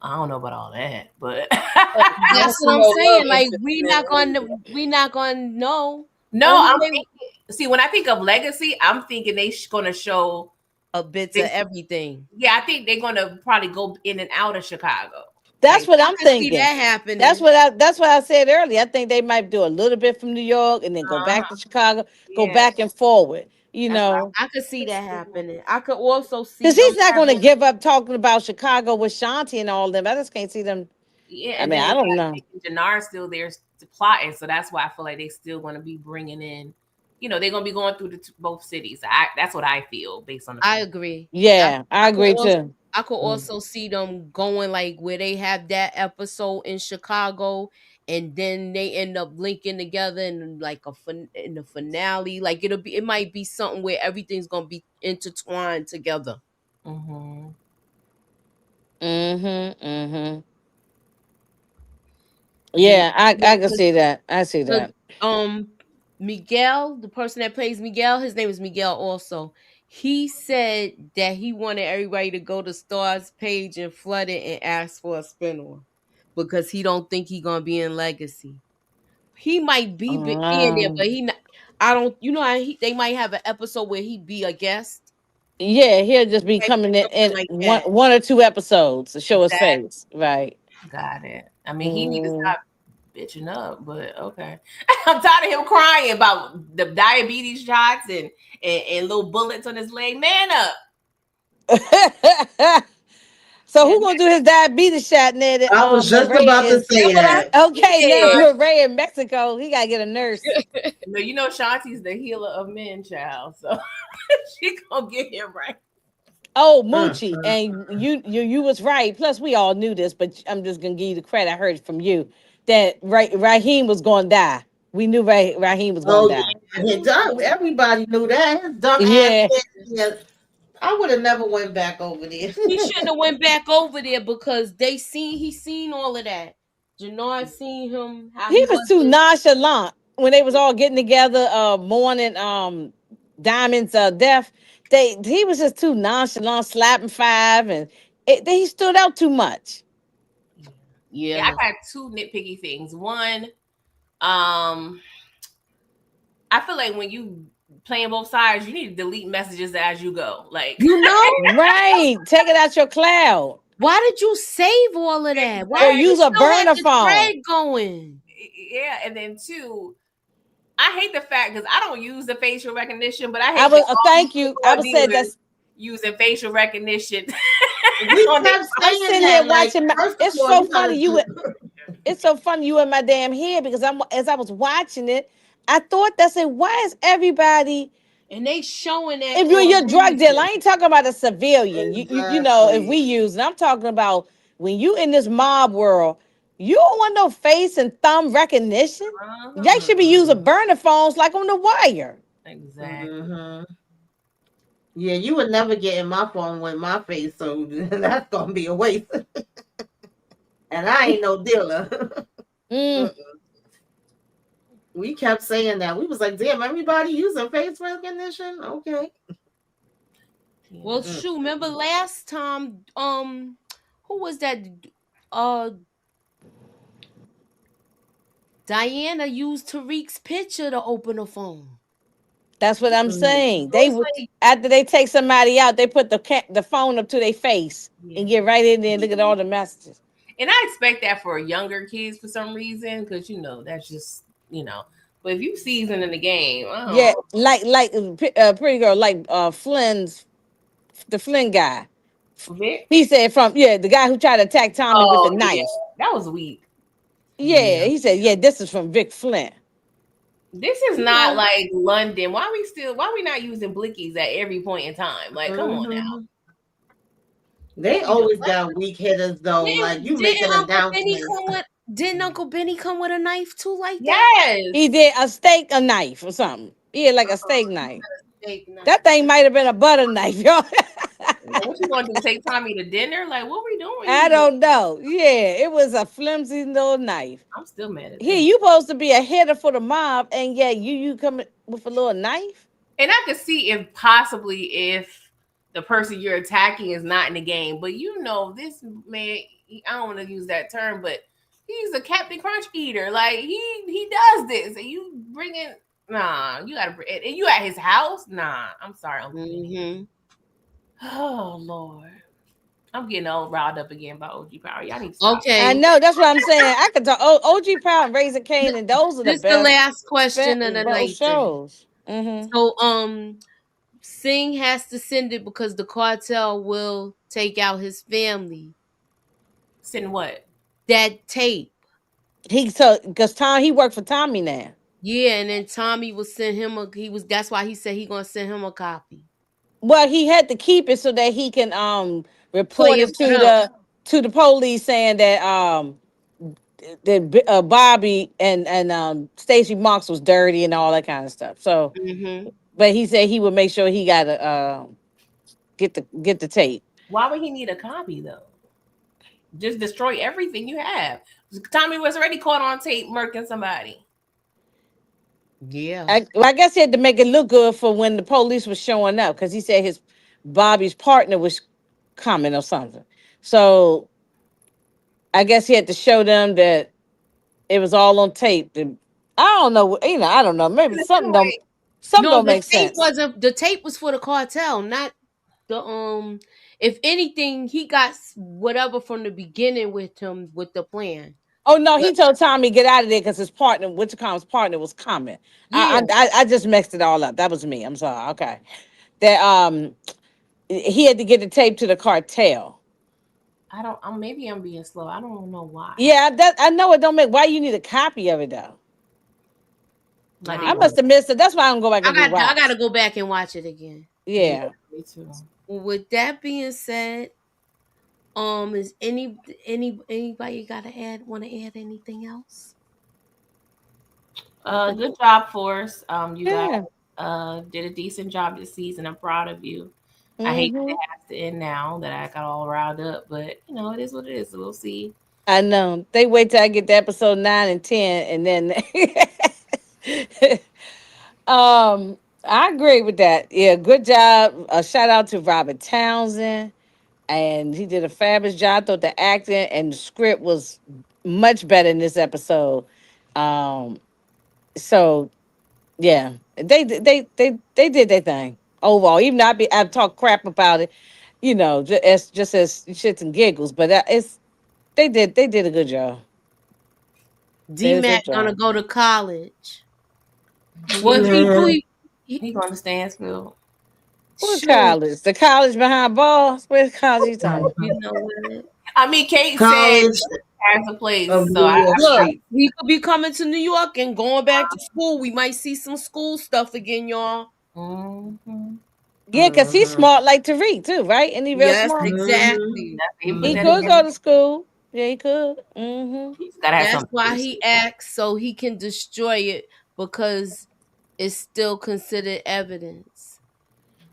[SPEAKER 3] I don't know about all that, but
[SPEAKER 1] That's
[SPEAKER 7] That's
[SPEAKER 1] what I'm
[SPEAKER 7] no love
[SPEAKER 1] saying. Like
[SPEAKER 7] interest
[SPEAKER 1] we
[SPEAKER 7] in it.
[SPEAKER 1] not gonna know.
[SPEAKER 3] no,
[SPEAKER 1] Only
[SPEAKER 3] I'm
[SPEAKER 1] way
[SPEAKER 3] thinking. See, when I think of legacy, I'm thinking gonna show.
[SPEAKER 1] a bit of
[SPEAKER 3] They,
[SPEAKER 1] everything.
[SPEAKER 3] yeah, I think they're gonna probably go in and out of Chicago.
[SPEAKER 5] That's
[SPEAKER 3] Like,
[SPEAKER 5] what
[SPEAKER 1] I
[SPEAKER 5] I'm
[SPEAKER 1] could see
[SPEAKER 5] thinking.
[SPEAKER 1] that
[SPEAKER 5] That's
[SPEAKER 1] happening.
[SPEAKER 5] what I. That's what I said earlier. I think they might do a little bit from New York and then go back
[SPEAKER 3] uh-huh,
[SPEAKER 5] to Chicago, go
[SPEAKER 3] yeah.
[SPEAKER 5] back and forward.
[SPEAKER 3] That's what
[SPEAKER 1] I could see that happening. I could also see
[SPEAKER 5] Because
[SPEAKER 1] them
[SPEAKER 5] he's not going to
[SPEAKER 1] having
[SPEAKER 5] give up talking about Chicago with Shanti and all them. I just can't see them.
[SPEAKER 3] Yeah,
[SPEAKER 5] I
[SPEAKER 3] and
[SPEAKER 5] mean,
[SPEAKER 3] then
[SPEAKER 5] I don't know.
[SPEAKER 3] Jannar's still there plotting, so that's why I feel like they still going to be bringing in. They're going to be going through both cities. That's what I feel based on the
[SPEAKER 1] I
[SPEAKER 3] film.
[SPEAKER 1] agree.
[SPEAKER 5] Yeah, I
[SPEAKER 1] could
[SPEAKER 5] agree
[SPEAKER 1] also
[SPEAKER 5] too.
[SPEAKER 1] I could also see them going like where they have that episode in Chicago, and then they end up linking together in like in the finale. Like it might be something where everything's gonna be intertwined together.
[SPEAKER 3] Mm-hmm.
[SPEAKER 5] Yeah, I
[SPEAKER 1] Yeah,
[SPEAKER 5] can see that. I see
[SPEAKER 1] Cause
[SPEAKER 5] that.
[SPEAKER 1] Miguel, the person that plays Miguel, his name is Miguel also. He said that he wanted everybody to go to Star's page and flood it and ask for a spinoff because he don't think he gonna be in Legacy. He might be in there, but he not. I don't. You know, they might have an episode where he be a guest.
[SPEAKER 5] Yeah, he'll just be
[SPEAKER 1] Might be
[SPEAKER 5] coming in
[SPEAKER 1] something like
[SPEAKER 5] one
[SPEAKER 1] that.
[SPEAKER 5] one or two episodes to show his
[SPEAKER 1] Exactly.
[SPEAKER 5] face. Right.
[SPEAKER 3] Got it. I mean, he needs to
[SPEAKER 5] Mm.
[SPEAKER 3] stop bitching up, but okay. I'm tired of him crying about the diabetes shots and little bullets on his leg. Man up.
[SPEAKER 5] So who gonna do his diabetes shot now that
[SPEAKER 6] I was
[SPEAKER 5] when
[SPEAKER 6] just
[SPEAKER 5] Ray
[SPEAKER 6] about to
[SPEAKER 5] is
[SPEAKER 6] say that.
[SPEAKER 5] okay now
[SPEAKER 1] Yeah.
[SPEAKER 5] with Ray in Mexico, he gotta get a nurse.
[SPEAKER 3] No, Shanti's the healer of men, child. So she gonna get him right.
[SPEAKER 5] Oh, Moochie, and you was right. Plus, we all knew this, but I'm just gonna give you the credit. I heard it from you that Raheem was gonna die. We knew Raheem was gonna
[SPEAKER 6] Oh
[SPEAKER 5] die.
[SPEAKER 6] yeah, everybody knew that. His dumb ass.
[SPEAKER 5] Yeah,
[SPEAKER 6] Yeah, I would have never went back over there.
[SPEAKER 1] He shouldn't have went back over there because he seen all of that. Jannar seen him how
[SPEAKER 5] he
[SPEAKER 1] he
[SPEAKER 5] was too
[SPEAKER 1] wasn't.
[SPEAKER 5] nonchalant when they was all getting together, mourning Diamond's death. He was just too nonchalant, slapping five, and he stood out too much.
[SPEAKER 3] Yeah,
[SPEAKER 1] Yeah.
[SPEAKER 3] I got two nitpicky things. One, I feel like when you playing both sides, you need to delete messages as you go. Like,
[SPEAKER 1] You know?
[SPEAKER 5] Right, take it out your cloud
[SPEAKER 1] Why did you save all of that? Why
[SPEAKER 5] or
[SPEAKER 1] did you
[SPEAKER 5] use a
[SPEAKER 1] still have
[SPEAKER 5] burner
[SPEAKER 1] the
[SPEAKER 5] phone.
[SPEAKER 1] thread going?
[SPEAKER 3] yeah, and then two, I hate the fact because I don't use the facial recognition, but I
[SPEAKER 5] I
[SPEAKER 3] hate
[SPEAKER 5] was
[SPEAKER 3] that all
[SPEAKER 5] thank
[SPEAKER 3] these
[SPEAKER 5] you. I was said
[SPEAKER 3] dealers
[SPEAKER 5] that's.
[SPEAKER 3] using facial recognition.
[SPEAKER 6] We
[SPEAKER 3] on their
[SPEAKER 6] kept
[SPEAKER 5] I'm
[SPEAKER 6] saying
[SPEAKER 5] sitting here
[SPEAKER 6] that. Like,
[SPEAKER 5] watching.
[SPEAKER 6] first of
[SPEAKER 5] It's
[SPEAKER 6] all,
[SPEAKER 5] so
[SPEAKER 6] you
[SPEAKER 5] funny.
[SPEAKER 6] gotta
[SPEAKER 5] You
[SPEAKER 6] do.
[SPEAKER 5] it's so funny you in my damn head because as I was watching it, I thought that said, why is everybody
[SPEAKER 1] And they showing that
[SPEAKER 5] if you're a
[SPEAKER 1] on
[SPEAKER 5] drug dealer, I
[SPEAKER 1] video.
[SPEAKER 5] ain't talking about a civilian. You know, if we
[SPEAKER 6] Exactly.
[SPEAKER 5] use it, I'm talking about when you in this mob world, you don't want no face and thumb recognition. They should be using burner phones like on the wire.
[SPEAKER 3] Exactly.
[SPEAKER 6] Mm-hmm. Yeah, you would never get in my phone with my face, so that's gonna be a waste. And I ain't no dealer.
[SPEAKER 5] Mm.
[SPEAKER 6] We kept saying that. We was like, damn, everybody using face recognition? Okay.
[SPEAKER 1] Well, shoot, remember last time, who was that? Uh Diana used Tariq's picture to open the phone.
[SPEAKER 5] That's what I'm saying.
[SPEAKER 1] So
[SPEAKER 5] They
[SPEAKER 1] it's
[SPEAKER 5] would
[SPEAKER 1] like,
[SPEAKER 5] after they take somebody out, they put the phone up to their face
[SPEAKER 3] Yeah.
[SPEAKER 5] and get right in there and look at all the messages.
[SPEAKER 3] And I expect that for younger kids for some reason, because that's just But if you season in the game,
[SPEAKER 5] Yeah, like pretty girl, like the Flynn guy.
[SPEAKER 3] Vic?
[SPEAKER 5] He said the guy who tried to attack Tommy with the
[SPEAKER 3] Oh yeah,
[SPEAKER 5] knife.
[SPEAKER 3] that was weak.
[SPEAKER 5] Yeah, he said, yeah, this is from Vic Flynn.
[SPEAKER 3] This is not like London. Why we not using blickies at every point in time? Like, come on now.
[SPEAKER 6] They always got weak hitters though. Like you make an announcement.
[SPEAKER 1] Didn't Uncle Benny come with a knife too like that?
[SPEAKER 3] Yes.
[SPEAKER 5] He did a knife or something. Yeah, like a steak knife. That thing might have been a butter knife, y'all.
[SPEAKER 3] What you going to do? Take Tommy to dinner? Like, what we doing?
[SPEAKER 5] I don't know. Yeah, it was a flimsy little knife.
[SPEAKER 3] I'm still mad at
[SPEAKER 5] Here,
[SPEAKER 3] that.
[SPEAKER 5] you supposed to be a hitter for the mob, and yeah, you come with a little knife.
[SPEAKER 3] And I could see if the person you're attacking is not in the game, but this man, I don't want to use that term, but he's a Captain Crunch eater. Like he does this, and you bring in you gotta and you at his house. I'm sorry, Uncle Benny. Oh Lord. I'm getting all riled up again by OG Power. Y'all need to stop.
[SPEAKER 1] Okay.
[SPEAKER 5] I know, that's what I'm saying. I could talk OG Power and Raising Cane, and those are the
[SPEAKER 1] This
[SPEAKER 5] best.
[SPEAKER 1] the last question of the night.
[SPEAKER 5] Shows. Mm-hmm.
[SPEAKER 1] So Singh has to send it because the cartel will take out his family.
[SPEAKER 3] Send what?
[SPEAKER 1] that tape.
[SPEAKER 5] Because he worked for Tommy now.
[SPEAKER 1] Yeah, and then Tommy will send him that's why he said he gonna send him a copy.
[SPEAKER 5] Well, he had to keep it so that he can
[SPEAKER 1] Play
[SPEAKER 5] report
[SPEAKER 1] it
[SPEAKER 5] it
[SPEAKER 1] for them.
[SPEAKER 5] to the police saying that Bobby and Stacy Marks was dirty and all that kind of stuff. So,
[SPEAKER 1] Mm-hmm.
[SPEAKER 5] but he said he would make sure he got to get the tape.
[SPEAKER 3] Why would he need a copy though? Just destroy everything you have. Tommy was already caught on tape murking somebody.
[SPEAKER 1] Yeah.
[SPEAKER 5] I guess he had to make it look good for when the police was showing up because he said his Bobby's partner was coming or something. So I guess he had to show them that it was all on tape. I don't know. I don't know. Maybe something
[SPEAKER 1] No,
[SPEAKER 5] don't make sense.
[SPEAKER 1] the tape was for the cartel, not the. If anything, he got whatever from the beginning with him with the plan.
[SPEAKER 5] Oh no, he
[SPEAKER 1] But
[SPEAKER 5] told Tommy get out of there because his partner, Wichicom's partner, was coming.
[SPEAKER 1] yeah,
[SPEAKER 5] I just mixed it all up. That was me. I'm sorry. Okay, that he had to get the tape to the cartel.
[SPEAKER 3] I don't. Maybe I'm being slow. I don't know why.
[SPEAKER 5] Yeah, I know it don't make. Why you need a copy of it though?
[SPEAKER 3] Like
[SPEAKER 5] I must have missed it. That's why I'm going back and
[SPEAKER 1] I
[SPEAKER 5] rewatch.
[SPEAKER 1] gotta go back and watch it again.
[SPEAKER 5] Yeah.
[SPEAKER 3] me too.
[SPEAKER 1] With that being said, is anybody gotta want to add anything else?
[SPEAKER 3] Good job, Force. You
[SPEAKER 5] Yeah.
[SPEAKER 3] guys did a decent job this season. I'm proud of you. I hate that
[SPEAKER 5] Hmm.
[SPEAKER 3] it has to end now that I got all riled up, but it is what it is. So we'll see.
[SPEAKER 5] I know. They wait till I get to episode 9 and 10, and then I agree with that. Yeah, good job. A shout out to Robert Townsend, and he did a fabulous job. I thought the acting and the script was much better in this episode. Um, so yeah, they did their thing overall. Even though I've talked crap about it, just as shits and giggles, but they did a good job. They did a
[SPEAKER 1] D-Mac
[SPEAKER 5] good
[SPEAKER 1] gonna
[SPEAKER 5] job.
[SPEAKER 1] go to college. Well, if he do,
[SPEAKER 6] Mhm.
[SPEAKER 3] He going to Stansfield.
[SPEAKER 5] What
[SPEAKER 1] shoot.
[SPEAKER 5] college? The college behind balls? Where's college you talking about?
[SPEAKER 1] You know what?
[SPEAKER 3] I mean, Kate said
[SPEAKER 6] College
[SPEAKER 3] has a place,
[SPEAKER 6] of
[SPEAKER 3] so
[SPEAKER 6] New York
[SPEAKER 3] I'm
[SPEAKER 1] Look,
[SPEAKER 6] State.
[SPEAKER 3] pretty.
[SPEAKER 1] we could be coming to New York and going back to school. We might see some school stuff again, y'all.
[SPEAKER 3] Mm-hmm.
[SPEAKER 5] Yeah, because he's
[SPEAKER 6] Mhm.
[SPEAKER 5] smart like Tariq too, right? And he real
[SPEAKER 1] Yes,
[SPEAKER 5] smart.
[SPEAKER 6] Mhm.
[SPEAKER 1] exactly.
[SPEAKER 3] But
[SPEAKER 5] He
[SPEAKER 3] then
[SPEAKER 5] could
[SPEAKER 6] Mhm.
[SPEAKER 5] go
[SPEAKER 3] again,
[SPEAKER 5] to school. Yeah, he could. Hmm.
[SPEAKER 3] he's got to have
[SPEAKER 1] That's
[SPEAKER 3] something to
[SPEAKER 1] why
[SPEAKER 3] do.
[SPEAKER 1] he acts so he can destroy it because it's still considered evidence.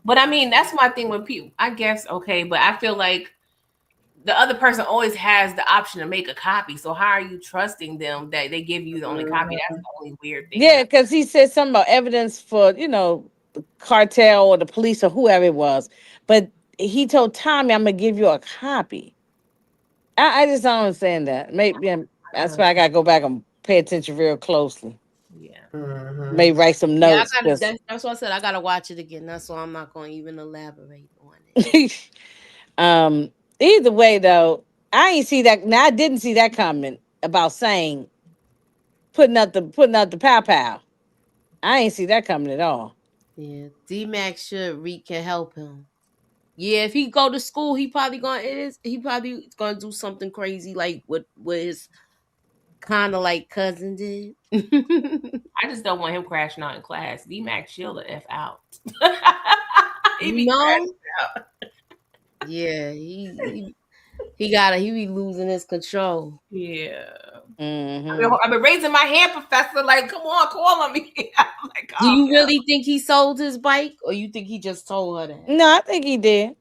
[SPEAKER 3] But I mean, that's my thing with people. I guess okay, but I feel like the other person always has the option to make a copy. So how are you trusting them that they give you the only copy? That's the only weird thing.
[SPEAKER 5] Yeah, because he said something about evidence for the cartel or the police or whoever it was, but he told Tommy, "I'm gonna give you a copy." I just don't understand that. Maybe that's why I gotta go back and pay attention real closely.
[SPEAKER 3] Yeah.
[SPEAKER 5] Maybe
[SPEAKER 6] Mhm.
[SPEAKER 5] write some
[SPEAKER 1] Yeah,
[SPEAKER 5] notes.
[SPEAKER 1] that's what I said. I gotta watch it again. That's why I'm not gonna even elaborate on it.
[SPEAKER 5] um, either way, though, I ain't see that. Now I didn't see that comment about saying putting out the pow pow. I ain't see that coming at all.
[SPEAKER 1] Yeah, D-Mac should Reek can help him. Yeah, if he go to school, he probably gonna do something crazy like what his kind of like cousin did.
[SPEAKER 3] I just don't want him crashing out in class. D Mac chill the F out. He
[SPEAKER 1] You
[SPEAKER 3] be
[SPEAKER 1] know?
[SPEAKER 3] crashing out.
[SPEAKER 1] Yeah, he be losing his control.
[SPEAKER 3] Yeah.
[SPEAKER 5] Hmm.
[SPEAKER 3] I've been raising my hand, Professor. Like, come on, call on me. I'm like,
[SPEAKER 1] Do
[SPEAKER 3] calm
[SPEAKER 1] you
[SPEAKER 3] down.
[SPEAKER 1] really think he sold his bike, or you think he just told her that?
[SPEAKER 5] No, I think he did.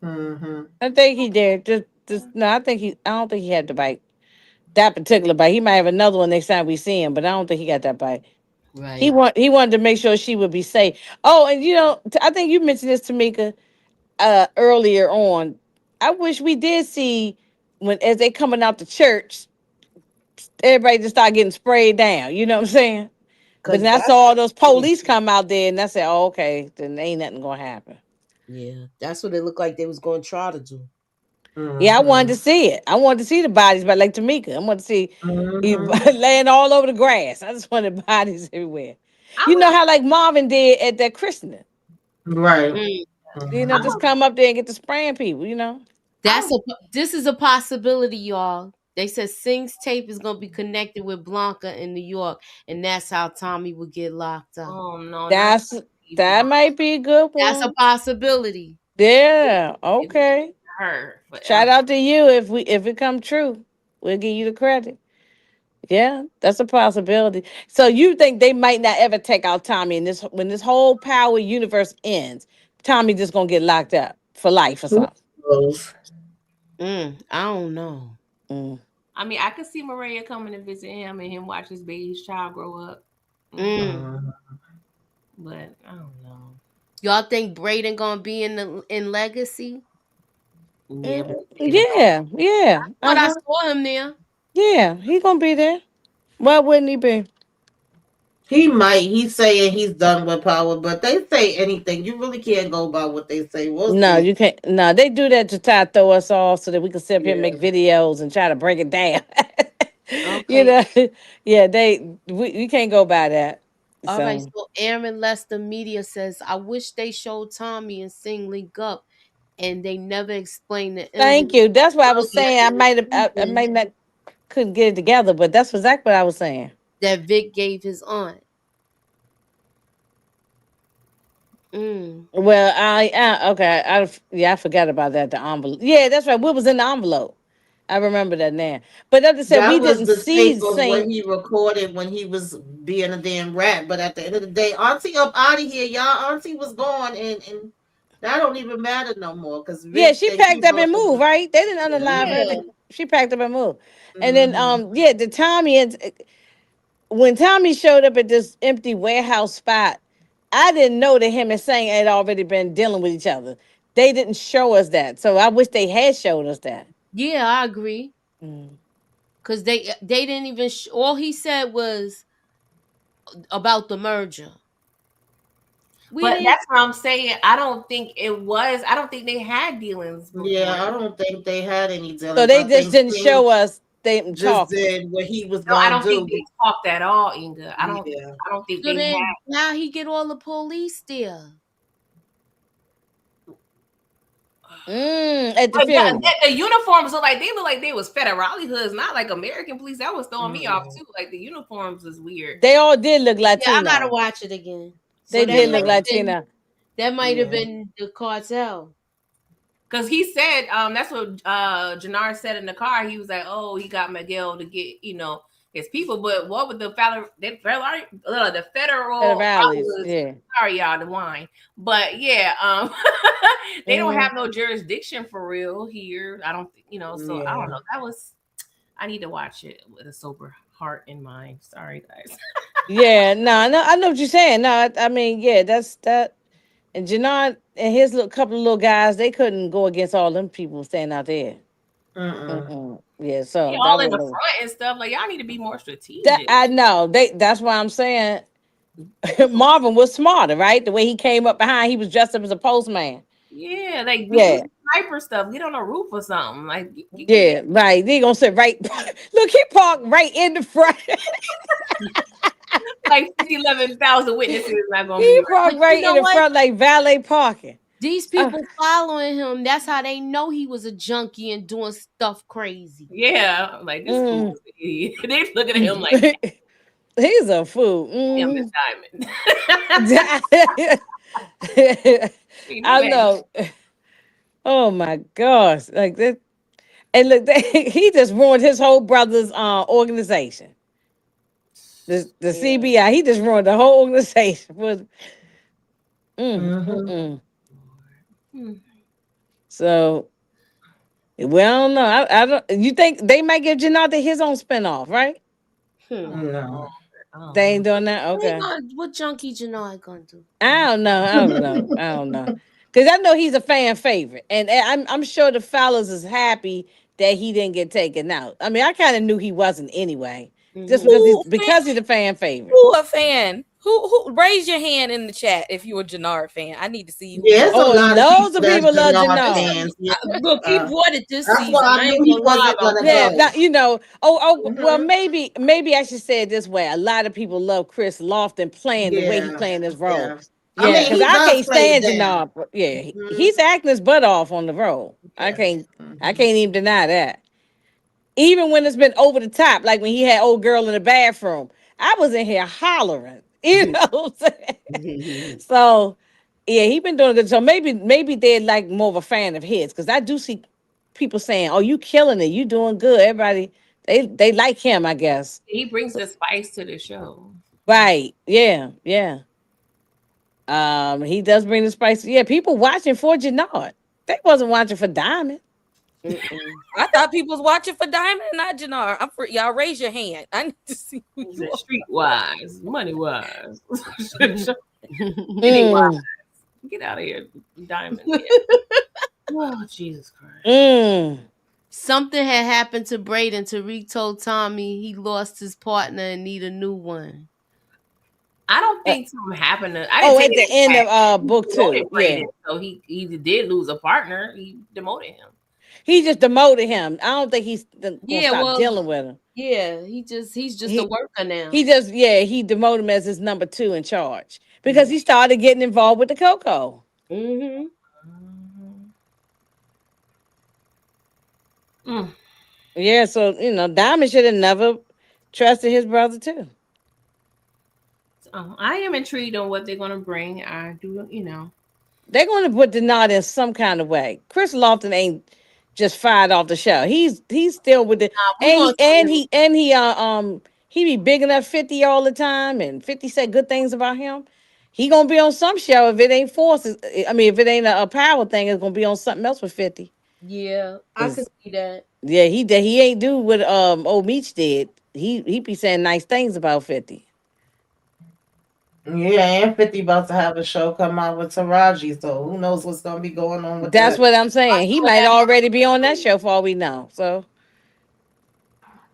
[SPEAKER 6] Mhm.
[SPEAKER 5] I think he did. Just no. I don't think he had the bike. That particular bike. He might have another one next time we see him, but I don't think he got that bike.
[SPEAKER 1] Right.
[SPEAKER 5] He wanted to make sure she would be safe. Oh, and I think you mentioned this, Tamika, earlier on. I wish we did see when as they coming out the church, everybody just start getting sprayed down. You know what I'm saying? But
[SPEAKER 1] Cause
[SPEAKER 5] then I
[SPEAKER 1] that's
[SPEAKER 5] saw all those police come out there, and I said, "Oh, okay, then ain't nothing gonna happen."
[SPEAKER 1] yeah, that's what it looked like they was going to try to do.
[SPEAKER 5] Yeah, I wanted to
[SPEAKER 6] Mhm.
[SPEAKER 5] see it. I wanted to see the bodies, but like Tamika, I wanted to see
[SPEAKER 6] Mhm.
[SPEAKER 5] laying all over the grass. I just wanted bodies everywhere.
[SPEAKER 3] I
[SPEAKER 5] You know
[SPEAKER 3] would,
[SPEAKER 5] how like Marvin did at that christening.
[SPEAKER 6] Right.
[SPEAKER 1] Mm.
[SPEAKER 6] Mhm.
[SPEAKER 5] Just come up there and get to spraying people.
[SPEAKER 3] I
[SPEAKER 1] This is a possibility, y'all. They said Singh's tape is gonna be connected with Blanca in New York, and that's how Tommy would get locked up.
[SPEAKER 3] Oh no, not
[SPEAKER 5] That's that might be a good
[SPEAKER 1] That's a
[SPEAKER 5] one.
[SPEAKER 1] possibility.
[SPEAKER 5] Yeah.
[SPEAKER 3] it would
[SPEAKER 5] Okay.
[SPEAKER 3] her
[SPEAKER 5] Shout
[SPEAKER 3] forever.
[SPEAKER 5] out to you if it come true. We'll give you the credit. Yeah, that's a possibility. So you think they might not ever take out Tommy in this when this whole power universe ends? Tommy just gonna get locked up for life or
[SPEAKER 6] Who
[SPEAKER 5] something.
[SPEAKER 6] knows?
[SPEAKER 1] I don't know.
[SPEAKER 5] Mm.
[SPEAKER 3] I mean, I could see Maria coming to visit him and him watch his baby, his child grow up.
[SPEAKER 1] Mm.
[SPEAKER 3] But I don't know.
[SPEAKER 1] Y'all think Braden gonna be in Legacy?
[SPEAKER 3] Yeah,
[SPEAKER 5] Mm,
[SPEAKER 3] but
[SPEAKER 5] yeah, yeah,
[SPEAKER 1] But I
[SPEAKER 5] uh-huh.
[SPEAKER 1] saw him there.
[SPEAKER 5] Yeah, he gonna be there. Why wouldn't he be?
[SPEAKER 6] He might. He's saying he's done with power, but they say anything. You really can't go by what they say. We'll
[SPEAKER 5] No,
[SPEAKER 6] see.
[SPEAKER 5] you can't. No, they do that to try to throw us off so that we can sit up here and
[SPEAKER 6] Yeah.
[SPEAKER 5] make videos and try to break it down. You
[SPEAKER 1] Okay.
[SPEAKER 5] know, yeah, we can't go by that.
[SPEAKER 1] All right.
[SPEAKER 5] So
[SPEAKER 1] So Aaron Lester Media says, I wish they showed Tommy and Sing link up, and they never explained the
[SPEAKER 5] thank
[SPEAKER 1] envelope
[SPEAKER 5] you. That's what I was
[SPEAKER 1] earlier
[SPEAKER 5] saying. I
[SPEAKER 1] in the
[SPEAKER 5] might have, I
[SPEAKER 1] season
[SPEAKER 5] might not couldn't get it together, but that's exactly what I was saying.
[SPEAKER 1] that Vic gave his aunt. Mm.
[SPEAKER 5] Well, okay, yeah, I forgot about that. The envelope, yeah, that's right. What was in the envelope? I remember that now. But as I said, we
[SPEAKER 6] That was
[SPEAKER 5] didn't
[SPEAKER 6] the tape
[SPEAKER 5] see
[SPEAKER 6] of what
[SPEAKER 5] Saint.
[SPEAKER 6] he recorded when he was being a damn rat. But at the end of the day, Auntie up out of here, y'all. Auntie was gone, and that don't even matter no more because
[SPEAKER 5] Yeah,
[SPEAKER 6] Vic
[SPEAKER 5] she
[SPEAKER 6] think he
[SPEAKER 5] packed up
[SPEAKER 6] brought
[SPEAKER 5] and
[SPEAKER 6] the.
[SPEAKER 5] moved. Right? They didn't unalive
[SPEAKER 6] Yeah.
[SPEAKER 5] her.
[SPEAKER 1] Yeah.
[SPEAKER 5] She packed up and moved. And then,
[SPEAKER 6] Mm-hmm.
[SPEAKER 5] yeah, the Tommy and when Tommy showed up at this empty warehouse spot, I didn't know that him and Saint had already been dealing with each other. They didn't show us that, so I wish they had showed us that.
[SPEAKER 1] Yeah, I agree.
[SPEAKER 5] Mm.
[SPEAKER 1] Cause they didn't even all he said was about the merger. We
[SPEAKER 3] but
[SPEAKER 1] didn't.
[SPEAKER 3] that's what I'm saying. I don't think it was. I don't think they had dealings before.
[SPEAKER 6] Yeah, I don't think they had any
[SPEAKER 5] So
[SPEAKER 6] dealings.
[SPEAKER 5] they
[SPEAKER 6] I
[SPEAKER 5] just
[SPEAKER 6] think
[SPEAKER 5] didn't
[SPEAKER 6] Sting
[SPEAKER 5] show us them
[SPEAKER 6] just
[SPEAKER 5] talking.
[SPEAKER 6] did what he was
[SPEAKER 3] No, I
[SPEAKER 6] gonna
[SPEAKER 3] don't think
[SPEAKER 6] do.
[SPEAKER 3] they talked at all, Inga. I don't.
[SPEAKER 6] Yeah.
[SPEAKER 3] I don't think
[SPEAKER 1] So
[SPEAKER 3] they
[SPEAKER 1] then
[SPEAKER 3] had.
[SPEAKER 1] how he get all the police there?
[SPEAKER 5] At the
[SPEAKER 3] Like
[SPEAKER 5] funeral.
[SPEAKER 3] the uniforms look like they was federale hoods, not like American police. That was throwing me off
[SPEAKER 6] Mm.
[SPEAKER 3] too. Like the uniforms is weird.
[SPEAKER 5] They all did look
[SPEAKER 1] Yeah, I gotta
[SPEAKER 5] Latino.
[SPEAKER 1] watch it again. So
[SPEAKER 5] They
[SPEAKER 1] that
[SPEAKER 5] did
[SPEAKER 1] might
[SPEAKER 5] look
[SPEAKER 6] Yeah.
[SPEAKER 1] have been
[SPEAKER 5] Latino.
[SPEAKER 6] Yeah.
[SPEAKER 1] the cartel.
[SPEAKER 3] Cause he said, that's what Jannar said in the car. He was like, "Oh, he got Miguel to get his people." But what would the
[SPEAKER 5] At the
[SPEAKER 3] federal
[SPEAKER 5] rallies.
[SPEAKER 3] was
[SPEAKER 5] Yeah.
[SPEAKER 3] sorry y'all the wine, but yeah, they don't
[SPEAKER 5] Mm.
[SPEAKER 3] have no jurisdiction for real here. I don't think So I don't
[SPEAKER 6] Yeah.
[SPEAKER 3] know. I need to watch it with a sober heart and mind. Sorry guys.
[SPEAKER 5] Yeah, no, no, I know what you're saying. No, I mean, yeah, that's that. And Janard and his little couple of little guys, they couldn't go against all them people standing out there.
[SPEAKER 6] Mm-mm.
[SPEAKER 5] Mm-mm. Yeah,
[SPEAKER 3] They
[SPEAKER 5] so that
[SPEAKER 3] all in the
[SPEAKER 5] wasn't
[SPEAKER 3] front and stuff. Like y'all need to be more
[SPEAKER 5] that.
[SPEAKER 3] strategic.
[SPEAKER 5] I know they. That's why I'm saying Marvin was smarter, right? The way he came up behind, he was dressed up as a postman.
[SPEAKER 3] Yeah, like do
[SPEAKER 5] Yeah,
[SPEAKER 3] some sniper stuff. Get on a roof or something. Like you can get
[SPEAKER 5] yeah, right. They gonna sit right. Look, he parked right in the front.
[SPEAKER 3] like 11,000 witnesses. Not gonna
[SPEAKER 5] He
[SPEAKER 3] be right.
[SPEAKER 1] But
[SPEAKER 5] parked
[SPEAKER 1] you
[SPEAKER 5] right in
[SPEAKER 1] know
[SPEAKER 5] the
[SPEAKER 1] what?
[SPEAKER 5] front like valet parking.
[SPEAKER 1] These
[SPEAKER 5] Uh,
[SPEAKER 1] people following him, that's how they know he was a junkie and doing stuff crazy.
[SPEAKER 3] Yeah, like this fool
[SPEAKER 5] mm.
[SPEAKER 3] is an idiot. They looking at him like
[SPEAKER 5] He's a fool.
[SPEAKER 3] damn this diamond. You know
[SPEAKER 5] I
[SPEAKER 3] that.
[SPEAKER 5] know. Oh my gosh! Like that, and look, he just ruined his whole brother's organization. The
[SPEAKER 1] Yeah.
[SPEAKER 5] CBI. He just ruined the whole organization.
[SPEAKER 6] Mm-hmm.
[SPEAKER 3] Hmm.
[SPEAKER 5] So well, I don't know. I don't. You think they might give Janata his own spinoff, right?
[SPEAKER 1] Hmm.
[SPEAKER 6] No.
[SPEAKER 3] I don't
[SPEAKER 5] They
[SPEAKER 3] know.
[SPEAKER 5] ain't doing that. Okay.
[SPEAKER 1] What junkie Janai gonna do?
[SPEAKER 5] I don't know. I don't know. I don't know. Because I know he's a fan favorite, and I'm sure the fellas is happy that he didn't get taken out. I mean, I kind of knew he wasn't anyway, just
[SPEAKER 1] Hmm.
[SPEAKER 5] because
[SPEAKER 7] Who fan?
[SPEAKER 5] he's a fan favorite.
[SPEAKER 7] Who a fan? Who raise your hand in the chat if you're a Jannard fan? I need to see who
[SPEAKER 6] There's a
[SPEAKER 5] Oh,
[SPEAKER 6] lot of
[SPEAKER 5] loads
[SPEAKER 6] people
[SPEAKER 5] of
[SPEAKER 6] that's
[SPEAKER 5] people love
[SPEAKER 6] Denard
[SPEAKER 5] Janard.
[SPEAKER 6] fans. Yeah.
[SPEAKER 1] Look, he bought it this
[SPEAKER 6] That's why
[SPEAKER 1] season.
[SPEAKER 6] I
[SPEAKER 1] I
[SPEAKER 6] knew
[SPEAKER 1] ain't
[SPEAKER 6] he
[SPEAKER 1] gonna lie
[SPEAKER 6] wasn't
[SPEAKER 1] about
[SPEAKER 6] gonna
[SPEAKER 5] Yeah,
[SPEAKER 1] that.
[SPEAKER 6] go.
[SPEAKER 5] not, well,
[SPEAKER 6] Hmm.
[SPEAKER 5] maybe I should say it this way. A lot of people love Chris Lofton playing the way he
[SPEAKER 6] Yeah.
[SPEAKER 5] playing his role.
[SPEAKER 6] Yeah. I
[SPEAKER 5] Yeah,
[SPEAKER 6] mean,
[SPEAKER 5] because
[SPEAKER 6] he
[SPEAKER 5] I
[SPEAKER 6] does
[SPEAKER 5] can't
[SPEAKER 6] play it
[SPEAKER 5] stand
[SPEAKER 6] down.
[SPEAKER 5] Janard. Yeah,
[SPEAKER 6] Hmm.
[SPEAKER 5] he's acting his butt off on the role.
[SPEAKER 6] Yeah.
[SPEAKER 5] I
[SPEAKER 6] Hmm.
[SPEAKER 5] can't even deny that. Even when it's been over the top, like when he had old girl in the bathroom, I was in here hollering. You know what I'm saying? So yeah, he been doing good. So maybe they're like more of a fan of his because I do see people saying, "Oh, you killing it, you doing good." Everybody they like him, I guess.
[SPEAKER 3] He brings the spice to the show.
[SPEAKER 5] Right? Yeah, yeah. He does bring the spice. Yeah, people watching for Jannard. They wasn't watching for Diamond.
[SPEAKER 1] Mm-mm.
[SPEAKER 7] I thought people was watching for Diamond, not Jannar. I'm for y'all. Raise your hand. I need to see who
[SPEAKER 3] He's
[SPEAKER 7] you
[SPEAKER 3] a
[SPEAKER 7] are.
[SPEAKER 3] street wise, money wise, city
[SPEAKER 5] Mm,
[SPEAKER 3] wise. Get out of here, Diamond. Yeah. Oh, Jesus Christ.
[SPEAKER 5] mm.
[SPEAKER 1] Something had happened to Braden. Tariq told Tommy he lost his partner and need a new one.
[SPEAKER 3] I don't
[SPEAKER 5] Uh,
[SPEAKER 3] think something happened. I didn't
[SPEAKER 5] oh,
[SPEAKER 3] take
[SPEAKER 5] at
[SPEAKER 3] it
[SPEAKER 5] the
[SPEAKER 3] as
[SPEAKER 5] end
[SPEAKER 3] fact.
[SPEAKER 5] of
[SPEAKER 3] He
[SPEAKER 5] book
[SPEAKER 3] demoted
[SPEAKER 5] two, yeah.
[SPEAKER 3] Braden, so he either did lose a partner. He demoted him.
[SPEAKER 5] He just demoted him. I don't think he's gonna
[SPEAKER 1] Yeah,
[SPEAKER 5] stop
[SPEAKER 1] well,
[SPEAKER 5] dealing with him.
[SPEAKER 1] yeah, he's just a
[SPEAKER 5] He
[SPEAKER 1] worker
[SPEAKER 5] he
[SPEAKER 1] now.
[SPEAKER 5] just yeah, he demoted him as his number two in charge because he started getting involved with the Coco.
[SPEAKER 1] Mm-hmm.
[SPEAKER 3] Mhm. Mm.
[SPEAKER 5] Yeah, so Diamond should have never trusted his brother too.
[SPEAKER 3] So I am intrigued on what they're gonna bring. I do.
[SPEAKER 5] They're going to put Denard in some kind of way. Chris Lofton ain't just fired off the show. He's still with the
[SPEAKER 1] We're
[SPEAKER 5] and
[SPEAKER 1] gonna
[SPEAKER 5] he
[SPEAKER 1] see
[SPEAKER 5] and
[SPEAKER 1] him.
[SPEAKER 5] he and he be bigging up 50 all the time, and 50 said good things about him. He gonna be on some show if it ain't forces. I mean, if it ain't a power thing, it's gonna be on something else with 50.
[SPEAKER 1] Yeah, I could
[SPEAKER 5] 'Cause,
[SPEAKER 1] see that.
[SPEAKER 5] yeah, he ain't do what old Meech did. He be saying nice things about 50.
[SPEAKER 6] Yeah, and 50 about to have a show come out with Taraji, so who knows what's gonna be going on with
[SPEAKER 5] That's
[SPEAKER 6] that.
[SPEAKER 5] what I'm
[SPEAKER 1] I
[SPEAKER 5] saying. He
[SPEAKER 1] saw
[SPEAKER 5] might
[SPEAKER 1] that.
[SPEAKER 5] already be on that show for all we know. So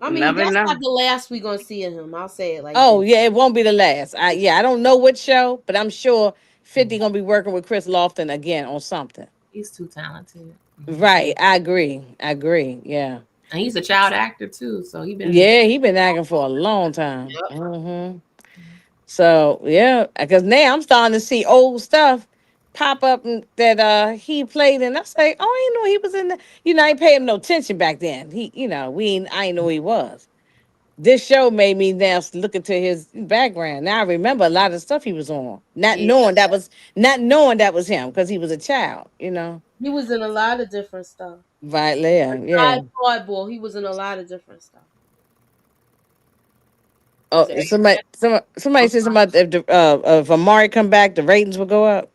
[SPEAKER 1] I mean,
[SPEAKER 5] never
[SPEAKER 1] that's
[SPEAKER 5] know.
[SPEAKER 1] not the last we gonna see of him. I'll say it like
[SPEAKER 5] Oh
[SPEAKER 1] that.
[SPEAKER 5] yeah, it won't be the last. I don't know what show, but I'm sure 50 gonna be working with Chris Lofton again on something.
[SPEAKER 3] He's too talented,
[SPEAKER 5] Right. I agree. I agree. Yeah.
[SPEAKER 3] and he's a child actor too. So he been.
[SPEAKER 5] Yeah, he been acting for a long time. So yeah, because now I'm starting to see old stuff pop up that he played in. I say, oh, I didn't know he was in the. I ain't pay him no attention back then. I ain't know who he was. This show made me now look into his background. Now I remember a lot of stuff he was on,
[SPEAKER 1] Yeah,
[SPEAKER 5] not knowing that was him because he was a child.
[SPEAKER 1] he was in a lot of different stuff.
[SPEAKER 5] Right there, yeah.
[SPEAKER 1] Besides Hardball, he was in a lot of different stuff.
[SPEAKER 5] Oh,
[SPEAKER 3] The
[SPEAKER 5] somebody said something about if Amari come back, the ratings will go up.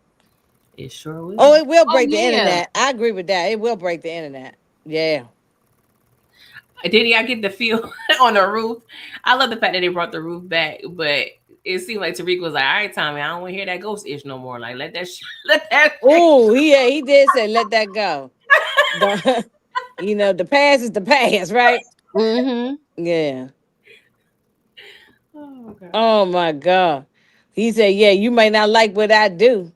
[SPEAKER 3] It sure will.
[SPEAKER 5] Oh, it will
[SPEAKER 1] Oh
[SPEAKER 5] break the
[SPEAKER 1] yeah.
[SPEAKER 5] internet. I agree with that. It will break the internet. Yeah.
[SPEAKER 3] Did I get the feel on the roof? I love the fact that they brought the roof back, but it seemed like Tariq was like, "All right, Tommy, I don't want to hear that ghost ish no more. Like, let that, let that."
[SPEAKER 5] Oh, he did say let that go. The, the past is the past, right?
[SPEAKER 1] Mm-hmm.
[SPEAKER 5] Yeah.
[SPEAKER 3] Oh god.
[SPEAKER 5] Oh my God. He said, yeah, you may not like what I do,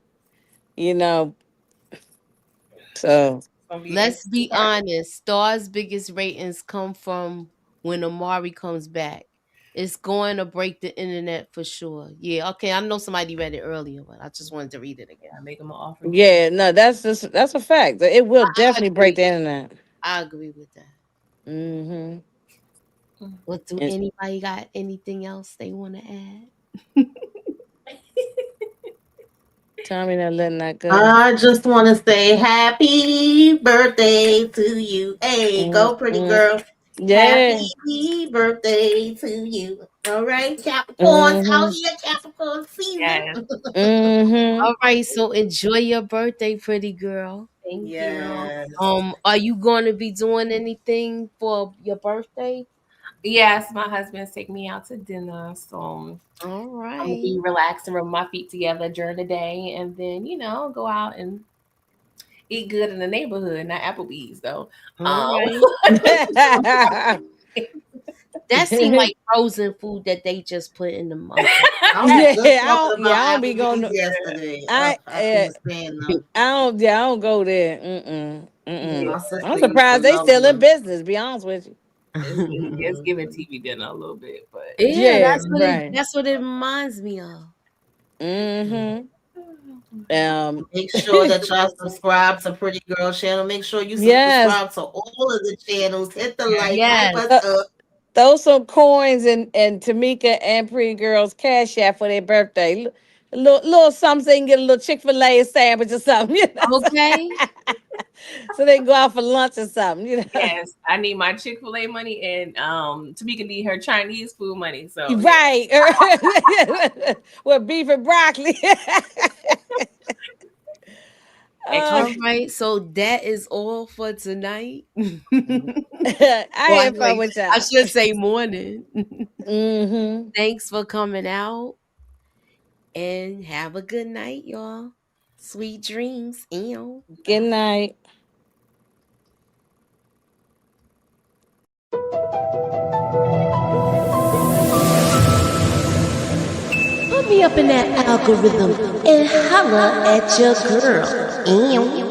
[SPEAKER 5] you know. So
[SPEAKER 6] It's gonna be
[SPEAKER 1] Let's
[SPEAKER 6] interesting.
[SPEAKER 1] be honest. Star's biggest ratings come from when Amari comes back. It's going to break the internet for sure. Yeah, okay. I know somebody read it earlier, but I just wanted to read it again.
[SPEAKER 3] I make him an offer.
[SPEAKER 5] yeah, no, that's a fact. It will
[SPEAKER 1] I
[SPEAKER 5] definitely break
[SPEAKER 1] agree.
[SPEAKER 5] the internet.
[SPEAKER 1] I agree with that.
[SPEAKER 5] Mm-hmm.
[SPEAKER 1] What do
[SPEAKER 5] And
[SPEAKER 1] anybody got anything else they want to add?
[SPEAKER 5] Tommy not letting that go.
[SPEAKER 6] I just want to say happy birthday to you. Hey, go pretty
[SPEAKER 5] Mm-hmm.
[SPEAKER 6] girl.
[SPEAKER 5] Yeah.
[SPEAKER 6] Happy birthday to you. All right, Capricorns out
[SPEAKER 5] Mm-hmm.
[SPEAKER 6] here, Capricorn season.
[SPEAKER 3] Yes.
[SPEAKER 5] Mm-hmm.
[SPEAKER 1] All right, so enjoy your birthday, pretty girl.
[SPEAKER 3] Thank you.
[SPEAKER 6] Yes.
[SPEAKER 1] Are you going to be doing anything for your birthday?
[SPEAKER 3] Yes, my husband's taking me out to dinner, so
[SPEAKER 1] All
[SPEAKER 3] I'm gonna
[SPEAKER 1] right.
[SPEAKER 3] be relaxed and rub my feet together during the day, and then go out and eat good in the neighborhood, not Applebee's though.
[SPEAKER 1] All
[SPEAKER 3] Um,
[SPEAKER 1] right. That seemed like frozen food that they just put in the oven.
[SPEAKER 6] I was
[SPEAKER 5] yeah,
[SPEAKER 6] just talking about
[SPEAKER 5] I don't be going.
[SPEAKER 6] Applebee's yesterday.
[SPEAKER 5] I
[SPEAKER 6] I can't stand them.
[SPEAKER 5] I don't go there. Mm-mm. Mm-mm.
[SPEAKER 6] My
[SPEAKER 5] I'm
[SPEAKER 6] sister used to
[SPEAKER 5] surprised they
[SPEAKER 6] love
[SPEAKER 5] still in
[SPEAKER 6] them.
[SPEAKER 5] business. Be honest with you.
[SPEAKER 3] it's giving TV dinner a little bit, but
[SPEAKER 1] Yeah,
[SPEAKER 5] Yeah, right.
[SPEAKER 1] that's what it reminds me of.
[SPEAKER 5] Mm-hmm.
[SPEAKER 6] Make sure that y'all subscribe to Pretty Girl channel. Make sure you
[SPEAKER 5] Yes.
[SPEAKER 6] subscribe to all of the channels. Hit the like,
[SPEAKER 1] Yes.
[SPEAKER 6] hype us up.
[SPEAKER 5] Throw some coins and Tamika and Pretty Girl's cash app for their birthday. Little something so they can get a little Chick-fil-A sandwich or something, you know.
[SPEAKER 1] Okay.
[SPEAKER 5] So they can go out for lunch or something, you know.
[SPEAKER 3] Yes, I need my Chick-fil-A money, and Tamika need her Chinese food money. So
[SPEAKER 5] Right. With beef and broccoli.
[SPEAKER 1] All right, so that is all for tonight.
[SPEAKER 5] I had fun with y'all.
[SPEAKER 1] I should say morning.
[SPEAKER 5] Mm-hmm.
[SPEAKER 1] Thanks for coming out, and have a good night, y'all. Sweet dreams. Ew.
[SPEAKER 5] Good night.
[SPEAKER 1] Put me up in that algorithm and holla at your girl. Ew.